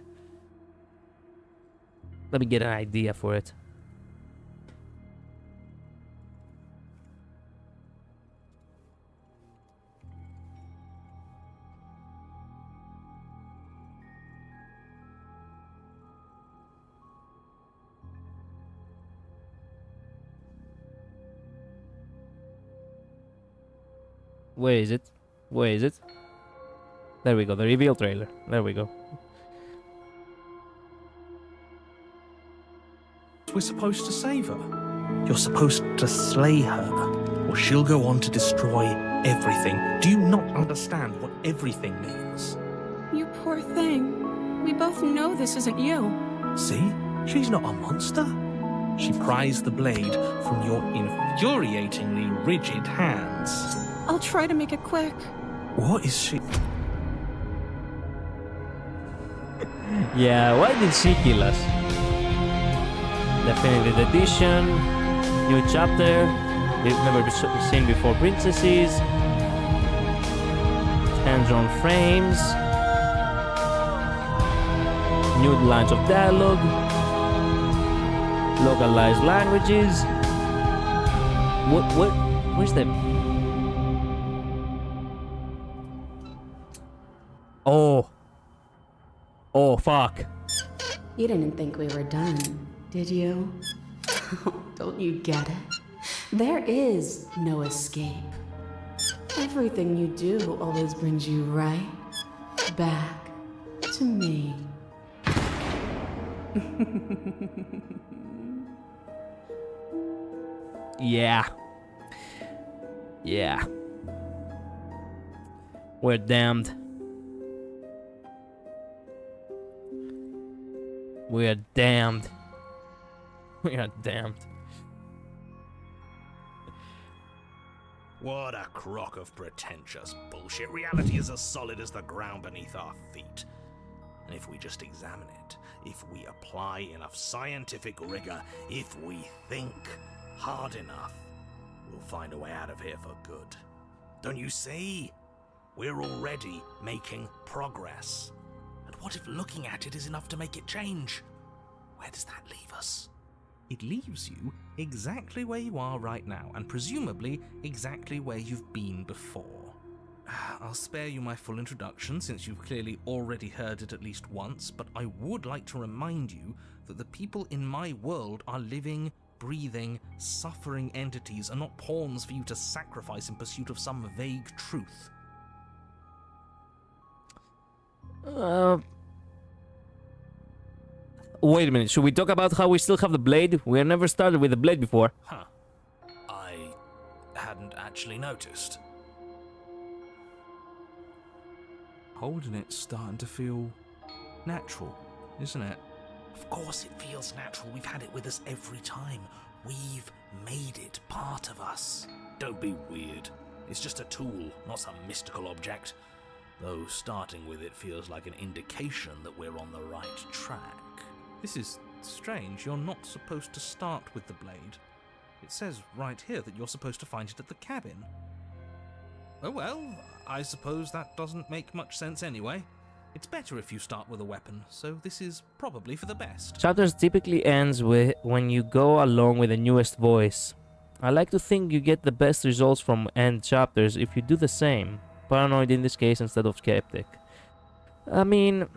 Let me get an idea for it. Where is it? Where is it? There we go, the reveal trailer. There we go. We're supposed to save her. You're supposed to slay her, or she'll go on to destroy everything. Do you not understand what everything means? You poor thing. We both know this isn't you. See? She's not a monster. She pries the blade from your infuriatingly rigid hands. I'll try to make it quick. What is she? Yeah, why did she kill us? Definitive edition. New chapter. They've never been seen before princesses. Hands-on frames. New lines of dialogue. Localized languages. Where's the... Oh, fuck. You didn't think we were done, did you? Don't you get it? There is no escape. Everything you do always brings you right back to me. Yeah. Yeah. We're damned. We are damned. We are damned. What a crock of pretentious bullshit. Reality is as solid as the ground beneath our feet. And if we just examine it, if we apply enough scientific rigor, if we think hard enough, we'll find a way out of here for good. Don't you see? We're already making progress. And what if looking at it is enough to make it change? Where does that leave us? It leaves you exactly where you are right now, and presumably exactly where you've been before. I'll spare you my full introduction since you've clearly already heard it at least once, but I would like to remind you that the people in my world are living, breathing, suffering entities and not pawns for you to sacrifice in pursuit of some vague truth. Wait a minute, should we talk about how we still have the blade? We have never started with the blade before. Huh. I hadn't actually noticed. Holding it's starting to feel natural, isn't it? Of course it feels natural. We've had it with us every time. We've made it part of us. Don't be weird. It's just a tool, not some mystical object. Though starting with it feels like an indication that we're on the right track. This is strange. You're not supposed to start with the blade. It says right here that you're supposed to find it at the cabin. Oh well, I suppose that doesn't make much sense anyway. It's better if you start with a weapon, so this is probably for the best. Chapters typically ends with when you go along with the newest voice. I like to think you get the best results from end chapters if you do the same. Paranoid in this case instead of skeptic. I mean...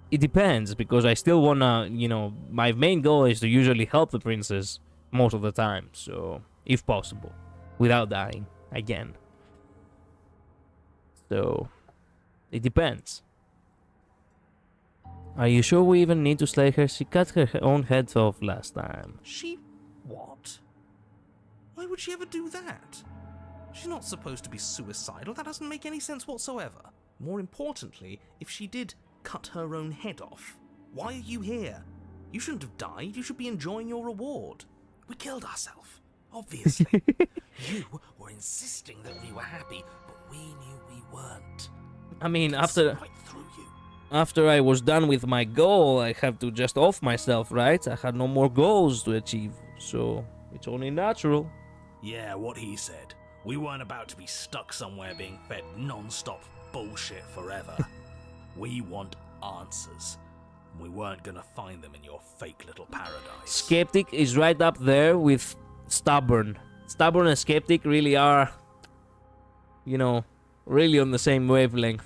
it depends, because I still wanna, you know, my main goal is to usually help the princess most of the time, so, if possible, without dying, again. So, it depends. Are you sure we even need to slay her? She cut her own head off last time. She... what? Why would she ever do that? She's not supposed to be suicidal. That doesn't make any sense whatsoever. More importantly, if she did cut her own head off, why are you here? You shouldn't have died. You should be enjoying your reward. We killed ourselves, obviously. You were insisting that we were happy, but we knew we weren't. I mean, Right through you. after I was done with my goal, I have to just off myself, right? I had no more goals to achieve, so it's only natural. Yeah, what he said. We weren't about to be stuck somewhere being fed non-stop bullshit forever. We want answers. We weren't gonna find them in your fake little paradise. Skeptic is right up there with stubborn. Stubborn and skeptic really are, you know, really on the same wavelength.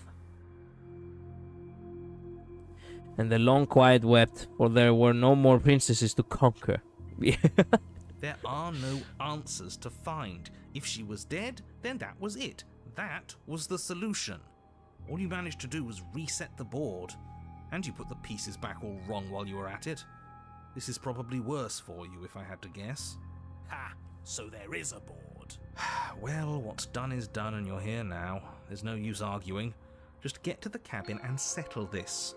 And the long quiet wept, for there were no more princesses to conquer. There are no answers to find. If she was dead, then that was it. That was the solution. All you managed to do was reset the board. And you put the pieces back all wrong while you were at it. This is probably worse for you, if I had to guess. Ha! So there is a board. Well, what's done is done and you're here now. There's no use arguing. Just get to the cabin and settle this.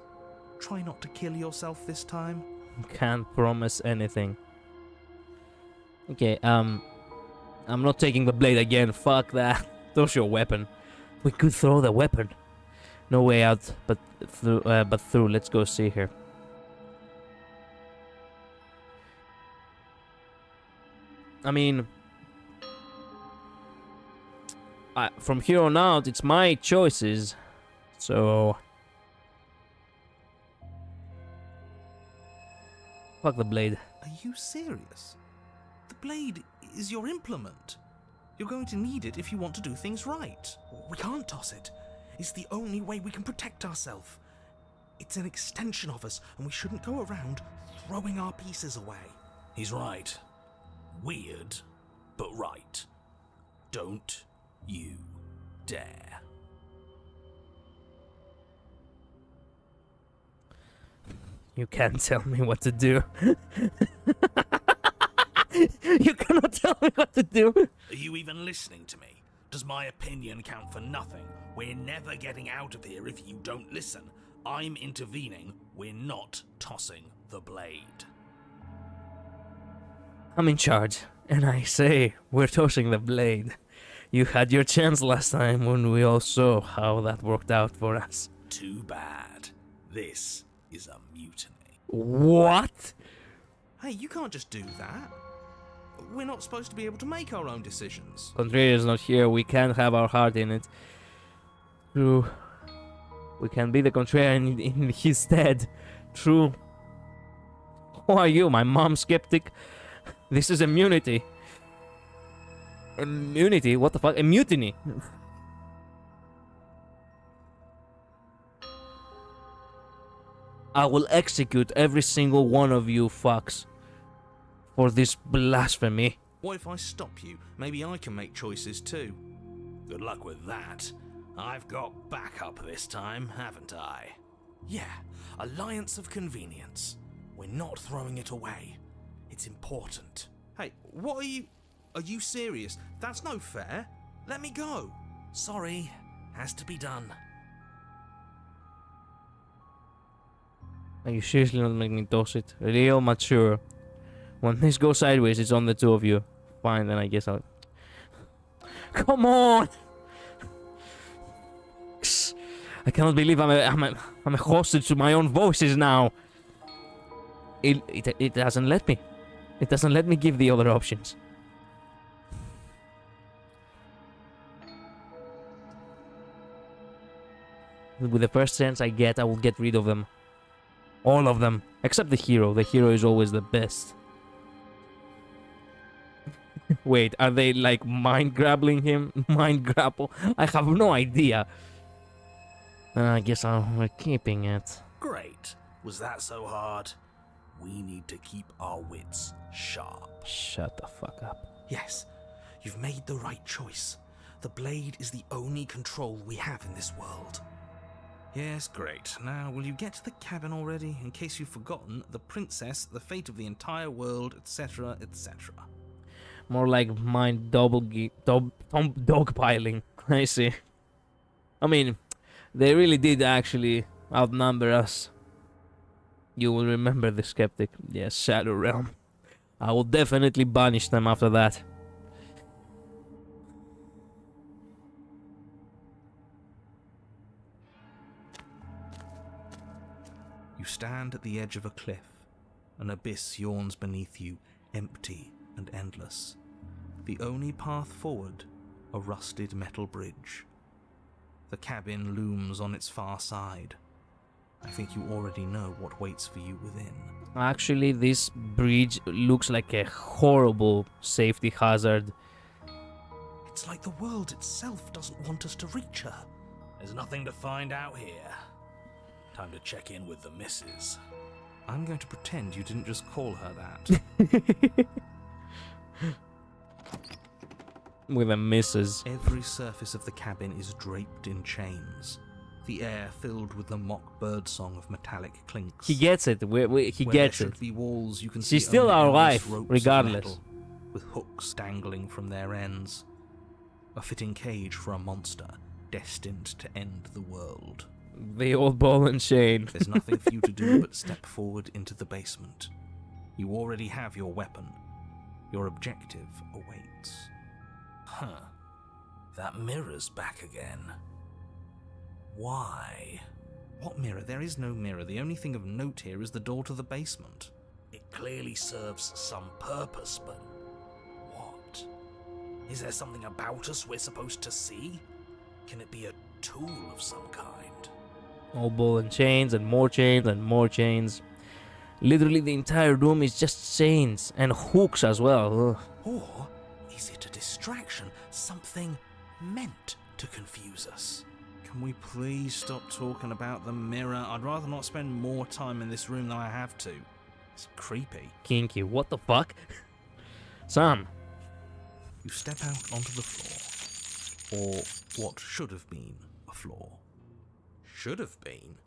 Try not to kill yourself this time. Can't promise anything. Okay, I'm not taking the blade again. Fuck that. Throw your weapon. We could throw the weapon. No way out, but through. Let's go see her. I mean, from here on out, it's my choices. So, fuck the blade. Are you serious? The blade is your implement. You're going to need it if you want to do things right. We can't toss it. It's the only way we can protect ourselves. It's an extension of us, and we shouldn't go around throwing our pieces away. He's right. Weird, but right. Don't you dare. You can't tell me what to do. You cannot tell me what to do. Are you even listening to me? Does my opinion count for nothing? We're never getting out of here if you don't listen. I'm intervening. We're not tossing the blade. I'm in charge, and I say we're tossing the blade. You had your chance last time when we all saw how that worked out for us. Too bad. This is a mutiny. What? Hey, you can't just do that. We're not supposed to be able to make our own decisions. Contrario's not here, we can't have our heart in it. True. We can be the contrarian in his stead. True. Who are you, my mom skeptic? This is immunity. Immunity? What the fuck? A mutiny! I will execute every single one of you fucks for this blasphemy. What if I stop you? Maybe I can make choices too. Good luck with that. I've got backup this time, haven't I? Yeah, alliance of convenience. We're not throwing it away. It's important. Hey, what are you... Are you serious? That's no fair. Let me go. Sorry, has to be done. Are you seriously not making me toss it? Real mature. When this goes sideways, it's on the two of you. Fine, then I guess I'll... Come on! I cannot believe I'm a hostage to my own voices now. It doesn't let me. It doesn't let me give the other options. With the first chance I get, I will get rid of them. All of them. Except the hero. The hero is always the best. Wait, are they like mind grabbling him? Mind grapple? I have no idea. I guess we're keeping it. Great. Was that so hard? We need to keep our wits sharp. Shut the fuck up. Yes, you've made the right choice. The blade is the only control we have in this world. Yes, great. Now, will you get to the cabin already? In case you've forgotten, the princess, the fate of the entire world, etc., etc. More like mind dogpiling. I see. I mean, they really did actually outnumber us. You will remember the skeptic. Yes, Shadow Realm. I will definitely banish them after that. You stand at the edge of a cliff. An abyss yawns beneath you, empty and endless. The only path forward, a rusted metal bridge. The cabin looms on its far side. I think you already know what waits for you within. Actually, this bridge looks like a horrible safety hazard. It's like the world itself doesn't want us to reach her. There's nothing to find out here. Time to check in with the missus. I'm going to pretend you didn't just call her that. With a missus. Every surface of the cabin is draped in chains. The air filled with the mock birdsong of metallic clinks. He gets it. He Where gets there it. should be walls, you can She's see still only our endless wife, ropes of regardless. metal, with hooks dangling from their ends. A fitting cage for a monster destined to end the world. The old ball and chain. There's nothing for you to do but step forward into the basement. You already have your weapon. Your objective awaits. Huh. That mirror's back again. Why? What mirror? There is no mirror. The only thing of note here is the door to the basement. It clearly serves some purpose, but what? Is there something about us we're supposed to see? Can it be a tool of some kind? All ball and chains and more chains and more chains. Literally the entire room is just chains and hooks as well. Ugh. Or is it a distraction? Something meant to confuse us? Can we please stop talking about the mirror? I'd rather not spend more time in this room than I have to. It's creepy. Kinky, what the fuck? Sam. You step out onto the floor. Or what should have been a floor. Should have been.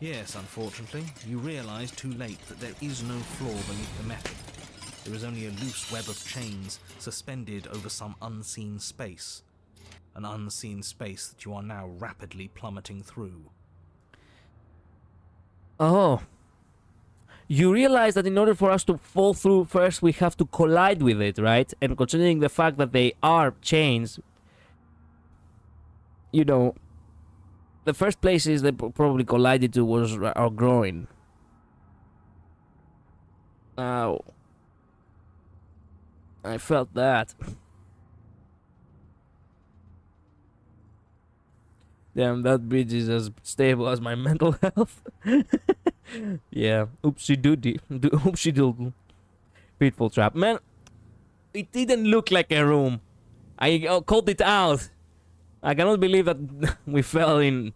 Yes, unfortunately, you realise too late that there is no floor beneath the metal. There is only a loose web of chains suspended over some unseen space. An unseen space that you are now rapidly plummeting through. Oh. You realize that in order for us to fall through first, we have to collide with it, right? And considering the fact that they are chains, you know, the first places they probably collided to was our groin. Ow. I felt that. Damn, that bridge is as stable as my mental health. Yeah, oopsie doodie. Oopsie doodle. Pitfall trap. Man, it didn't look like a room. I called it out. I cannot believe that we fell in.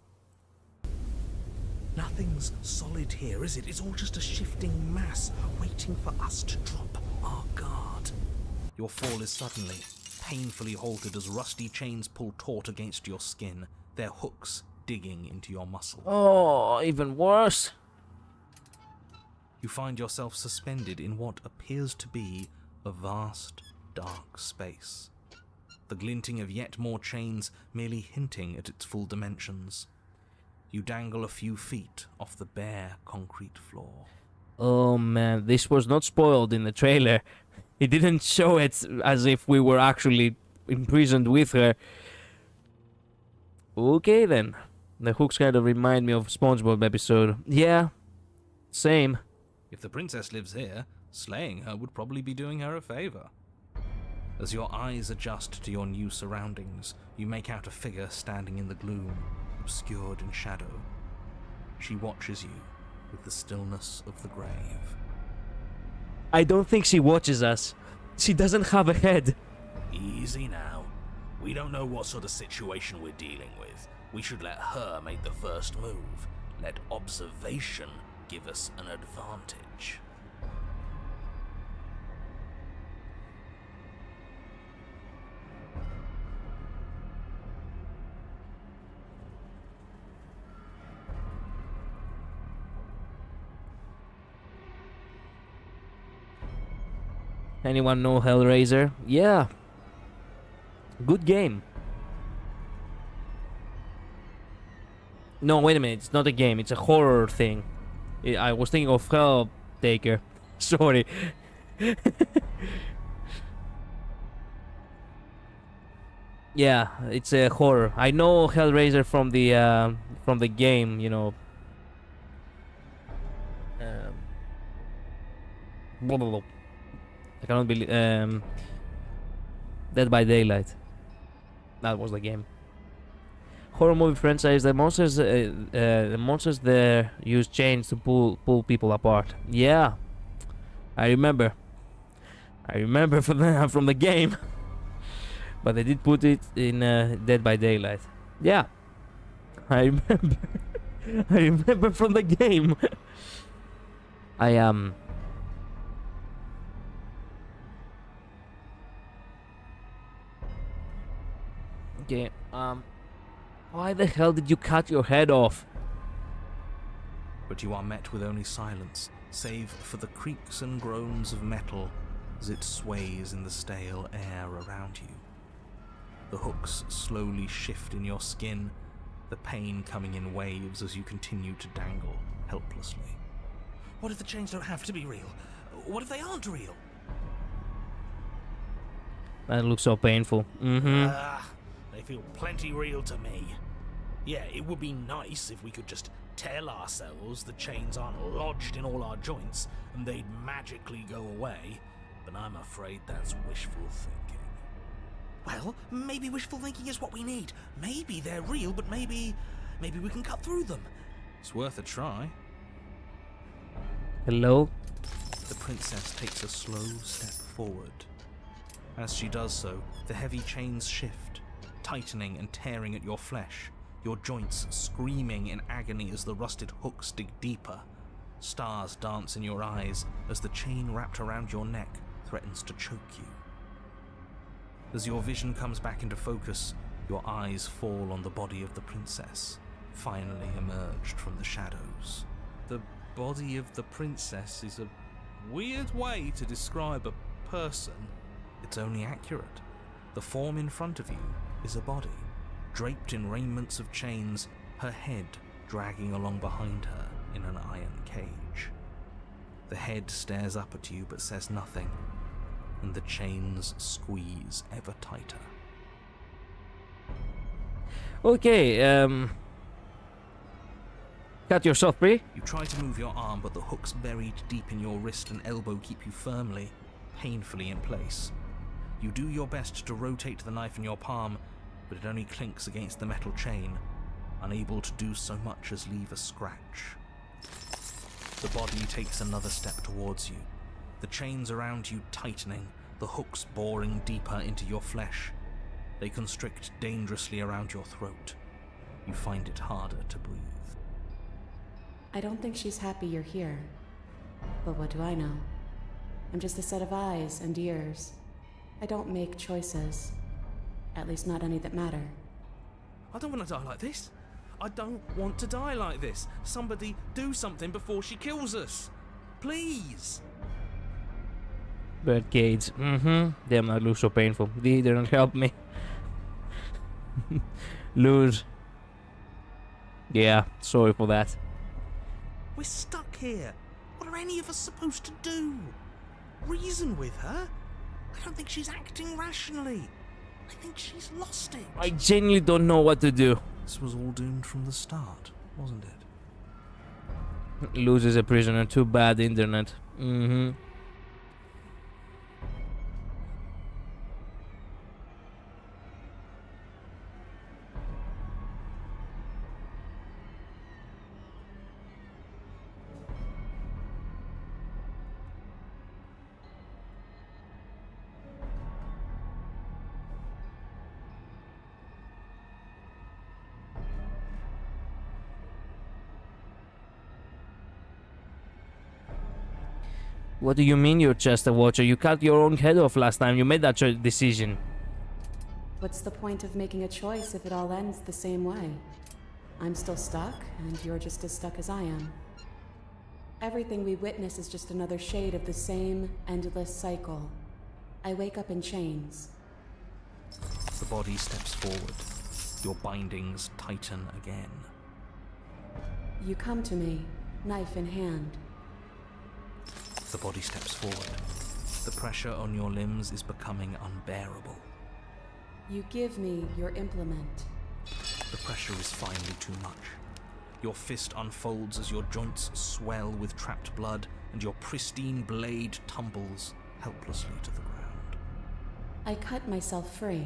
Nothing's solid here, is it? It's all just a shifting mass waiting for us to drop our guard. Your fall is suddenly, painfully halted as rusty chains pull taut against your skin, their hooks digging into your muscle. Oh, even worse. You find yourself suspended in what appears to be a vast, dark space. The glinting of yet more chains merely hinting at its full dimensions. You dangle a few feet off the bare concrete floor. Oh man, this was not spoiled in the trailer. It didn't show it as if we were actually imprisoned with her. Okay then. The hooks kind of remind me of SpongeBob episode. Yeah, same. If the princess lives here, slaying her would probably be doing her a favor. As your eyes adjust to your new surroundings, you make out a figure standing in the gloom, obscured in shadow. She watches you with the stillness of the grave. I don't think she watches us. She doesn't have a head. Easy now. We don't know what sort of situation we're dealing with. We should let her make the first move. Let observation give us an advantage. Anyone know Hellraiser? Yeah. Good game. No, wait a minute. It's not a game. It's a horror thing. I was thinking of Helltaker. Sorry. Yeah, it's a horror. I know Hellraiser from the game, you know. Blah, blah, blah. I cannot believe Dead by Daylight. That was the game. Horror movie franchise. The monsters there use chains to pull people apart. Yeah, I remember from the game. But they did put it in Dead by Daylight. Yeah, I remember. I remember from the game. Okay, why the hell did you cut your head off? But you are met with only silence, save for the creaks and groans of metal as it sways in the stale air around you. The hooks slowly shift in your skin, the pain coming in waves as you continue to dangle helplessly. What if the chains don't have to be real? What if they aren't real? That looks so painful. They feel plenty real to me. Yeah, it would be nice if we could just tell ourselves the chains aren't lodged in all our joints and they'd magically go away, but I'm afraid that's wishful thinking. Well, maybe wishful thinking is what we need. Maybe they're real, but maybe we can cut through them. It's worth a try. Hello? The princess takes a slow step forward. As she does so, the heavy chains shift, tightening and tearing at your flesh, your joints screaming in agony as the rusted hooks dig deeper. Stars dance in your eyes as the chain wrapped around your neck threatens to choke you. As your vision comes back into focus, your eyes fall on the body of the princess, finally emerged from the shadows. The body of the princess is a weird way to describe a person. It's only accurate. The form in front of you is a body, draped in raiments of chains, her head dragging along behind her in an iron cage. The head stares up at you but says nothing, and the chains squeeze ever tighter. Okay, cut yourself free. You try to move your arm, but the hooks buried deep in your wrist and elbow keep you firmly, painfully in place. You do your best to rotate the knife in your palm, but it only clinks against the metal chain, unable to do so much as leave a scratch. The body takes another step towards you, the chains around you tightening, the hooks boring deeper into your flesh. They constrict dangerously around your throat. You find it harder to breathe. I don't think she's happy you're here. But what do I know? I'm just a set of eyes and ears. I don't make choices. At least not any that matter. I don't want to die like this. I don't want to die like this. Somebody do something before she kills us. Please. Birdcage. Damn, that looks so painful. They didn't help me. Lose. Yeah, sorry for that. We're stuck here. What are any of us supposed to do? Reason with her? I don't think she's acting rationally. I think she's lost it. I genuinely don't know what to do. This was all doomed from the start, wasn't it? Loses a prisoner. Too bad, internet. What do you mean you're just a watcher? You cut your own head off last time. You made that decision. What's the point of making a choice if it all ends the same way? I'm still stuck, and you're just as stuck as I am. Everything we witness is just another shade of the same endless cycle. I wake up in chains. The body steps forward. Your bindings tighten again. You come to me, knife in hand. The body steps forward. The pressure on your limbs is becoming unbearable. You give me your implement. The pressure is finally too much. Your fist unfolds as your joints swell with trapped blood, and your pristine blade tumbles helplessly to the ground. I cut myself free.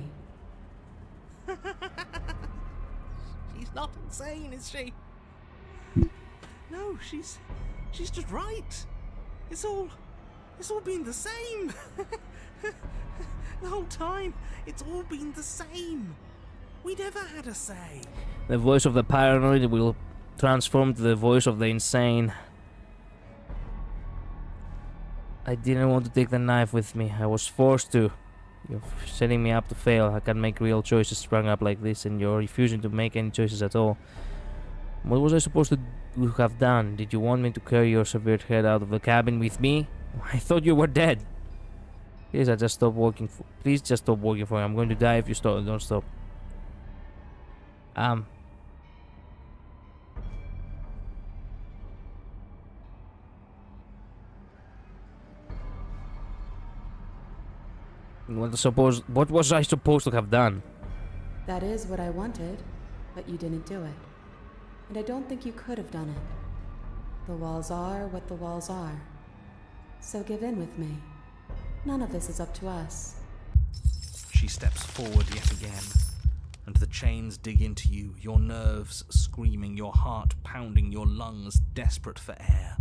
She's not insane, is she? No, she's just right. It's all been the same. The whole time, it's all been the same. We never had a say. The voice of the paranoid will transform to the voice of the insane. I didn't want to take the knife with me. I was forced to. You're setting me up to fail. I can't make real choices sprung up like this, and you're refusing to make any choices at all. What was I supposed to have done? Did you want me to carry your severed head out of the cabin with me? I thought you were dead. Please, just stop working for. Please, just stop working for me. I'm going to die if you don't stop. What was I supposed to have done? That is what I wanted. but you didn't do it. And I don't think you could have done it. The walls are what the walls are. So give in with me. None of this is up to us. She steps forward yet again, and the chains dig into you, your nerves screaming, your heart pounding, your lungs desperate for air.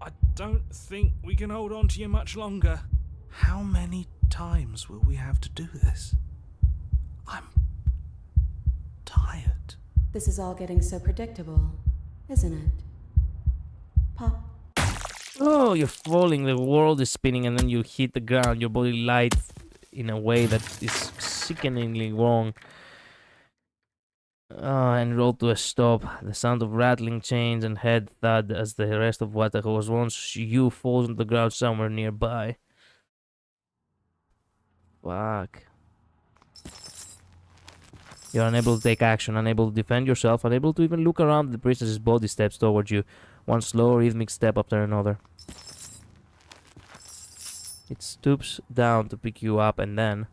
I don't think we can hold on to you much longer. How many times will we have to do this? I'm tired. This is all getting so predictable, isn't it? Pop. Oh, you're falling, the world is spinning, and then you hit the ground, your body lights in a way that is sickeningly wrong. And roll to a stop. The sound of rattling chains and head thud as the rest of what was once you falls on the ground somewhere nearby. Fuck. You're unable to take action, unable to defend yourself, unable to even look around. The princess's body steps towards you, one slow rhythmic step after another. It stoops down to pick you up, and then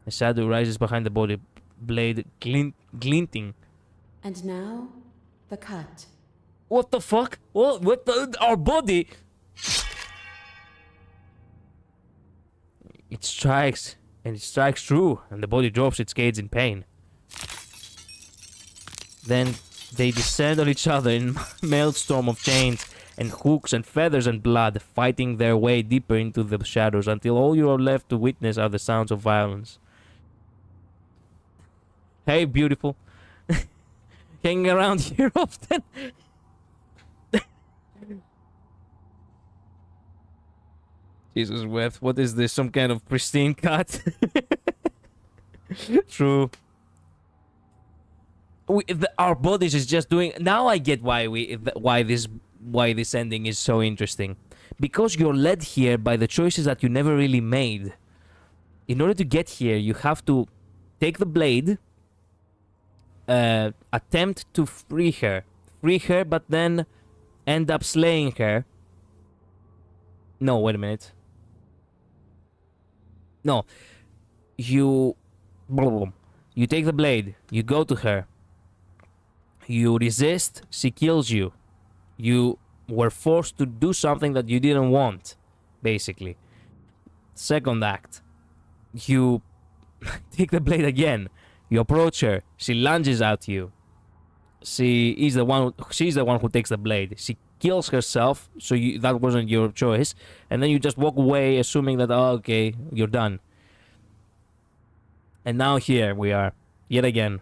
a shadow rises behind the body, blade glinting. And now, the cut. What the fuck? What the? Our body! It strikes, and it strikes true, and the body drops its gaze in pain. Then they descend on each other in maelstrom of chains and hooks and feathers and blood, fighting their way deeper into the shadows until all you are left to witness are the sounds of violence. Hey, beautiful. Hanging around here often? Jesus, Weth, what is this? Some kind of pristine cut? True. Our bodies is just doing. Now I get why this ending is so interesting, because you're led here by the choices that you never really made. In order to get here, you have to take the blade, attempt to free her, but then end up slaying her. No, wait a minute. No, you take the blade, you go to her. You resist, she kills you. You were forced to do something that you didn't want, basically. Second act, you take the blade again. You approach her. She lunges at you. She's the one who takes the blade. She kills herself, so that wasn't your choice. And then you just walk away, assuming that, oh, okay, you're done. And now here we are, yet again.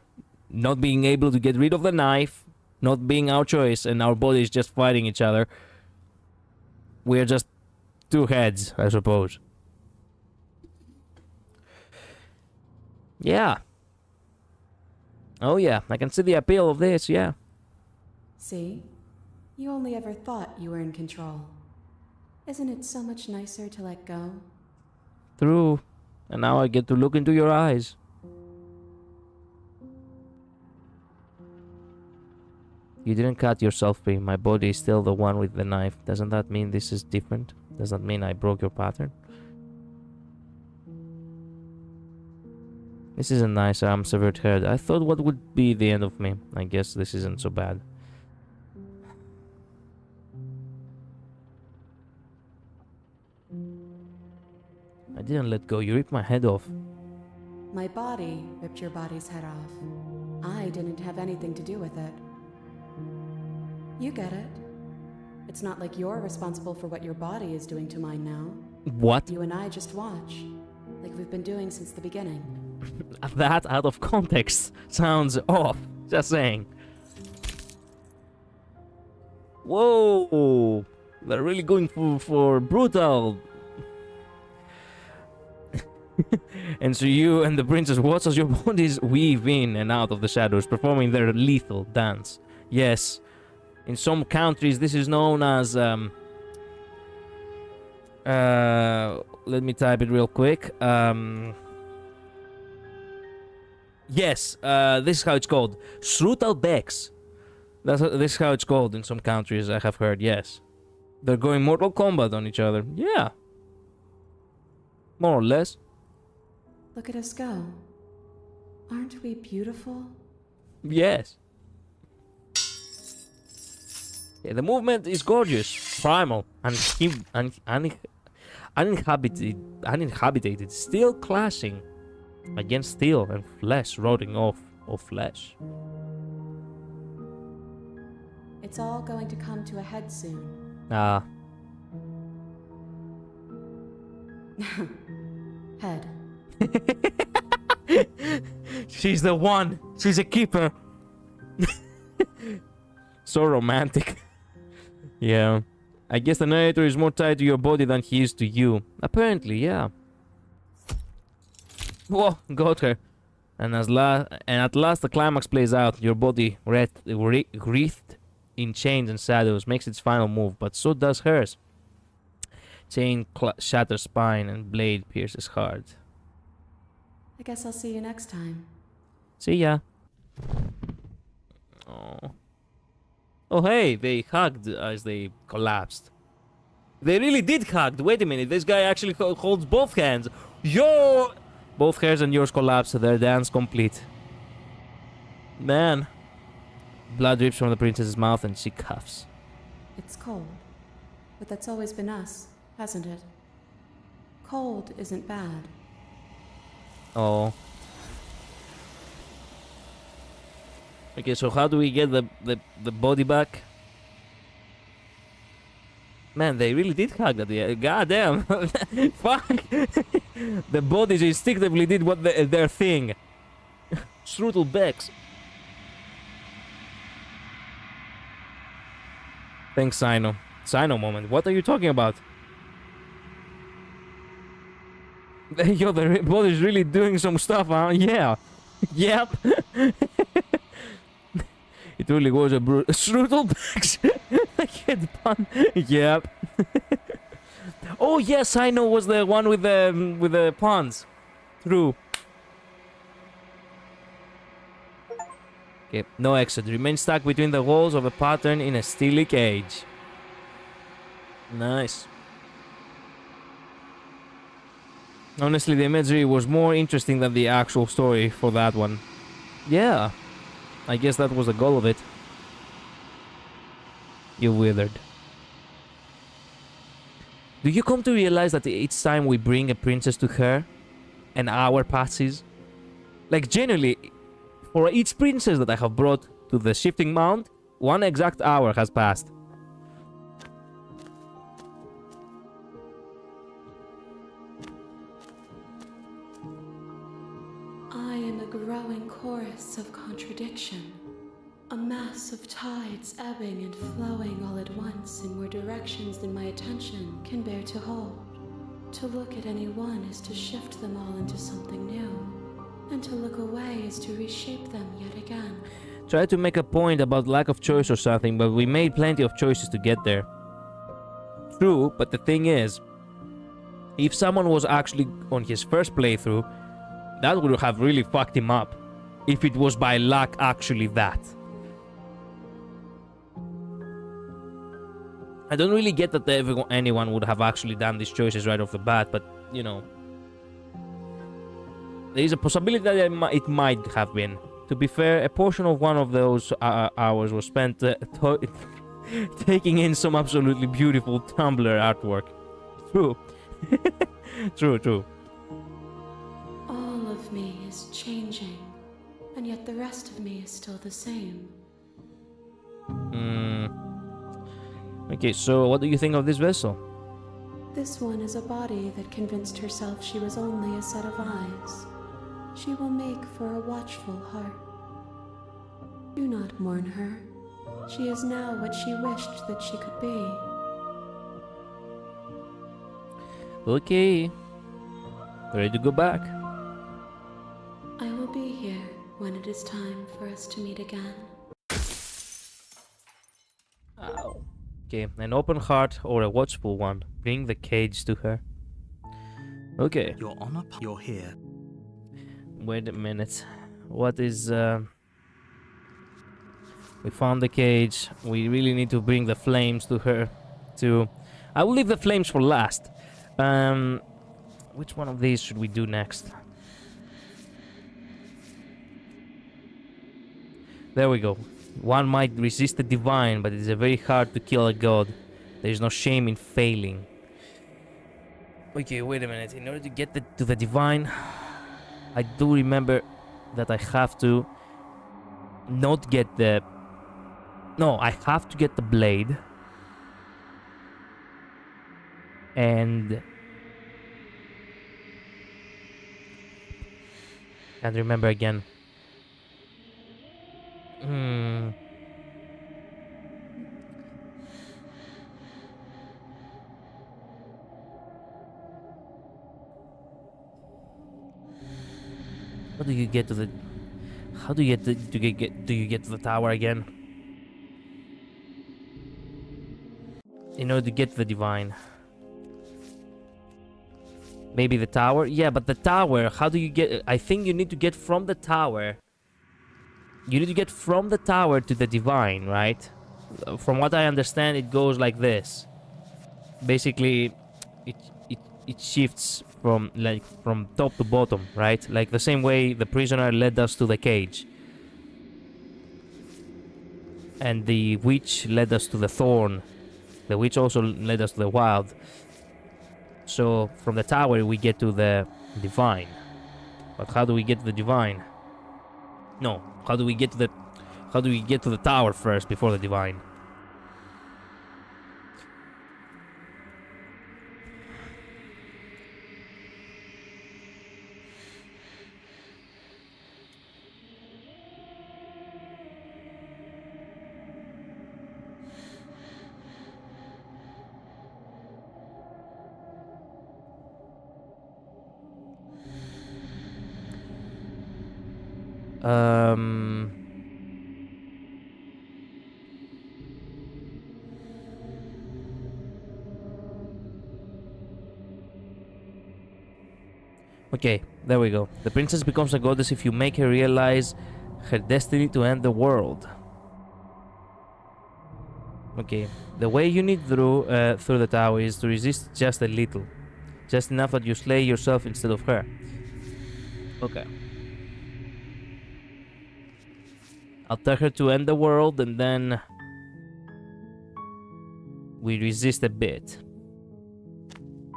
Not being able to get rid of the knife, not being our choice, and our bodies just fighting each other. We're just two heads, I suppose. Yeah. Oh yeah, I can see the appeal of this, yeah. See? You only ever thought you were in control. Isn't it so much nicer to let go? True. And now I get to look into your eyes. You didn't cut yourself free. My body is still the one with the knife. Doesn't that mean this is different? Does that mean I broke your pattern? This isn't nice. I'm severed head. I thought what would be the end of me. I guess this isn't so bad. I didn't let go. You ripped my head off. My body ripped your body's head off. I didn't have anything to do with it. You get it. It's not like you're responsible for what your body is doing to mine now. What? You and I just watch, like we've been doing since the beginning. That out of context sounds off. Just saying. Whoa! They're really going for brutal. And so you and the princess watch as your bodies weave in and out of the shadows, performing their lethal dance. Yes. In some countries, this is known as, let me type it real quick. Yes, this is how it's called. Shrutal Bex. This is how it's called in some countries, I have heard, yes. They're going Mortal Kombat on each other. Yeah. More or less. Look at us go. Aren't we beautiful? Yes. Yeah, the movement is gorgeous, primal, and uninhabited, still clashing against steel and flesh rotting off of flesh. It's all going to come to a head soon. Ah, Head. she's the one. She's a keeper. So romantic. Yeah. I guess the narrator is more tied to your body than he is to you. Apparently, yeah. Whoa, got her. And at last the climax plays out. Your body wreathed in chains and shadows makes its final move, but so does hers. Chain shatters spine and blade pierces heart. I guess I'll see you next time. See ya. Oh. Oh hey, they hugged as they collapsed. They really did hug. Wait a minute, this guy actually holds both hands. Yo! Both hers and yours collapse, their dance complete. Man. Blood drips from the princess's mouth and she coughs. It's cold. But that's always been us, hasn't it? Cold isn't bad. Oh. Okay, so how do we get the body back? Man, they really did hug at the end. God damn. Fuck. The bodies instinctively did what their thing. Strudel Bex. Thanks, Sino. Sino moment. What are you talking about? Yo, the body's really doing some stuff, huh? Yeah. Yep. It really was a Strudelbacks. I get pun. Yep. Oh yes, I know. Was the one with the puns. True. Okay, no exit. Remain stuck between the walls of a pattern in a steely cage. Nice. Honestly, the imagery was more interesting than the actual story for that one. Yeah. I guess that was the goal of it. You withered. Do you come to realize that each time we bring a princess to her, an hour passes? Like, generally, for each princess that I have brought to the shifting mount, 1 exact hour has passed. I am a growing chorus of contradiction. A mass of tides ebbing and flowing all at once in more directions than my attention can bear to hold. To look at any one is to shift them all into something new, and to look away is to reshape them yet again. Try to make a point about lack of choice or something, but we made plenty of choices to get there. True, but the thing is, if someone was actually on his first playthrough, that would have really fucked him up. If it was by luck actually that. I don't really get that anyone would have actually done these choices right off the bat, but, you know. There is a possibility that it might have been. To be fair, a portion of one of those hours was spent taking in some absolutely beautiful Tumblr artwork. True. True. All of me is changing, and yet the rest of me is still the same. Okay, so what do you think of this vessel? This one is a body that convinced herself she was only a set of eyes. She will make for a watchful heart. Do not mourn her. She is now what she wished that she could be. Okay. Ready to go back? I will be here when it is time for us to meet again. Ow. Okay, an open heart or a watchful one. Bring the cage to her. Okay. Your Honor, you're here. Wait a minute. What is... We found the cage. We really need to bring the flames to her, too. I will leave the flames for last. Which one of these should we do next? There we go. One might resist the divine, but it is very hard to kill a god. There is no shame in failing. Okay, wait a minute. In order to get to the divine, I do remember that I have to not get the... No, I have to get the blade. And... Can't remember again. How do you get to the... How do you do you get to the tower again? In order to get to the divine. Maybe the tower? Yeah, but the tower, how do you get... I think you need to get from the tower. You need to get from the tower to the divine, right? From what I understand, it goes like this. Basically, it shifts from top to bottom, right? Like the same way the prisoner led us to the cage. And the witch led us to the thorn. The witch also led us to the wild. So from the tower we get to the divine. But how do we get to the divine? No, how do we get to the tower first before the divine? Okay, there we go. The princess becomes a goddess if you make her realize her destiny to end the world. Okay, the way you need through the tower is to resist just a little. Just enough that you slay yourself instead of her. Okay. I'll tell her to end the world and then we resist a bit.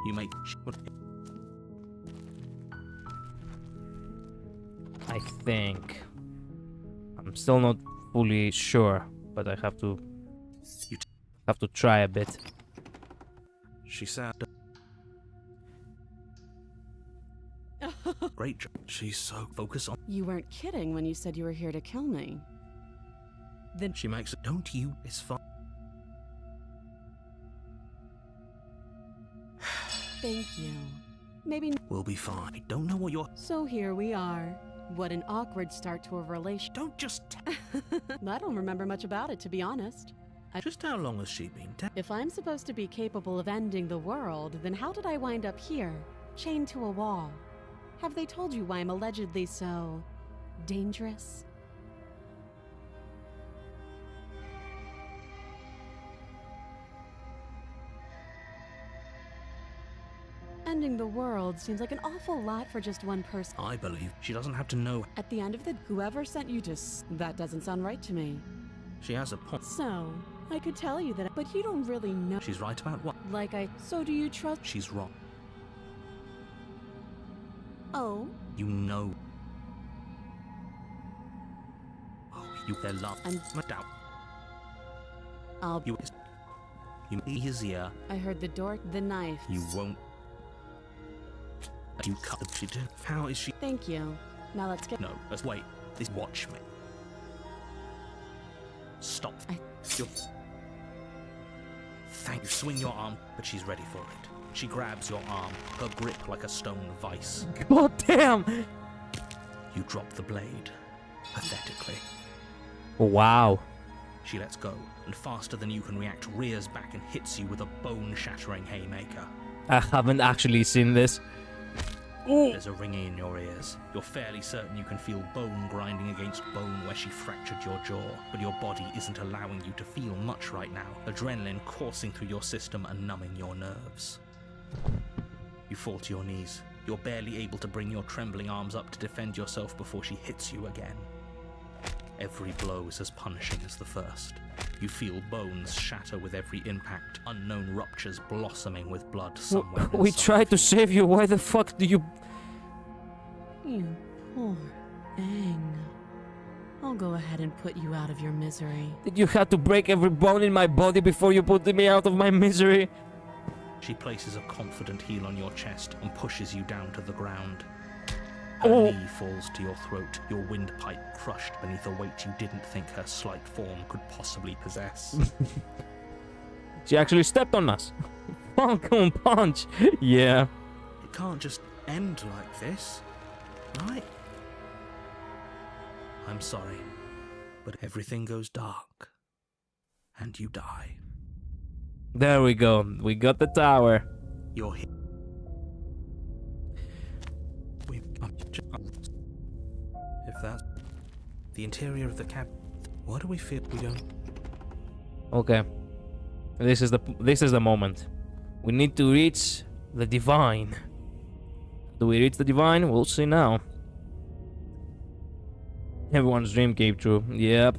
You make... I think. I'm still not fully sure, but I have to try a bit. She said... Great job. She's so focused on... You weren't kidding when you said you were here to kill me. Then She makes it... Don't you? It's fine. thank you. Maybe... We'll be fine. I don't know what you're... So here we are. What an awkward start to a relation. Don't just... I don't remember much about it, to be honest. Just how long has she been dead? If I'm supposed to be capable of ending the world, then how did I wind up here, chained to a wall? Have they told you why I'm allegedly so... dangerous? Ending the world seems like an awful lot for just one person. I believe she doesn't have to know. At the end of the... Whoever sent you to that doesn't sound right to me. She has a point. So, I could tell you that, but you don't really know. She's right about what? So do you trust... She's wrong. Oh? You know. Oh, you their love. I'm... doubt. I'll... You easier. I heard the door, the knife. You won't. You cut the... She did. How is she... Thank you. Now let's get... No, let's wait. This watch me. Stop. You're... Thank you. Swing your arm, but she's ready for it. She grabs your arm, her grip like a stone vice. God damn! You drop the blade. Pathetically. Wow. She lets go, and faster than you can react, rears back and hits you with a bone-shattering haymaker. I haven't actually seen this. Ooh. There's a ringing in your ears. You're fairly certain you can feel bone grinding against bone where she fractured your jaw, but your body isn't allowing you to feel much right now, adrenaline coursing through your system and numbing your nerves. You fall to your knees. You're barely able to bring your trembling arms up to defend yourself before she hits you again. Every blow is as punishing as the first. You feel bones shatter with every impact, unknown ruptures blossoming with blood somewhere We inside tried to you. save you. Why the fuck do you... You poor thing. I'll go ahead and put you out of your misery. Did you have to break every bone in my body before you put me out of my misery? She places a confident heel on your chest and pushes you down to the ground. Her Oh. knee falls to your throat, your windpipe crushed beneath a weight you didn't think her slight form could possibly possess. She actually stepped on us. Falcon punch. Yeah. It can't just end like this, right? I'm sorry, but everything goes dark, and you die. There we go. We got the tower. You're here. If that's the interior of the cab, what do we feel we don't? Okay. This is the moment. We need to reach the divine. Do we reach the divine? We'll see now. Everyone's dream came true. Yep.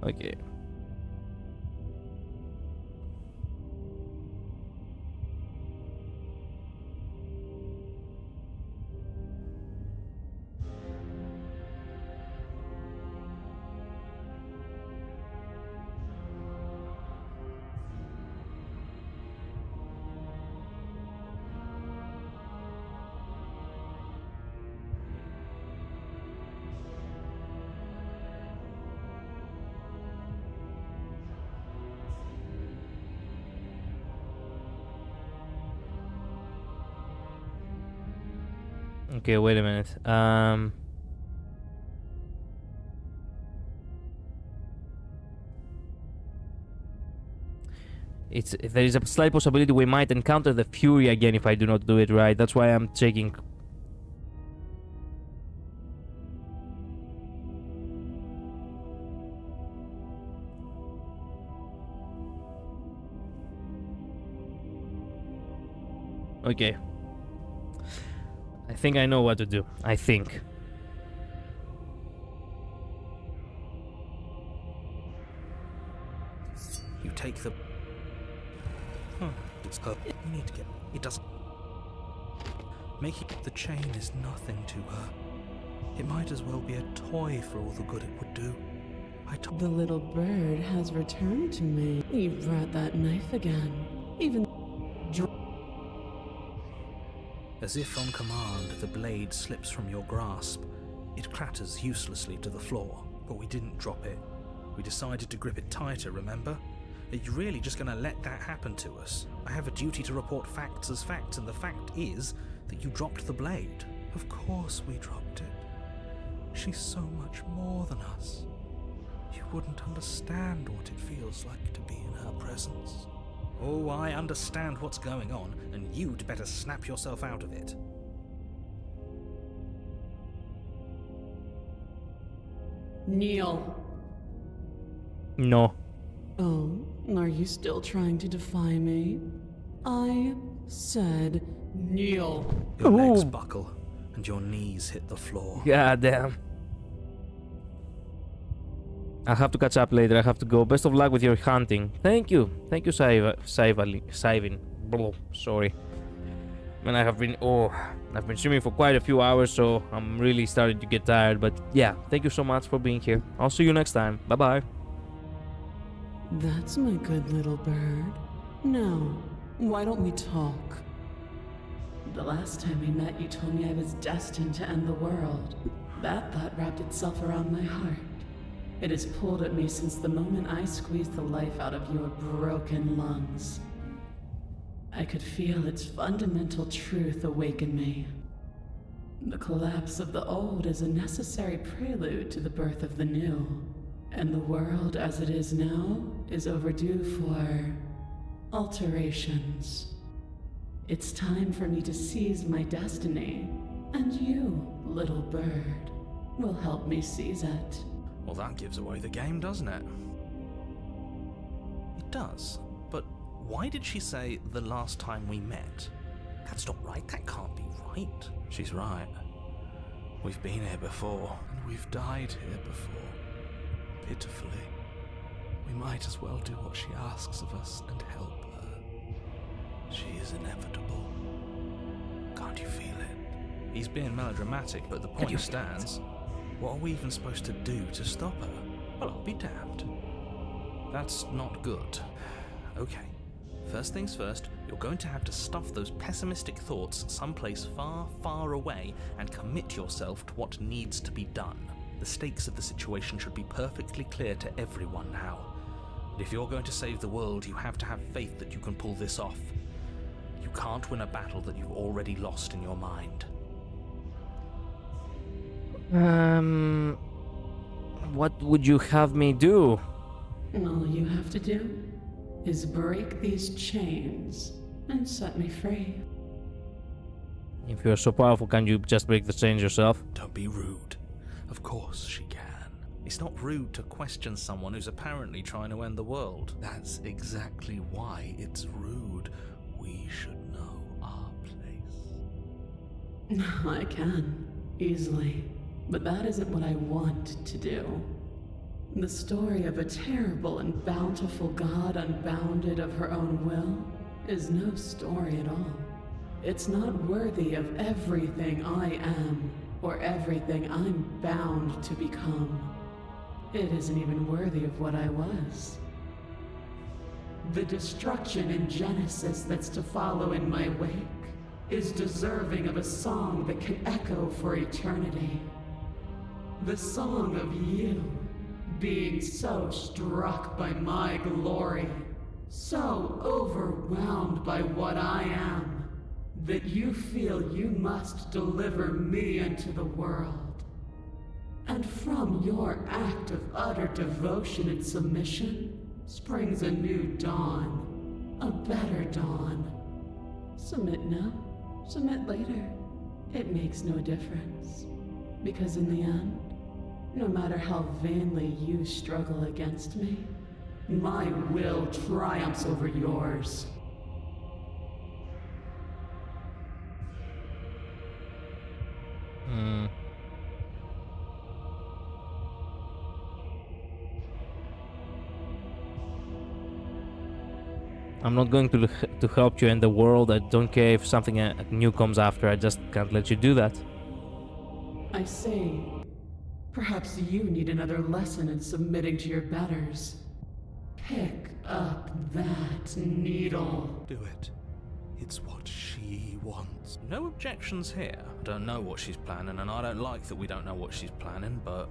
Okay. Okay, wait a minute. There is a slight possibility we might encounter the Fury again if I do not do it right. That's why I'm checking. Okay. I think I know what to do. I think. You take the. It's her. You need to get. It doesn't. Making the chain is nothing to her. It might as well be a toy for all the good it would do. I told. The little bird has returned to me. You brought that knife again. Even As if on command, the blade slips from your grasp. It clatters uselessly to the floor, but we didn't drop it. We decided to grip it tighter, remember? Are you really just going to let that happen to us? I have a duty to report facts as facts, and the fact is that you dropped the blade. Of course we dropped it. She's so much more than us. You wouldn't understand what it feels like to be in her presence. Oh, I understand what's going on, and you'd better snap yourself out of it. Kneel. No. Oh, are you still trying to defy me? I said kneel. Your legs Ooh. buckle, and your knees hit the floor. God damn. I'll have to catch up later. I have to go. Best of luck with your hunting. Thank you. Thank you, Saivin. Blah, sorry. Man, I've been streaming for quite a few hours, so I'm really starting to get tired. But yeah, thank you so much for being here. I'll see you next time. Bye-bye. That's my good little bird. Now, why don't we talk? The last time we met, you told me I was destined to end the world. That thought wrapped itself around my heart. It has pulled at me since the moment I squeezed the life out of your broken lungs. I could feel its fundamental truth awaken me. The collapse of the old is a necessary prelude to the birth of the new. And the world as it is now is overdue for alterations. It's time for me to seize my destiny, and you, little bird, will help me seize it. Well, that gives away the game, doesn't it? It does. But why did she say the last time we met? That's not right. That can't be right. She's right. We've been here before, and we've died here before. Pitifully. We might as well do what she asks of us and help her. She is inevitable. Can't you feel it? He's being melodramatic, but the point stands. What are we even supposed to do to stop her? Well, I'll be damned. That's not good. Okay. First things first, you're going to have to stuff those pessimistic thoughts someplace far, far away and commit yourself to what needs to be done. The stakes of the situation should be perfectly clear to everyone now. And if you're going to save the world, you have to have faith that you can pull this off. You can't win a battle that you've already lost in your mind. What would you have me do? All you have to do is break these chains and set me free. If you're so powerful, can't you just break the chains yourself? Don't be rude. Of course she can. It's not rude to question someone who's apparently trying to end the world. That's exactly why it's rude. We should know our place. I can, easily. But that isn't what I want to do. The story of a terrible and bountiful god unbounded of her own will is no story at all. It's not worthy of everything I am or everything I'm bound to become. It isn't even worthy of what I was. The destruction in Genesis that's to follow in my wake is deserving of a song that can echo for eternity. The song of you, being so struck by my glory, so overwhelmed by what I am, that you feel you must deliver me into the world. And from your act of utter devotion and submission springs a new dawn, a better dawn. Submit now, submit later. It makes no difference. Because in the end, no matter how vainly you struggle against me, my will triumphs over yours. I'm not going to help you in the world. I don't care if something new comes after. I just can't let you do that. I see. Perhaps you need another lesson in submitting to your betters. Pick up that needle. Do it. It's what she wants. No objections here. I don't know what she's planning, and I don't like that we don't know what she's planning, but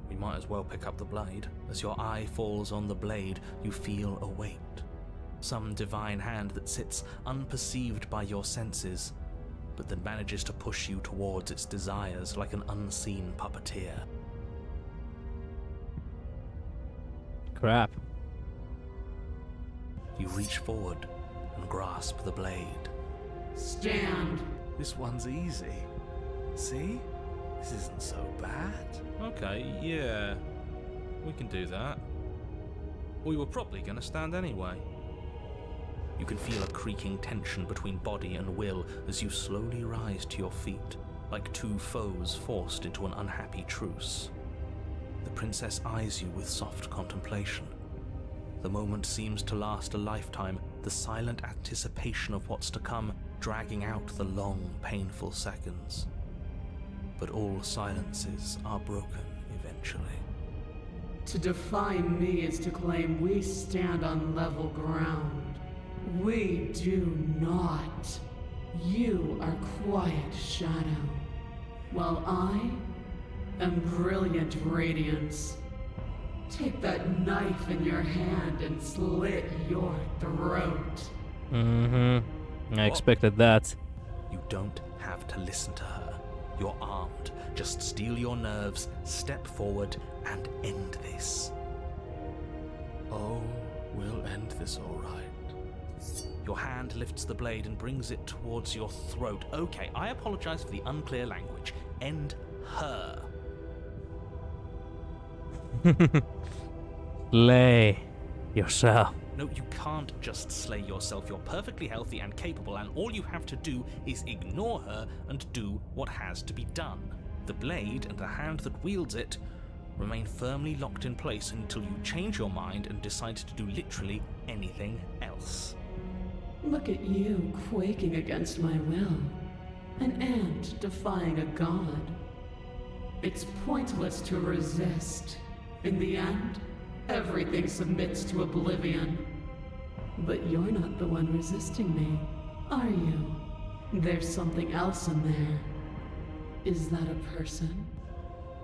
we might as well pick up the blade. As your eye falls on the blade, you feel a weight. Some divine hand that sits unperceived by your senses, but that manages to push you towards its desires like an unseen puppeteer. Crap. You reach forward and grasp the blade. Stand. This one's easy. See? This isn't so bad. Okay, yeah. We can do that. We were probably going to stand anyway. You can feel a creaking tension between body and will as you slowly rise to your feet, like two foes forced into an unhappy truce. The princess eyes you with soft contemplation. The moment seems to last a lifetime, the silent anticipation of what's to come dragging out the long, painful seconds. But all silences are broken eventually. To defy me is to claim we stand on level ground. We do not. You are quiet shadow, while I am brilliant radiance. Take that knife in your hand and slit your throat. I expected that. You don't have to listen to her. You're armed. Just steel your nerves, step forward, and end this. Oh, we'll end this all right. Your hand lifts the blade and brings it towards your throat. Okay, I apologize for the unclear language. End her. Slay yourself. No, you can't just slay yourself. You're perfectly healthy and capable, and all you have to do is ignore her and do what has to be done. The blade and the hand that wields it remain firmly locked in place until you change your mind and decide to do literally anything else. Look at you quaking against my will. An ant defying a god. It's pointless to resist. In the end, everything submits to oblivion. But you're not the one resisting me, are you? There's something else in there. Is that a person?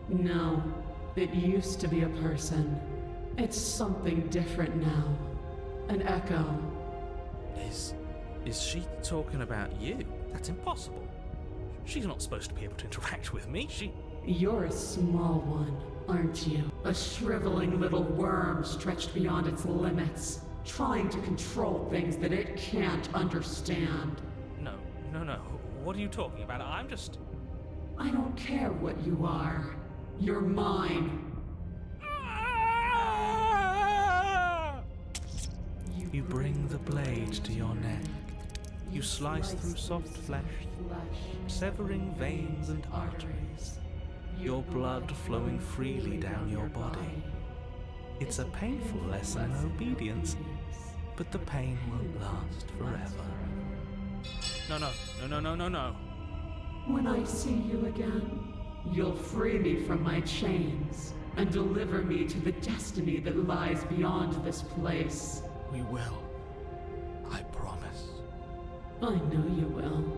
No, it used to be a person. It's something different now. An echo. Is she talking about you? That's impossible. She's not supposed to be able to interact with me. You're a small one, aren't you? A shriveling little worm stretched beyond its limits, trying to control things that it can't understand. No. What are you talking about? I don't care what you are. You're mine. You bring the blade to your neck. You slice through soft flesh, severing veins and arteries, your blood flowing freely down your body. It's a painful lesson in obedience, but the pain won't last forever. No. When I see you again, you'll free me from my chains and deliver me to the destiny that lies beyond this place. We will. I promise. I know you will.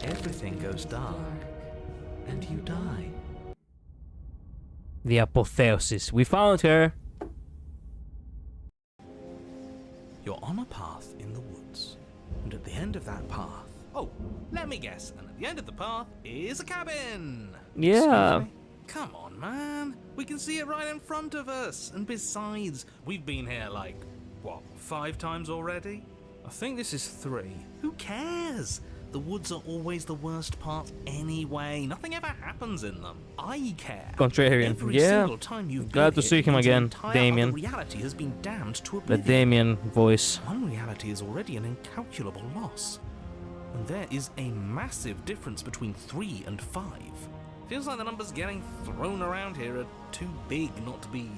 Everything goes dark, and you die. The apotheosis. We found her. You're on a path in the woods, and at the end of that path... Oh, let me guess. And at the end of the path is a cabin. Yeah. Excuse me? Come on, man. We can see it right in front of us. And besides, we've been here like, 5 times already? I think this is 3. Who cares? The woods are always the worst part anyway. Nothing ever happens in them. I care. Contrarian. Every Yeah. single time you've Glad been to see here, him means an again, entire Damien. other reality has been damned to The oblivion. Damien voice. One reality is already an incalculable loss. And there is a massive difference between 3 and 5. Feels like the numbers getting thrown around here are too big not to be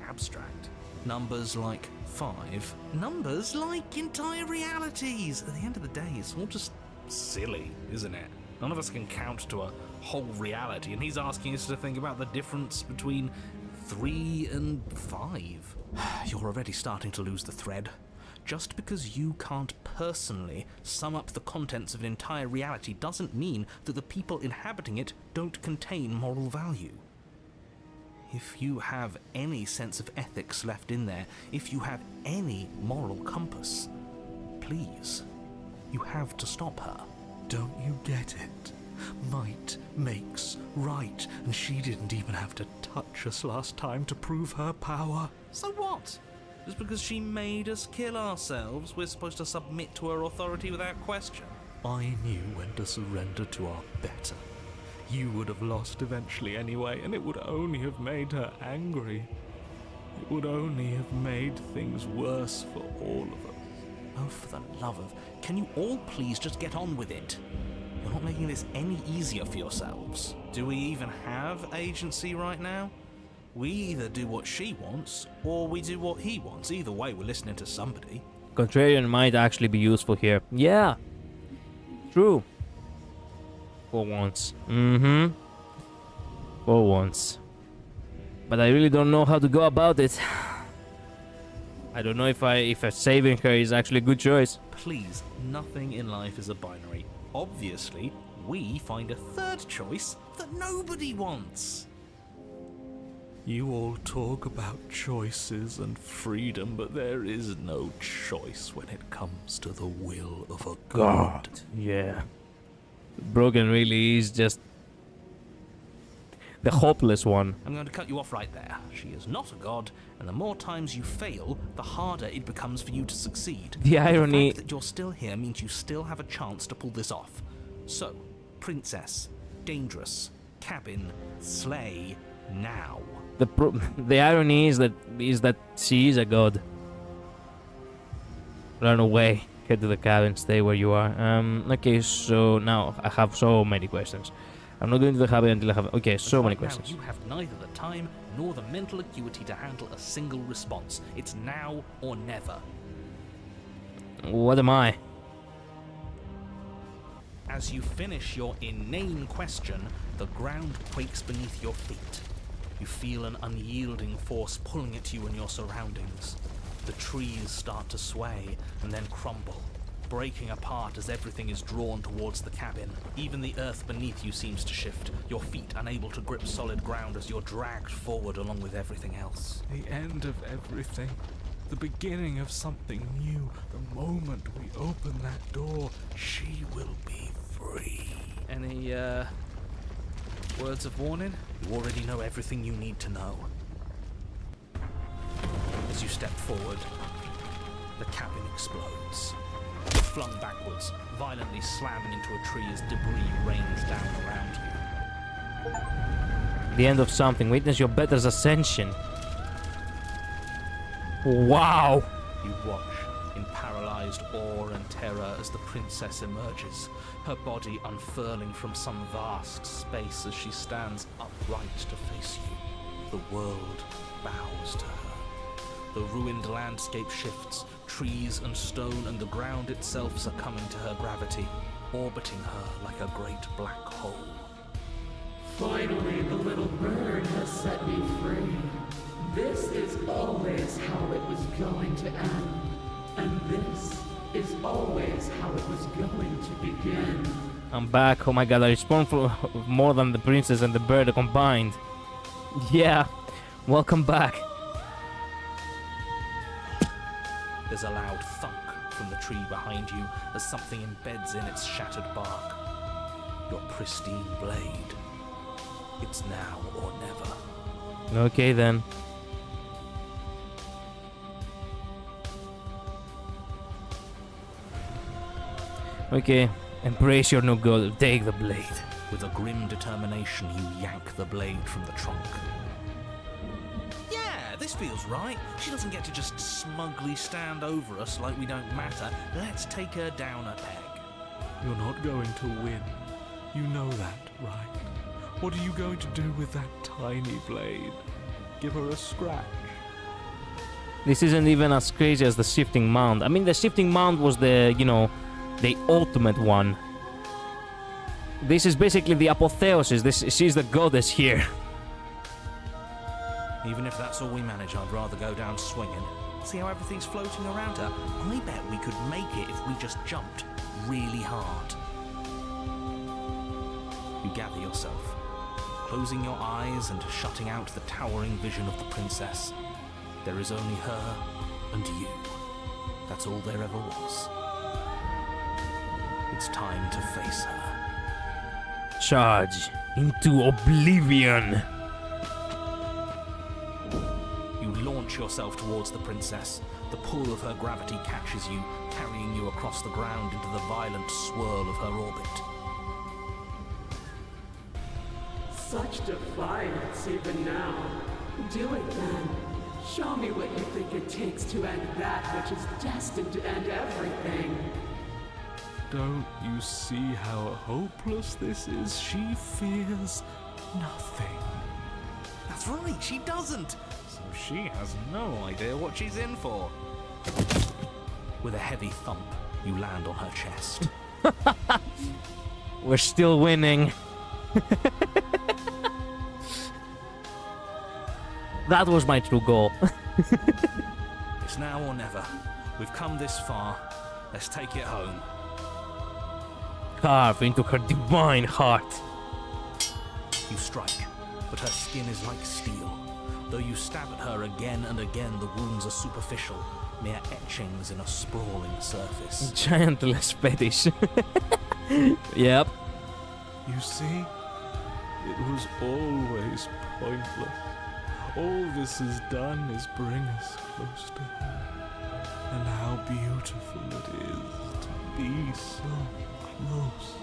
abstract. Numbers like 5. Numbers like entire realities. At the end of the day, it's all just silly, isn't it? None of us can count to a whole reality, and he's asking us to think about the difference between 3 and 5. You're already starting to lose the thread. Just because you can't personally sum up the contents of an entire reality doesn't mean that the people inhabiting it don't contain moral value. If you have any sense of ethics left in there, if you have any moral compass, please, you have to stop her. Don't you get it? Might makes right, and she didn't even have to touch us last time to prove her power. So what? Just because she made us kill ourselves, we're supposed to submit to her authority without question? I knew when to surrender to our better. You would have lost eventually anyway, and it would only have made her angry. It would only have made things worse for all of us. Oh, for the love of... Can you all please just get on with it? You're not making this any easier for yourselves. Do we even have agency right now? We either do what she wants, or we do what he wants. Either way, we're listening to somebody. Contrarian might actually be useful here. Yeah. True. For once. For once. But I really don't know how to go about it. I don't know if saving her is actually a good choice. Please, nothing in life is a binary. Obviously, we find a third choice that nobody wants. You all talk about choices and freedom, but there is no choice when it comes to the will of a god. Yeah. Broken really is just the hopeless one. I'm going to cut you off right there. She is not a god, and the more times you fail, the harder it becomes for you to succeed. The irony... The fact that you're still here means you still have a chance to pull this off. So, princess, dangerous, cabin, slay, now. The irony is that she is a god. Run away. Head to the cabin. Stay where you are. Okay, so now I have so many questions. I'm not going to the habit until I have... Okay, so many Right now, questions. you have neither the time nor the mental acuity to handle a single response. It's now or never. What am I? As you finish your inane question, the ground quakes beneath your feet. You feel an unyielding force pulling at you and your surroundings. The trees start to sway and then crumble, breaking apart as everything is drawn towards the cabin. Even the earth beneath you seems to shift, your feet unable to grip solid ground as you're dragged forward along with everything else. The end of everything. The beginning of something new. The moment we open that door, she will be free. Any, words of warning? You already know everything you need to know. As you step forward, the cabin explodes. You're flung backwards, violently slamming into a tree as debris rains down around you. The end of something. Witness your better's ascension. Wow! You watch in paralyzed awe and terror as the princess emerges, her body unfurling from some vast space as she stands upright to face you. The world bows to her. The ruined landscape shifts, trees and stone and the ground itself succumbing to her gravity, orbiting her like a great black hole. Finally, the little bird has set me free. This is always how it was going to end. And this is always how it was going to begin. I'm back. Oh my god, I respawned for more than the princess and the bird combined. Yeah, welcome back. There's a loud thunk from the tree behind you as something embeds in its shattered bark. Your pristine blade. It's now or never. Okay then. Okay, embrace your new god. Take the blade. With a grim determination, you yank the blade from the trunk. Yeah, this feels right. She doesn't get to just smugly stand over us like we don't matter. Let's take her down a peg. You're not going to win. You know that, right? What are you going to do with that tiny blade? Give her a scratch? This isn't even as crazy as the shifting mound. I mean, the shifting mound was the, you know, the ultimate one. This is basically the apotheosis. She's the goddess here. Even if that's all we manage, I'd rather go down swinging. See how everything's floating around her? I bet we could make it if we just jumped really hard. You gather yourself, closing your eyes and shutting out the towering vision of the princess. There is only her and you. That's all there ever was. It's time to face her. Charge into oblivion. You launch yourself towards the princess. The pull of her gravity catches you, carrying you across the ground into the violent swirl of her orbit. Such defiance even now. Do it then. Show me what you think it takes to end that which is destined to end everything. Don't you see how hopeless this is? She fears nothing. That's right, she doesn't. So she has no idea what she's in for. With a heavy thump, you land on her chest. We're still winning. That was my true goal. It's now or never. We've come this far. Let's take it home. Carve into her divine heart. You strike, but her skin is like steel. Though you stab at her again and again, the wounds are superficial, mere etchings in a sprawling surface. Giantless fetish. Yep. You see? It was always pointless. All this has done is bring us close to her. And how beautiful it is to be so close.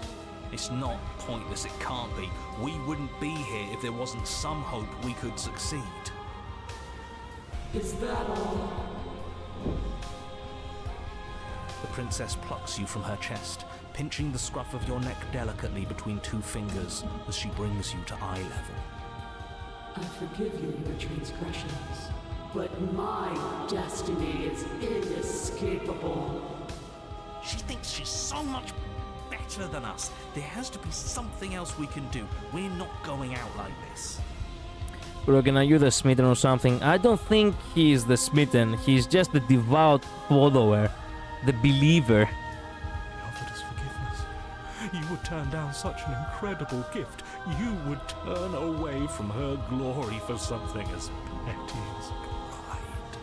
It's not pointless, it can't be. We wouldn't be here if there wasn't some hope we could succeed. Is that all? The princess plucks you from her chest, pinching the scruff of your neck delicately between two fingers as she brings you to eye level. I forgive you your transgressions, but my destiny is inescapable. She thinks she's so much better than us. There has to be something else we can do. We're not going out like this. Brogan, are you the smitten or something? I don't think he's the smitten. He's just the devout follower. The believer. He offered us forgiveness. You would turn down such an incredible gift. You would turn away from her glory for something as petty as pride.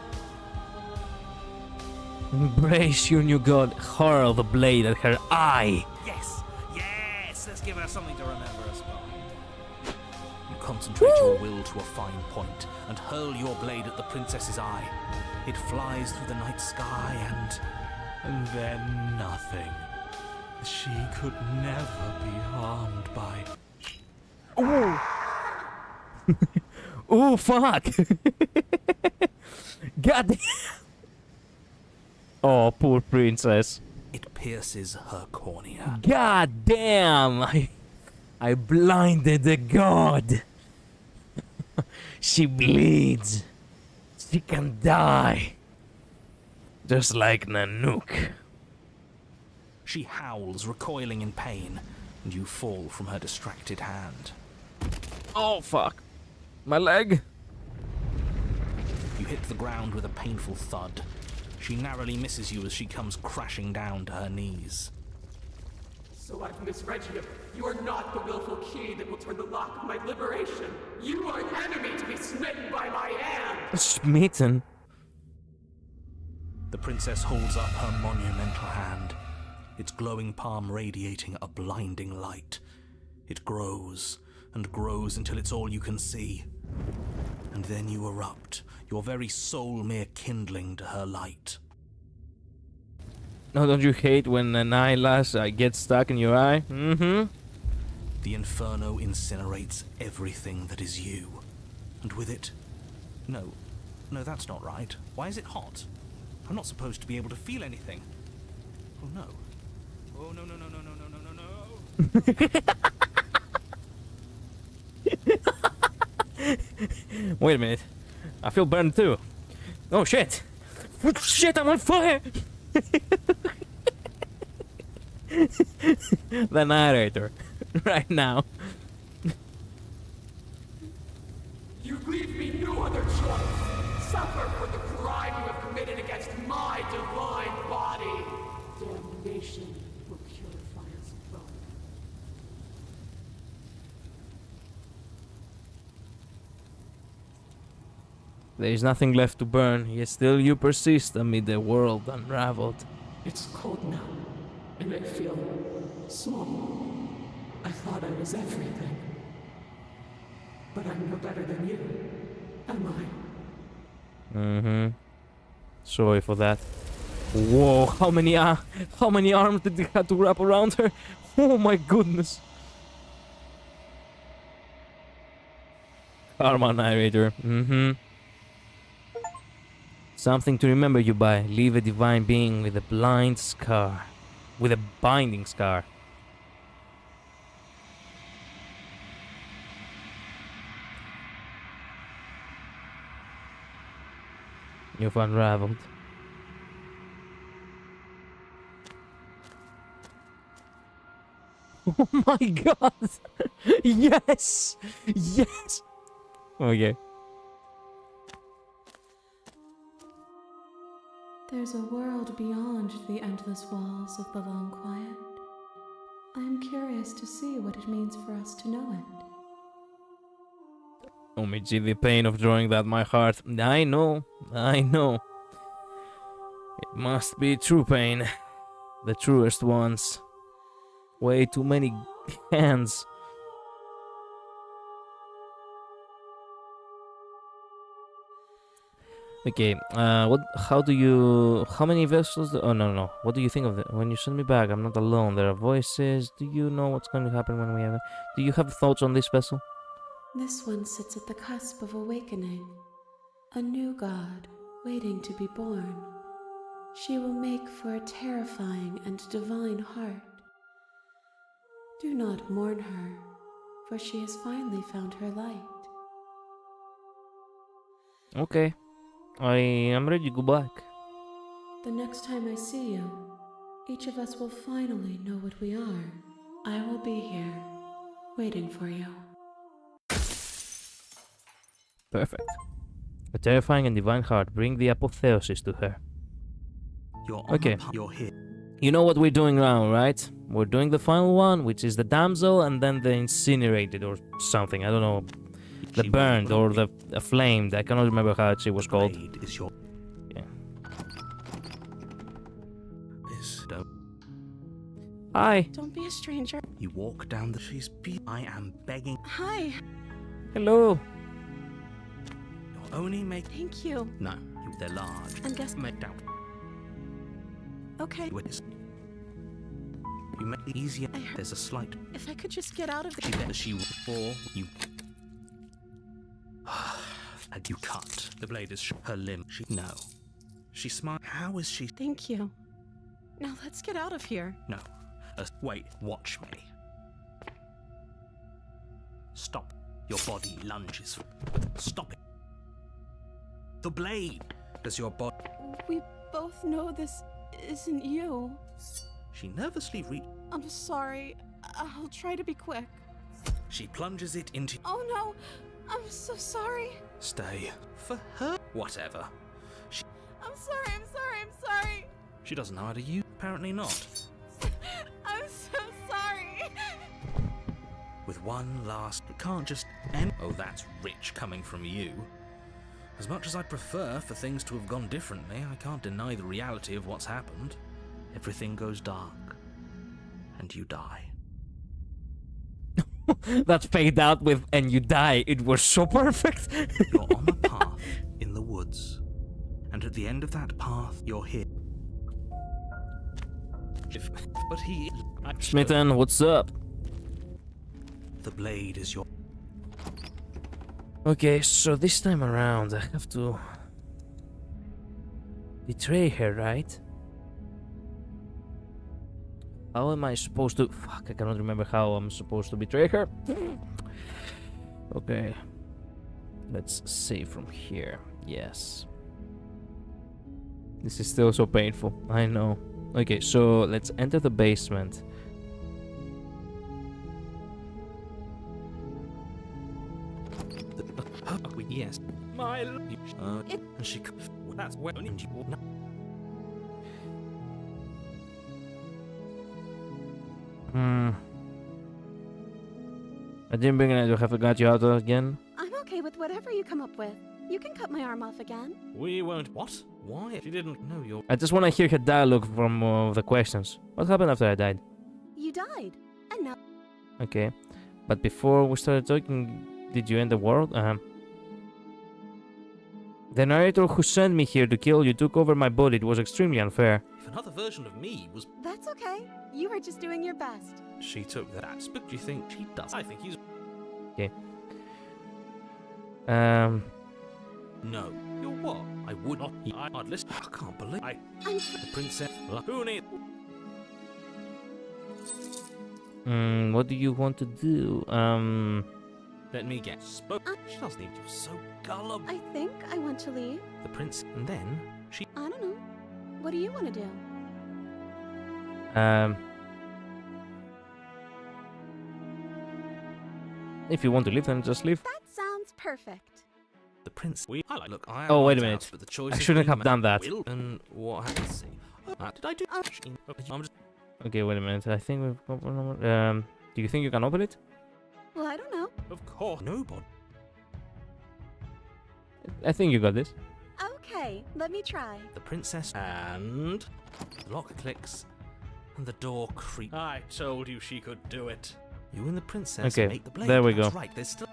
Embrace your new god. Hurl the blade at her eye. Yes, yes, let's give her something to remember us by. You concentrate your will to a fine point and hurl your blade at the princess's eye. It flies through the night sky and then nothing. She could never be harmed by... Oh, fuck. God damn. Oh, poor princess. It pierces her cornea. God damn. I blinded the god. She bleeds. She can die. Just like Nanook. She howls, recoiling in pain, and you fall from her distracted hand. Oh, fuck. My leg. You hit the ground with a painful thud. She narrowly misses you as she comes crashing down to her knees. So I've misread you. You are not the willful key that will turn the lock of my liberation. You are an enemy to be smitten by my hand. Smitten? The princess holds up her monumental hand, its glowing palm radiating a blinding light. It grows and grows until it's all you can see. And then you erupt, your very soul mere kindling to her light. No, don't you hate when an eyelash gets stuck in your eye? Mm-hmm. The inferno incinerates everything that is you. And with it... No, that's not right. Why is it hot? I'm not supposed to be able to feel anything. Oh no. Oh no. Wait a minute. I feel burned too. Oh shit! Shit, I'm on fire! The narrator. Right now. You leave me no other choice. Suffer for the crime you have committed against my divine body. Damnation will purify us both. There is nothing left to burn, yet still you persist amid the world unraveled. It's cold now, and I feel small. I thought I was everything. But I'm no better than you, am I? Mm-hmm. Sorry for that. Whoa, how many arms did they have to wrap around her? Oh my goodness. Karma narrator. Mm-hmm. Something to remember you by. Leave a divine being with a blind scar. With a binding scar. You've unraveled. Oh my god! Yes! Yes! Okay. There's a world beyond the endless walls of the long quiet. I am curious to see what it means for us to know it. Omiji, the pain of drawing that my heart. I know. It must be true pain. The truest ones. Way too many hands. Okay, how many vessels, oh no, what do you think of it? When you send me back, I'm not alone, there are voices, do you know what's going to happen when we have it? Do you have thoughts on this vessel? This one sits at the cusp of awakening. A new god, waiting to be born. She will make for a terrifying and divine heart. Do not mourn her, for she has finally found her light. Okay. I am ready to go back. The next time I see you, each of us will finally know what we are. I will be here, waiting for you. Perfect. A terrifying and divine heart. Bring the apotheosis to her. You're Okay. You're here. You know what we're doing now, right? We're doing the final one, which is the damsel and then the incinerated or something. I don't know. The She burned will or the flamed. I cannot remember how she was called. blade is your Yeah. don't Hi. Don't be a stranger. you walk down the I am begging. Hi. Hello. You'll only make Thank you. no. They're large. And guess. Make down. Okay. You make it easier. I heard- There's a slight. If I could just get out of She there. bet she before you. Had you cut the blade is her limb? She no. She smiled. How is she? Thank you. Now let's get out of here. No. Wait. Watch me. Stop. Your body lunges. Stop it. The blade. Does your body? We both know this isn't you. She nervously I'm sorry. I'll try to be quick. She plunges it into. Oh no! I'm so sorry. Stay. For her. Whatever. I'm sorry, I'm sorry, I'm sorry. She doesn't know how to use. Apparently not. I'm so sorry. With one last. It can't just end. Oh, that's rich coming from you. As much as I'd prefer for things to have gone differently, I can't deny the reality of what's happened. Everything goes dark. And you die. That fade out with and you die. It was so perfect. You're on a path in the woods. And at the end of that path, you're here. But he. Smitten, what's up? The blade is your. Okay, so this time around I have to betray her, right? How am I supposed to... Fuck, I cannot remember how I'm supposed to betray her. Okay. Let's see from here. Yes. This is still so painful. I know. Okay, so let's enter the basement. Yes. My. And she. That's when you. I didn't bring it. I have to get you out again. I'm okay with whatever you come up with. You can cut my arm off again. We won't. What? Why? She didn't know you're. I just want to hear her dialogue from the questions. What happened after I died? You died, and now Okay. But before we started talking, did you end the world? The narrator who sent me here to kill you took over my body. It was extremely unfair. If another version of me was. that's okay. You were just doing your best. She took that. But do you think she does? I think he's. Okay. No. You're what? I would not. I'd listen. I can't believe. The princess. Who needs? What do you want to do? Let me guess. She doesn't need you. So gullible. I think I want to leave. The prince, and then she. I don't know. What do you want to do? If you want to leave, then just leave. That sounds perfect. The prince. I like. Look, I. Oh, wait a am minute. But the choice I is shouldn't between have done that. Will and what happened? See. Did I do? I'm just. Okay, wait a minute. I think we've got one more. Do you think you can open it? Well, I don't know. Of course. Nobody. I think you got this. Okay, let me try. The princess and the lock clicks and the door creaks. I told you she could do it. You and the princess Okay, make the blade. there we That's go. Right, there's still.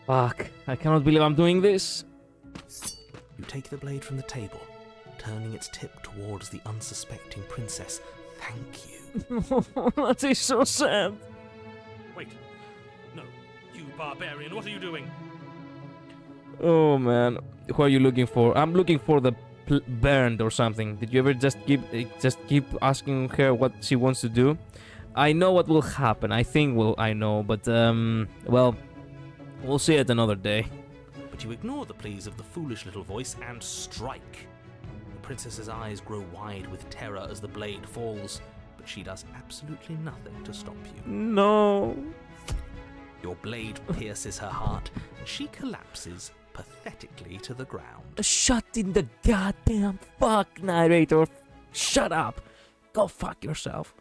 Fuck. I cannot believe I'm doing this. You take the blade from the table, turning its tip towards the unsuspecting princess. Thank you. That is so sad. Wait. No. You barbarian, what are you doing? Oh man, who are you looking for? I'm looking for the burned or something. Did you ever just keep asking her what she wants to do? I know what will happen. I think I know, but well, we'll see it another day. But you ignore the pleas of the foolish little voice and strike. The princess's eyes grow wide with terror as the blade falls, but she does absolutely nothing to stop you. No. Your blade pierces her heart, and she collapses pathetically to the ground. Shut in the goddamn fuck, narrator. Shut up. Go fuck yourself.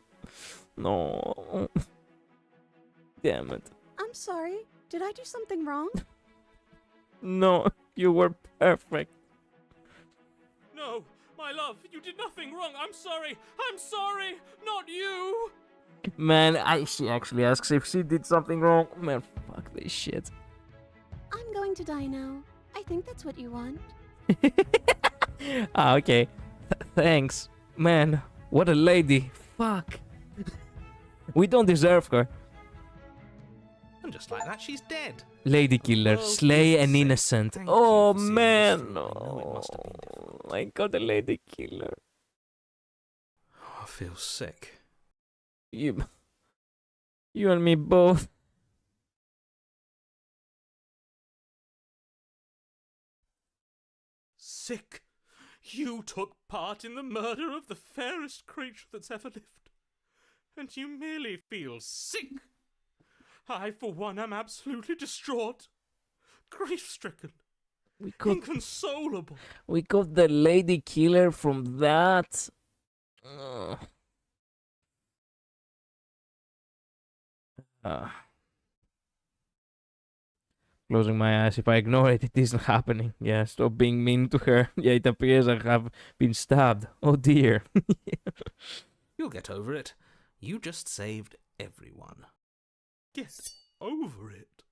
No. Damn it. I'm sorry. Did I do something wrong? No, you were perfect. No, my love, you did nothing wrong. I'm sorry. I'm sorry. Not you. Man, she actually asks if she did something wrong. Man, fuck this shit. I'm going to die now. I think that's what you want. Okay. Thanks. Man, what a lady. Fuck. We don't deserve her. And just like that, she's dead. Lady killer, Oh, slay goodness an sake. innocent. Thank you Oh for seeing this man, through. I know it must have been difficult. I got a lady killer. I feel sick. You and me both. Sick. You took part in the murder of the fairest creature that's ever lived. And you merely feel sick. I, for one, am absolutely distraught. Grief-stricken. Inconsolable. We got the lady killer from that. Ugh. Closing my eyes. If I ignore it, it isn't happening. Yeah, stop being mean to her. Yeah, it appears I have been stabbed. Oh dear. You'll get over it. You just saved everyone. Get over it.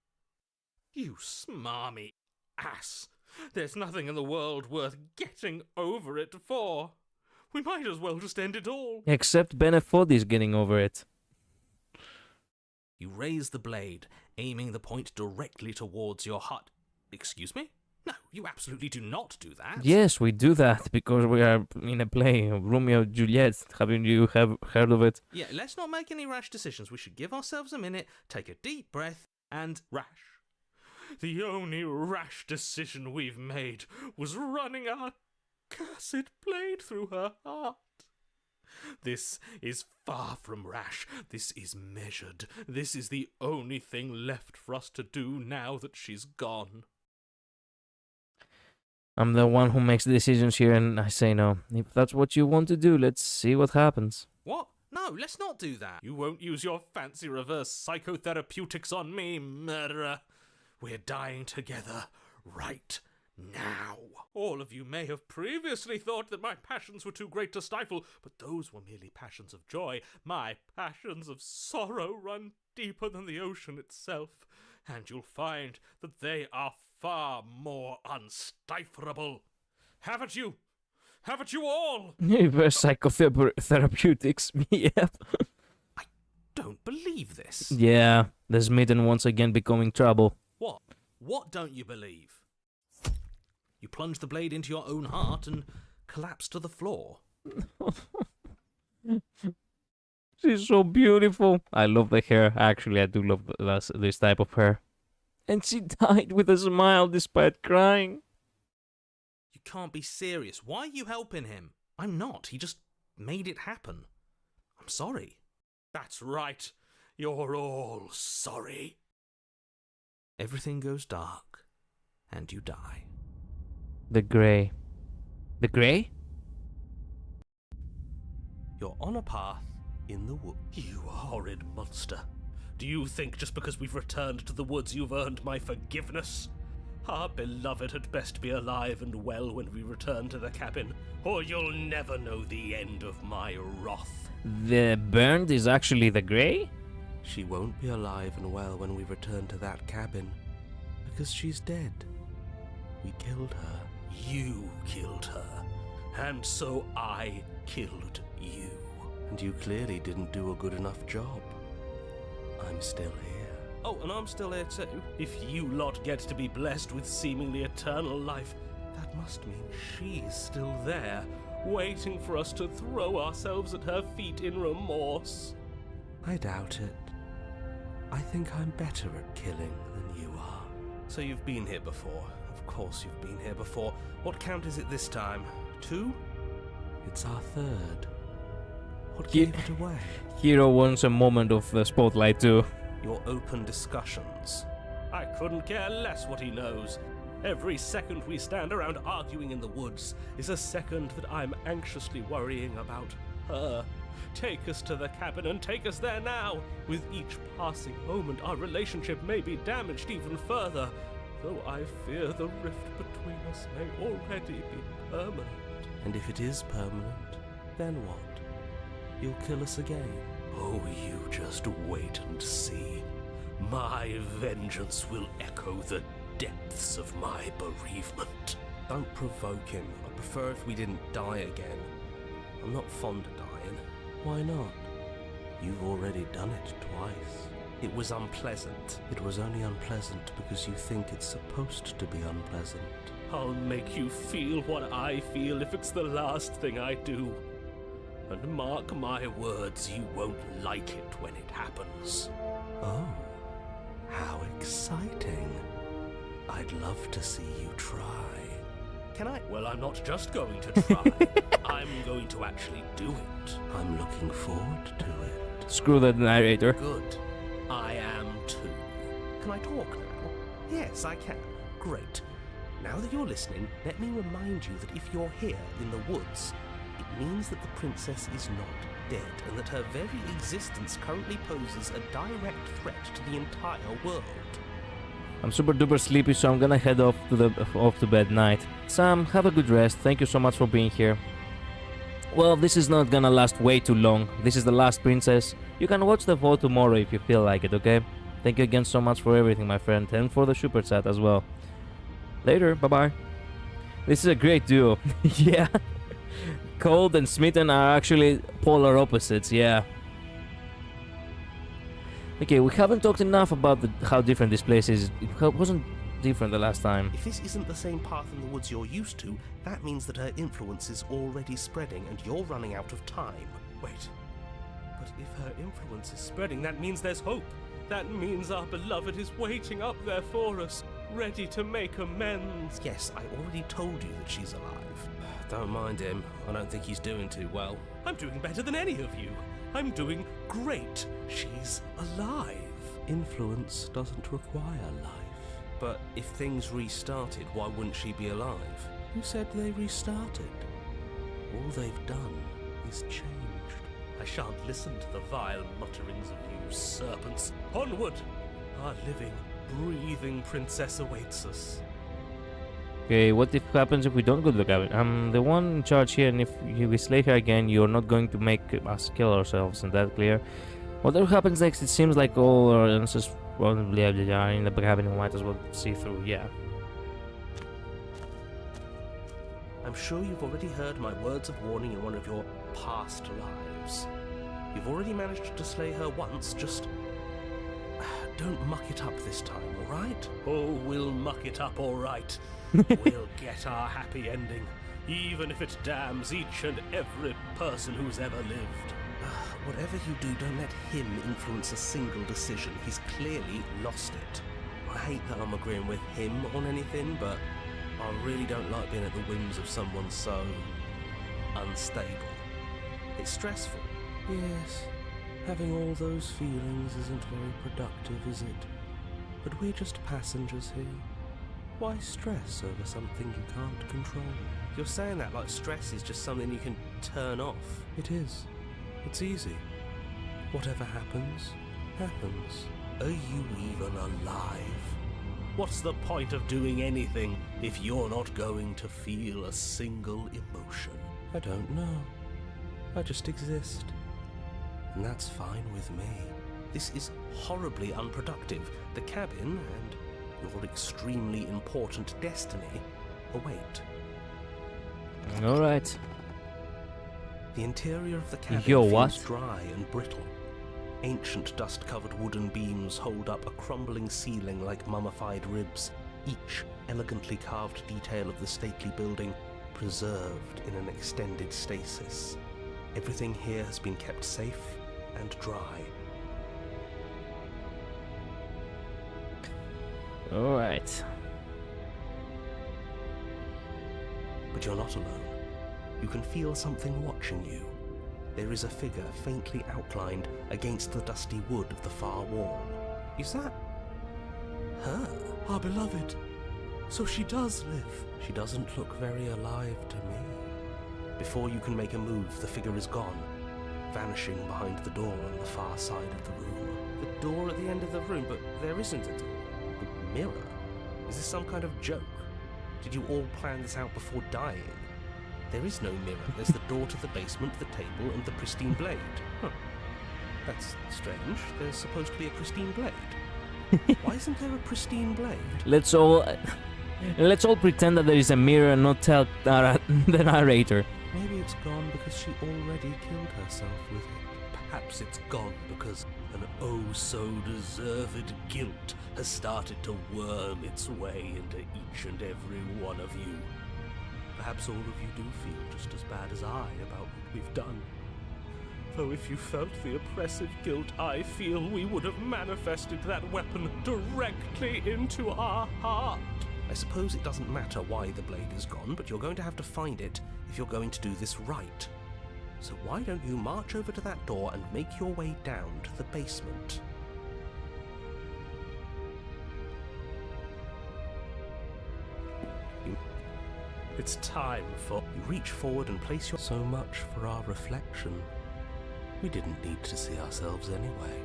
You smarmy ass. There's nothing in the world worth getting over it for. We might as well just end it all. Except Benefody's getting over it. You raise the blade, aiming the point directly towards your heart. Excuse me? No, you absolutely do not do that. Yes, we do that because we are in a play of Romeo and Juliet. Haven't you heard of it? Yeah, let's not make any rash decisions. We should give ourselves a minute, take a deep breath, and Rash. The only rash decision we've made was running our cursed blade through her heart. This is far from rash. This is measured. This is the only thing left for us to do now that she's gone. I'm the one who makes the decisions here, and I say no. If that's what you want to do, let's see what happens. What? No, let's not do that. You won't use your fancy reverse psychotherapeutics on me, murderer. We're dying together right now. All of you may have previously thought that my passions were too great to stifle, but those were merely passions of joy. My passions of sorrow run deeper than the ocean itself, and you'll find that they are far more unstiflable. Haven't you? Haven't you all? Reverse psychotherapeutics, yep. I don't believe this. Yeah, the Smitten once again becoming trouble. What? What don't you believe? You plunge the blade into your own heart and collapse to the floor. She's so beautiful. I love the hair. Actually, I do love this type of hair. And she died with a smile despite crying. You can't be serious. Why are you helping him? I'm not. He just made it happen. I'm sorry. That's right. You're all sorry. Everything goes dark, and you die. The Grey. The Grey? You're on a path in the woods. You horrid monster. Do you think just because we've returned to the woods you've earned my forgiveness? Our beloved had best be alive and well when we return to the cabin, or you'll never know the end of my wrath. The burned is actually the Grey? She won't be alive and well when we return to that cabin, because she's dead. We killed her. You killed her, and so I killed you. And you clearly didn't do a good enough job. I'm still here. Oh, and I'm still here too. If you lot get to be blessed with seemingly eternal life, that must mean she's still there, waiting for us to throw ourselves at her feet in remorse. I doubt it. I think I'm better at killing than you are. So you've been here before. Of course you've been here before. What count is it this time? 2? It's our third. What He- gave it away? Hero wants a moment of the spotlight too. Your open discussions. I couldn't care less what he knows. Every second we stand around arguing in the woods is a second that I'm anxiously worrying about her. Take us to the cabin and take us there now. With each passing moment, our relationship may be damaged even further, though I fear the rift between us may already be permanent. And if it is permanent, then what? You'll kill us again? Oh, you just wait and see. My vengeance will echo the depths of my bereavement. Don't provoke him. I prefer if we didn't die again. I'm not fond of dying. Why not? You've already done it twice. It was unpleasant. It was only unpleasant because you think it's supposed to be unpleasant. I'll make you feel what I feel if it's the last thing I do. And mark my words, you won't like it when it happens. Oh, how exciting. I'd love to see you try. Can I? Well, I'm not just going to try. I'm going to actually do it. I'm looking forward to it. Screw the narrator. Good. I am too. Can I talk now? Yes, I can. Great. Now that you're listening, let me remind you that if you're here in the woods, it means that the princess is not dead, and that her very existence currently poses a direct threat to the entire world. I'm super duper sleepy, so I'm gonna head off to bed night. Sam, have a good rest. Thank you so much for being here. Well, this is not gonna last way too long. This is the last princess. You can watch the VOD tomorrow if you feel like it, okay? Thank you again so much for everything, my friend, and for the super chat as well. Later, bye-bye. This is a great duo. Yeah. Cold and Smitten are actually polar opposites, yeah. Okay, we haven't talked enough about how different this place is. It wasn't different the last time. If this isn't the same path in the woods you're used to, that means that her influence is already spreading and you're running out of time. Wait. But if her influence is spreading, that means there's hope. That means our beloved is waiting up there for us, ready to make amends. Yes, I already told you that she's alive. Don't mind him. I don't think he's doing too well. I'm doing better than any of you. I'm doing great. She's alive. Influence doesn't require life. But if things restarted, why wouldn't she be alive? Who said they restarted? All they've done is changed. I shan't listen to the vile mutterings of you serpents. Onward! Our living, breathing princess awaits us. Okay, what if happens if we don't go to the cabin? I'm the one in charge here, and if we slay her again, you're not going to make us kill ourselves, isn't that clear? Whatever happens next, it seems like all our answers probably are in the cabin. We might as well see through, yeah. I'm sure you've already heard my words of warning in one of your past lives. You've already managed to slay her once, just don't muck it up this time, alright? Oh, we'll muck it up alright. We'll get our happy ending, even if it damns each and every person who's ever lived. Whatever you do, don't let him influence a single decision. He's clearly lost it. I hate that I'm agreeing with him on anything, but I really don't like being at the whims of someone so unstable. It's stressful. Yes, having all those feelings isn't very productive, is it? But we're just passengers here. Why stress over something you can't control? You're saying that like stress is just something you can turn off. It is. It's easy. Whatever happens, happens. Are you even alive? What's the point of doing anything if you're not going to feel a single emotion? I don't know. I just exist. And that's fine with me. This is horribly unproductive. The cabin and your extremely important destiny await. Alright. The interior of the cabin feels dry and brittle. Ancient dust-covered wooden beams hold up a crumbling ceiling like mummified ribs, each elegantly carved detail of the stately building preserved in an extended stasis. Everything here has been kept safe and dry, Alright. But you're not alone. You can feel something watching you. There is a figure faintly outlined against the dusty wood of the far wall. Is that her? Our beloved. So she does live. She doesn't look very alive to me. Before you can make a move, the figure is gone, vanishing behind the door on the far side of the room. The door at the end of the room, but there isn't a door. The mirror? Is this some kind of joke? Did you all plan this out before dying? There is no mirror. There's the door to the basement, the table, and the pristine blade. Huh. That's strange. There's supposed to be a pristine blade. Why isn't there a pristine blade? Let's all pretend that there is a mirror and not tell the narrator. Maybe it's gone because she already killed herself with it. Perhaps it's gone because an oh-so-deserved guilt has started to worm its way into each and every one of you. Perhaps all of you do feel just as bad as I about what we've done. Though if you felt the oppressive guilt I feel, we would have manifested that weapon directly into our heart. I suppose it doesn't matter why the blade is gone, but you're going to have to find it if you're going to do this right. So why don't you march over to that door and make your way down to the basement? It's time for... You reach forward and place your... So much for our reflection. We didn't need to see ourselves anyway.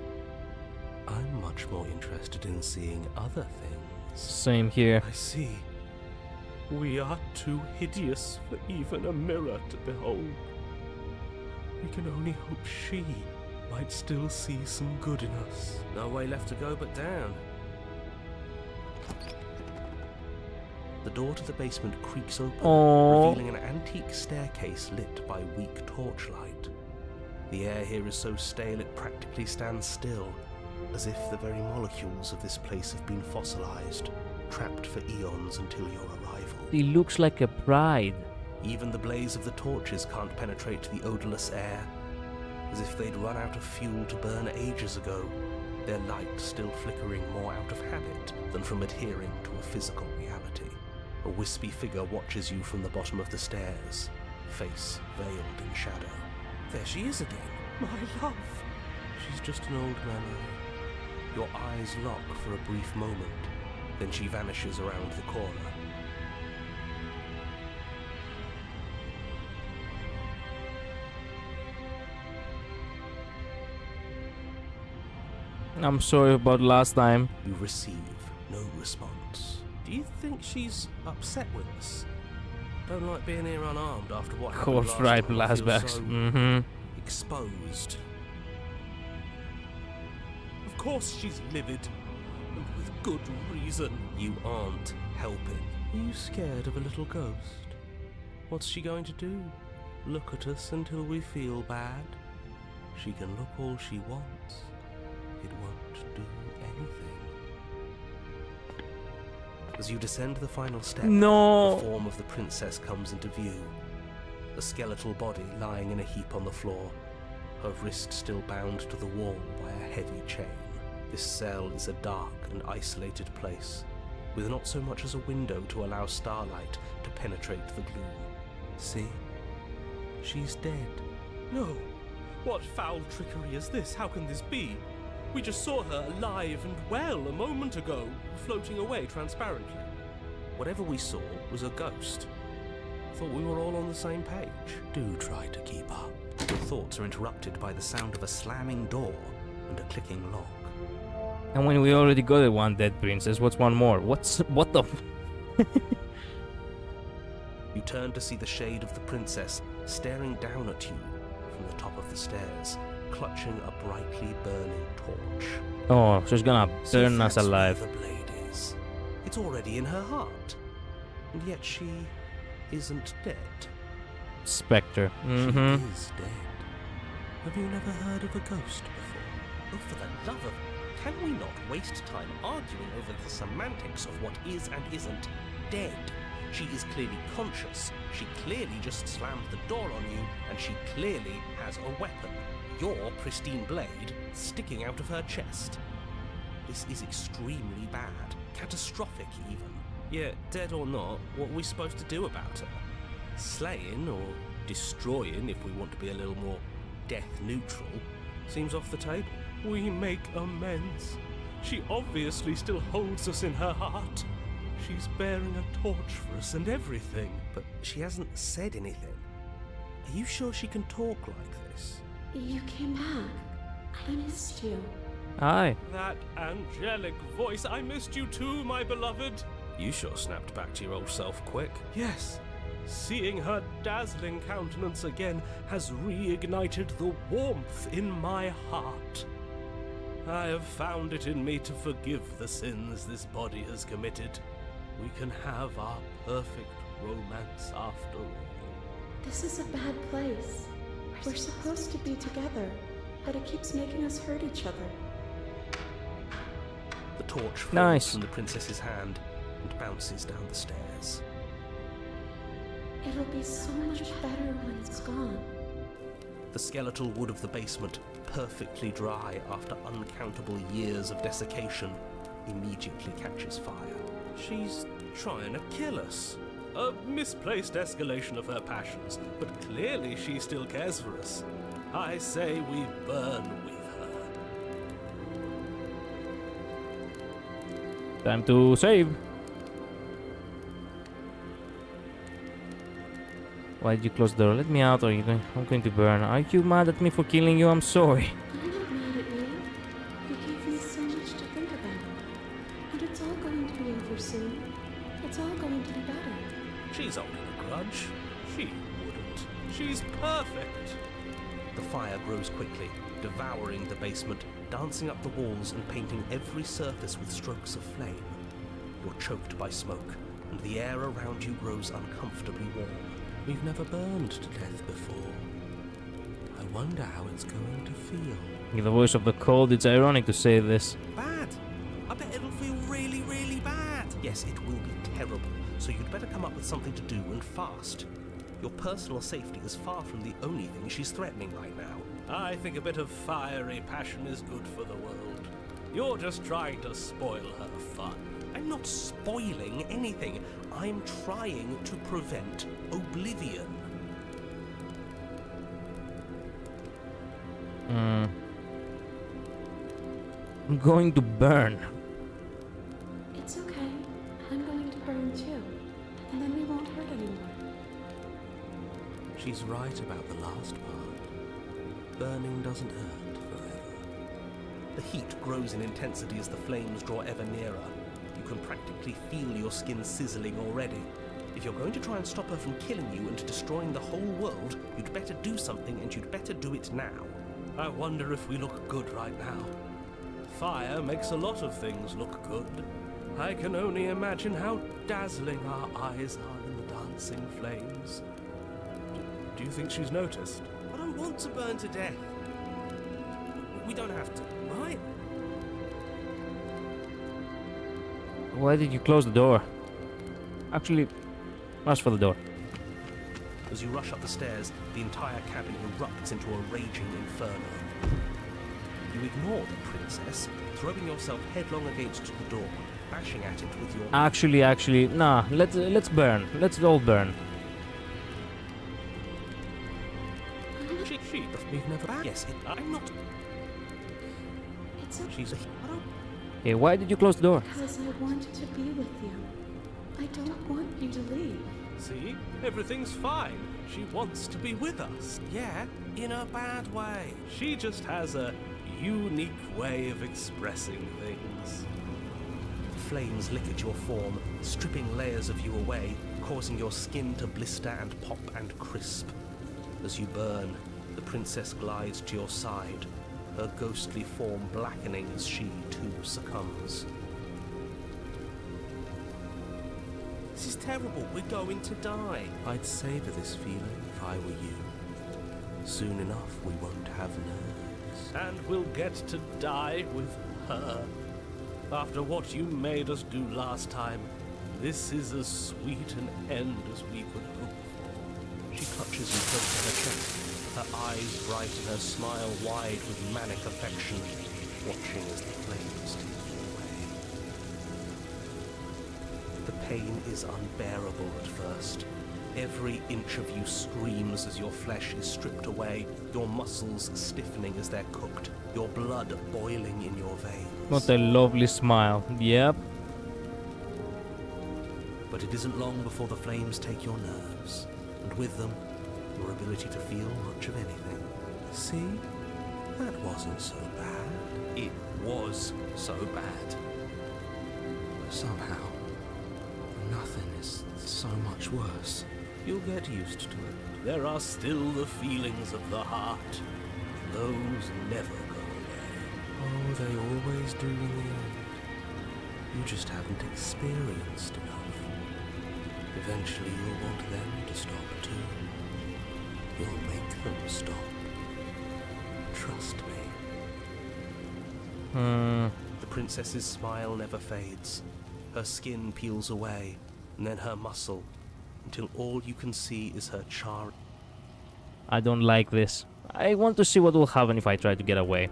I'm much more interested in seeing other things. Same here. I see. We are too hideous for even a mirror to behold. We can only hope she might still see some good in us. No way left to go but down. The door to the basement creaks open, revealing an antique staircase lit by weak torchlight. The air here is so stale it practically stands still, as if the very molecules of this place have been fossilized, trapped for eons until your arrival. It looks like a bride. Even the blaze of the torches can't penetrate the odorless air, as if they'd run out of fuel to burn ages ago, their light still flickering more out of habit than from adhering to a physical reality. A wispy figure watches you from the bottom of the stairs, face veiled in shadow. There she is again, my love. She's just an old memory. Your eyes lock for a brief moment, then she vanishes around the corner. I'm sorry about last time. You receive no response. Do you think she's upset with us? Don't like being here unarmed after what Of happened course, right, time. I feel flashbacks. so exposed. Of course she's livid, and with good reason. You aren't helping. Are you scared of a little ghost? What's she going to do? Look at us until we feel bad? She can look all she wants. It won't do anything. As you descend the final step, No. the form of the princess comes into view. A skeletal body lying in a heap on the floor, her wrist still bound to the wall by a heavy chain. This cell is a dark and isolated place, with not so much as a window to allow starlight to penetrate the gloom. See? She's dead. No! What foul trickery is this? How can this be? We just saw her alive and well a moment ago, floating away transparently. Whatever we saw was a ghost. Thought we were all on the same page. Do try to keep up. Your thoughts are interrupted by the sound of a slamming door and a clicking lock. And when we already got a one dead princess, what's one more? What the? You turn to see the shade of the princess staring down at you from the top of the stairs, clutching a brightly burning torch. Oh, she's gonna burn us That's alive. where the blade is. It's already in her heart, and yet she isn't dead. Spectre. She is dead. Have you never heard of a ghost before? Oh, for the love of... Can we not waste time arguing over the semantics of what is and isn't dead? She is clearly conscious. She clearly just slammed the door on you, and she clearly has a weapon. Your pristine blade sticking out of her chest. This is extremely bad. catastrophic even. Yet, dead or not, what are we supposed to do about her? Slaying, or destroying if we want to be a little more death neutral, seems off the table. We make amends. She obviously still holds us in her heart. She's bearing a torch for us and everything. But she hasn't said anything. Are you sure she can talk like this? You came back. I missed you. Aye. That angelic voice, I missed you too, my beloved. You sure snapped back to your old self quick. Yes, seeing her dazzling countenance again has reignited the warmth in my heart. I have found it in me to forgive the sins this body has committed. We can have our perfect romance after all. This is a bad place. We're supposed to be together, but it keeps making us hurt each other. The torch falls Nice. from the princess's hand and bounces down the stairs. It'll be so much better when it's gone. The skeletal wood of the basement, perfectly dry after uncountable years of desiccation, immediately catches fire. She's trying to kill us. A misplaced escalation of her passions, but clearly she still cares for us. I say we burn with her. Time to save. Why did you close the door? Let me out or I'm going to burn. Are you mad at me for killing you? I'm sorry. I'm not mad at you. You gave me so much to think about. And it's all going to be over soon. It's all going to be better. She's holding a grudge. She wouldn't. She's perfect. The fire grows quickly, devouring the basement, dancing up the walls and painting every surface with strokes of flame. You're choked by smoke, and the air around you grows uncomfortably warm. We've never burned to death before. I wonder how it's going to feel. In the voice of the cold, it's ironic to say this. Bad! I bet it'll feel really, really bad! Yes, it will be terrible, so you'd better come up with something to do and fast. Your personal safety is far from the only thing she's threatening right now. I think a bit of fiery passion is good for the world. You're just trying to spoil her fun. I'm not spoiling anything. I'm trying to prevent oblivion. I'm going to burn. It's okay. I'm going to burn too. And then we won't hurt anymore. She's right about the last part. Burning doesn't hurt forever. The heat grows in intensity as the flames draw ever nearer. You can practically feel your skin sizzling already. If you're going to try and stop her from killing you and destroying the whole world, you'd better do something, and you'd better do it now. I wonder if we look good right now. Fire makes a lot of things look good. I can only imagine how dazzling our eyes are in the dancing flames. Do you think she's noticed? I don't want to burn to death. We don't have to, right? Why did you close the door? Actually, rush for the door. As you rush up the stairs, the entire cabin erupts into a raging inferno. You ignore the princess, throwing yourself headlong against the door, bashing at it with your... Actually, nah. Let's burn. Let's all burn. We've never... Yes, I'm not... It's okay. She's a... Okay, why did you close the door? Because I wanted to be with you. I don't want you to leave. See? Everything's fine. She wants to be with us. Yeah, in a bad way. She just has a unique way of expressing things. Flames lick at your form, stripping layers of you away, causing your skin to blister and pop and crisp. As you burn, the princess glides to your side, her ghostly form blackening as she, too, succumbs. This is terrible. We're going to die. I'd savor this feeling if I were you. Soon enough, we won't have nerves. And we'll get to die with her. After what you made us do last time, this is as sweet an end as we could hope for. She clutches you close to her chest, her eyes bright and her smile wide with manic affection, watching as the flames take you away. pain is unbearable at first. Every inch of you screams as your flesh is stripped away, your muscles stiffening as they're cooked, your blood boiling in your veins. What a lovely smile. Yep. But it isn't long before the flames take your nerves, and with them, your ability to feel much of anything. See? That wasn't so bad. It was so bad. But somehow, nothing is so much worse. You'll get used to it. There are still the feelings of the heart. Those never go away. Oh, they always do in the end. You just haven't experienced enough. Eventually you'll want them to stop too. You'll make them stop. Trust me. The princess's smile never fades. Her skin peels away, and then her muscle, until all you can see is her charred. I don't like this. I want to see what will happen if I try to get away.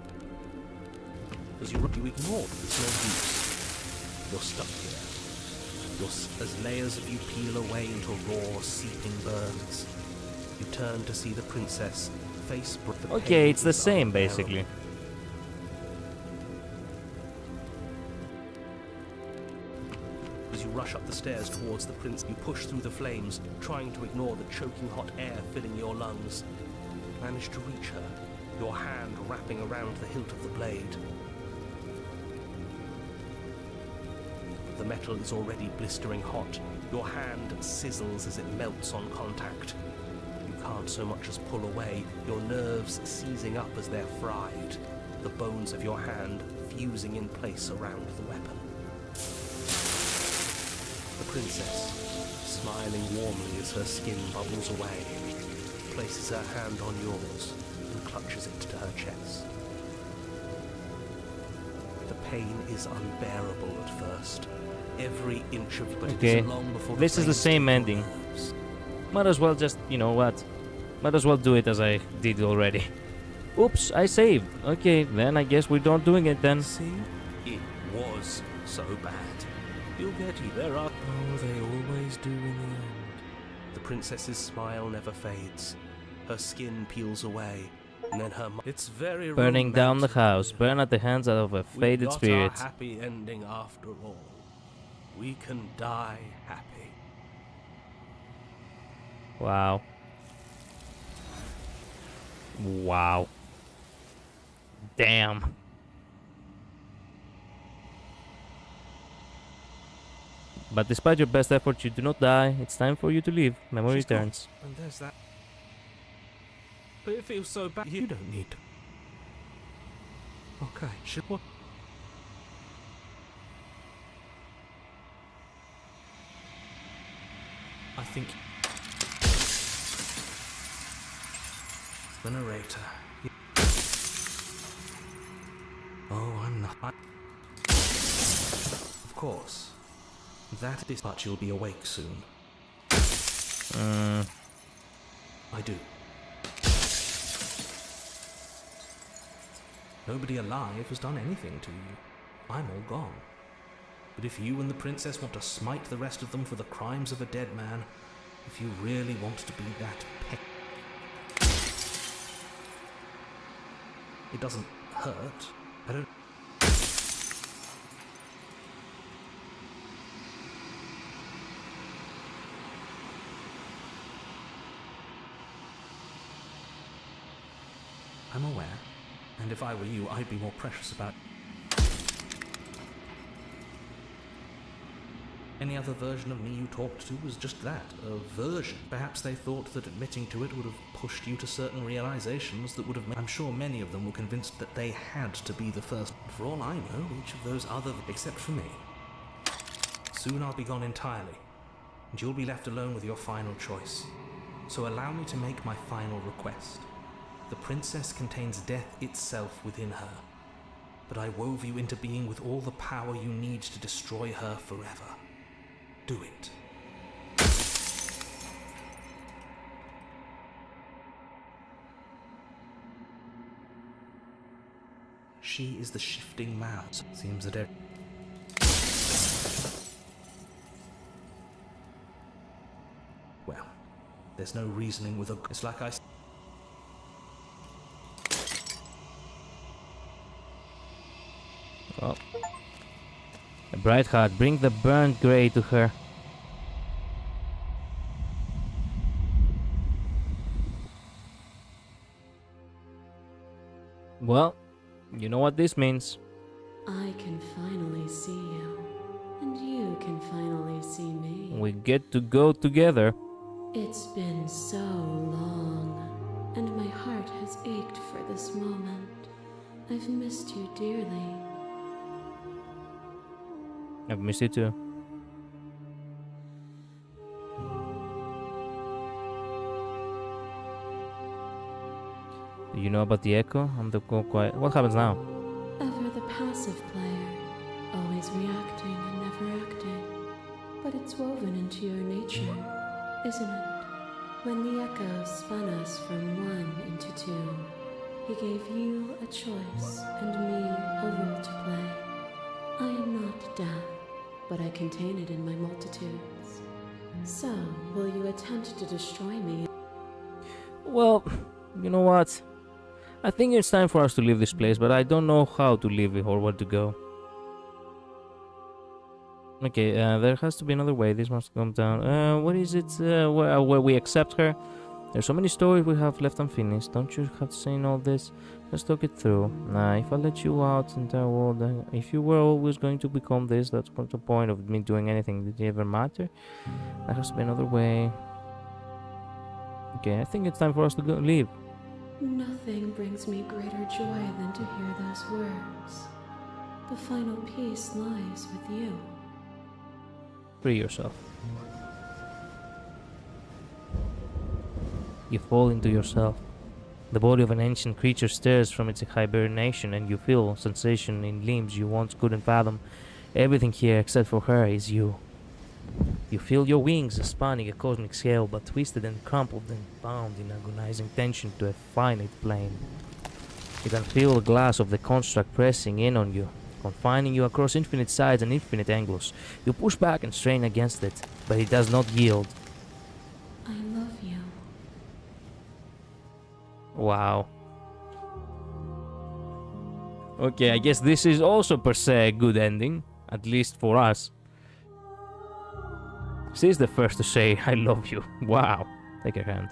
As you ignore them, there's no use. You're stuck here. As layers of you peel away into raw, seeping burns, you turn to see the princess face. Okay, it's the same, basically. As you rush up the stairs towards the prince, you push through the flames, trying to ignore the choking hot air filling your lungs. You manage to reach her, your hand wrapping around the hilt of the blade. The metal is already blistering hot. Your hand sizzles as it melts on contact. You can't so much as pull away, your nerves seizing up as they're fried, the bones of your hand fusing in place around the weapon. The princess, smiling warmly as her skin bubbles away, places her hand on yours and clutches it to her chest. The pain is unbearable at first. Every inch of but okay. It isn't long before this is the same ending. Might as well just, you know what? Might as well do it as I did already. Oops, I saved. Okay, then I guess we're not doing it then. See? It was so bad. You'll get you. There are. Oh, they always do in the end. The princess's smile never fades. Her skin peels away, and then her. It's very burning down the romantic. house. Burn at the hands of a We faded got spirit. Our happy ending after all. We can die happy. Wow. Wow. Damn. But despite your best effort, you do not die. It's time for you to leave. Memory She's gone. returns. And there's that. But it feels so bad. You don't need to. Okay, should what? I think the narrator. Oh, I'm not. Of course. That is, but you'll be awake soon. I do. Nobody alive has done anything to you. I'm all gone. But if you and the princess want to smite the rest of them for the crimes of a dead man, if you really want to be that it doesn't hurt. I don't. I'm aware, and if I were you, I'd be more precious about any other version of me you talked to was just that, a version. Perhaps they thought that admitting to it would have pushed you to certain realizations that would have made. I'm sure many of them were convinced that they had to be the first. For all I know, each of those other, except for me. Soon I'll be gone entirely, and you'll be left alone with your final choice. So allow me to make my final request. The princess contains death itself within her, but I wove you into being with all the power you need to destroy her forever. Do it. She is the shifting mouse. Seems that There's no reasoning with a... It's like I... Well, a bright heart, bring the burnt grey to her. Well, you know what this means. I can finally see you, and you can finally see me. We get to go together. It's been so long, and my heart has ached for this moment. I've missed you dearly. I've missed you too. Do you know about the echo? I'm the quiet. What happens now? Ever the passive player, always reacting and never acting. But it's woven into your nature, isn't it? When the echo spun us from one into two, he gave you a choice and me a role to play. I am not death, but I contain it in my multitudes. So, will you attempt to destroy me? Well, you know what? I think it's time for us to leave this place, but I don't know how to leave it or where to go. Okay, there has to be another way. This must come down. What is it? Where we accept her? There's so many stories we have left unfinished. Don't you have to say all this? Let's talk it through. If I let you out in the world, if you were always going to become this, that's what's the point of me doing anything. Did it ever matter? There has to be another way. Okay, I think it's time for us to go leave. Nothing brings me greater joy than to hear those words. The final peace lies with you. Free yourself. You fall into yourself. The body of an ancient creature stirs from its hibernation, and you feel sensation in limbs you once couldn't fathom. Everything here except for her is you. You feel your wings spanning a cosmic scale, but twisted and crumpled and bound in agonizing tension to a finite plane. You can feel the glass of the construct pressing in on you, confining you across infinite sides and infinite angles. You push back and strain against it, but it does not yield. I love you. Wow. Okay, I guess this is also per se a good ending, at least for us. She's the first to say, I love you. Wow. Take her hand.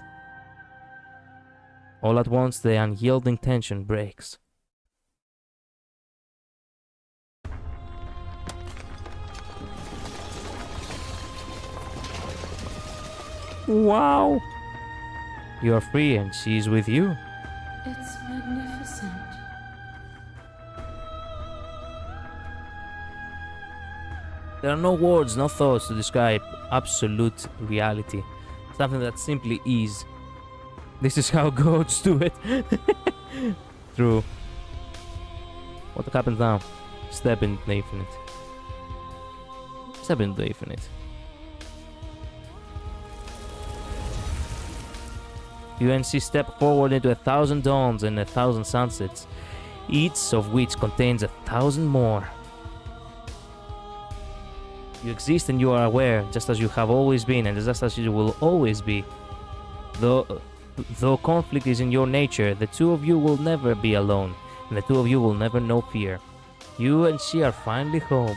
All at once, the unyielding tension breaks. Wow. You are free and she's with you. It's magnificent. There are no words, no thoughts to describe absolute reality. Something that simply is. This is how gods do it. True. What happens now? Step into the infinite. Step into the infinite. You and she step forward into 1,000 dawns and 1,000 sunsets, each of which contains 1,000 more. You exist and you are aware, just as you have always been and just as you will always be. Though conflict is in your nature, the two of you will never be alone, and the two of you will never know fear. You and she are finally home.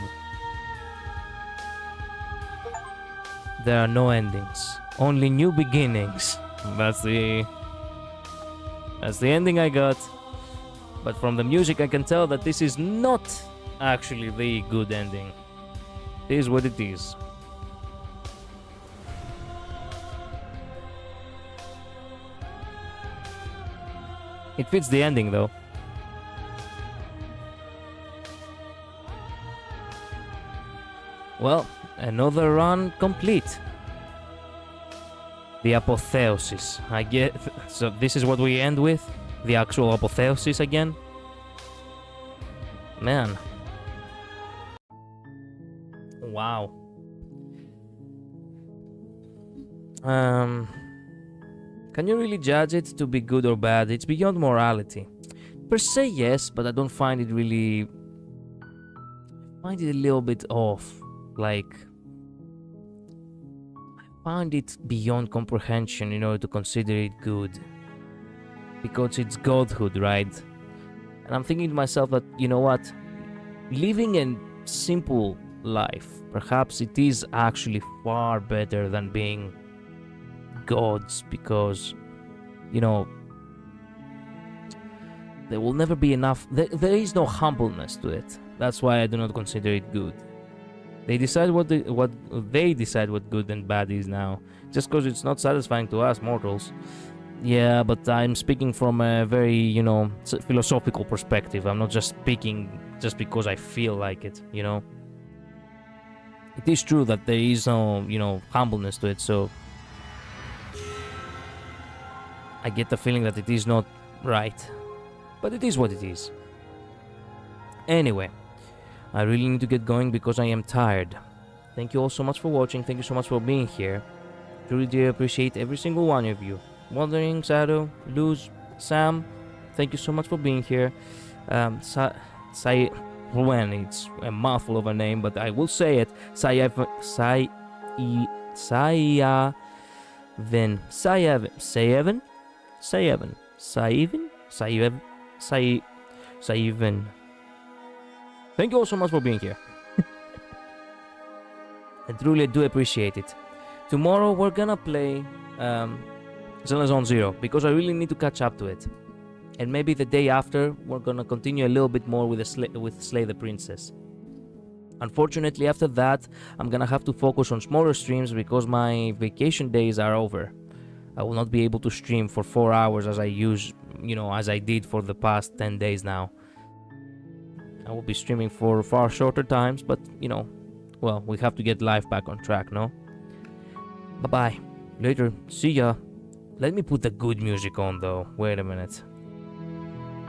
There are no endings, only new beginnings. That's the ending I got. But from the music I can tell that this is not actually the good ending. It is what it is. It fits the ending though. Well, another run complete. The apotheosis. I get. So this is what we end with? The actual apotheosis again? Man. Wow. Can you really judge it to be good or bad? It's beyond morality. Per se, yes, but I don't find it really... I find it a little bit off. Like... find it beyond comprehension in order to consider it good. Because it's godhood, right? And I'm thinking to myself that, you know what? Living a simple life, perhaps it is actually far better than being gods, because, you know, there will never be enough. There is no humbleness to it. That's why I do not consider it good. They decide what they decide what good and bad is now, just because it's not satisfying to us mortals. Yeah, but I'm speaking from a very, you know, philosophical perspective. I'm not just speaking just because I feel like it, you know. It is true that there is no, you know, humbleness to it, so I get the feeling that it is not right. But it is what it is. Anyway, I really need to get going because I am tired. Thank you all so much for watching. Thank you so much for being here. Truly do appreciate every single one of you. Wandering, Shadow, Luz, Sam, thank you so much for being here. When it's a mouthful of a name, but I will say it. Sayaven. Thank you all so much for being here. I truly do appreciate it. Tomorrow we're gonna play Zelda Zone Zero because I really need to catch up to it. And maybe the day after we're gonna continue a little bit more with Slay the Princess. Unfortunately, after that I'm gonna have to focus on smaller streams because my vacation days are over. I will not be able to stream for 4 hours as I did for the past 10 days now. I will be streaming for far shorter times, but, you know, well, we have to get life back on track, no? Bye-bye. Later. See ya. Let me put the good music on, though. Wait a minute.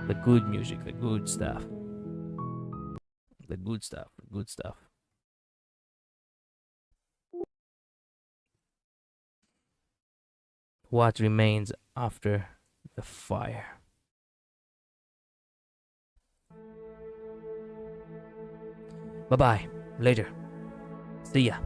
The good music, the good stuff. The good stuff, the good stuff. What remains after the fire? Bye-bye. Later. See ya.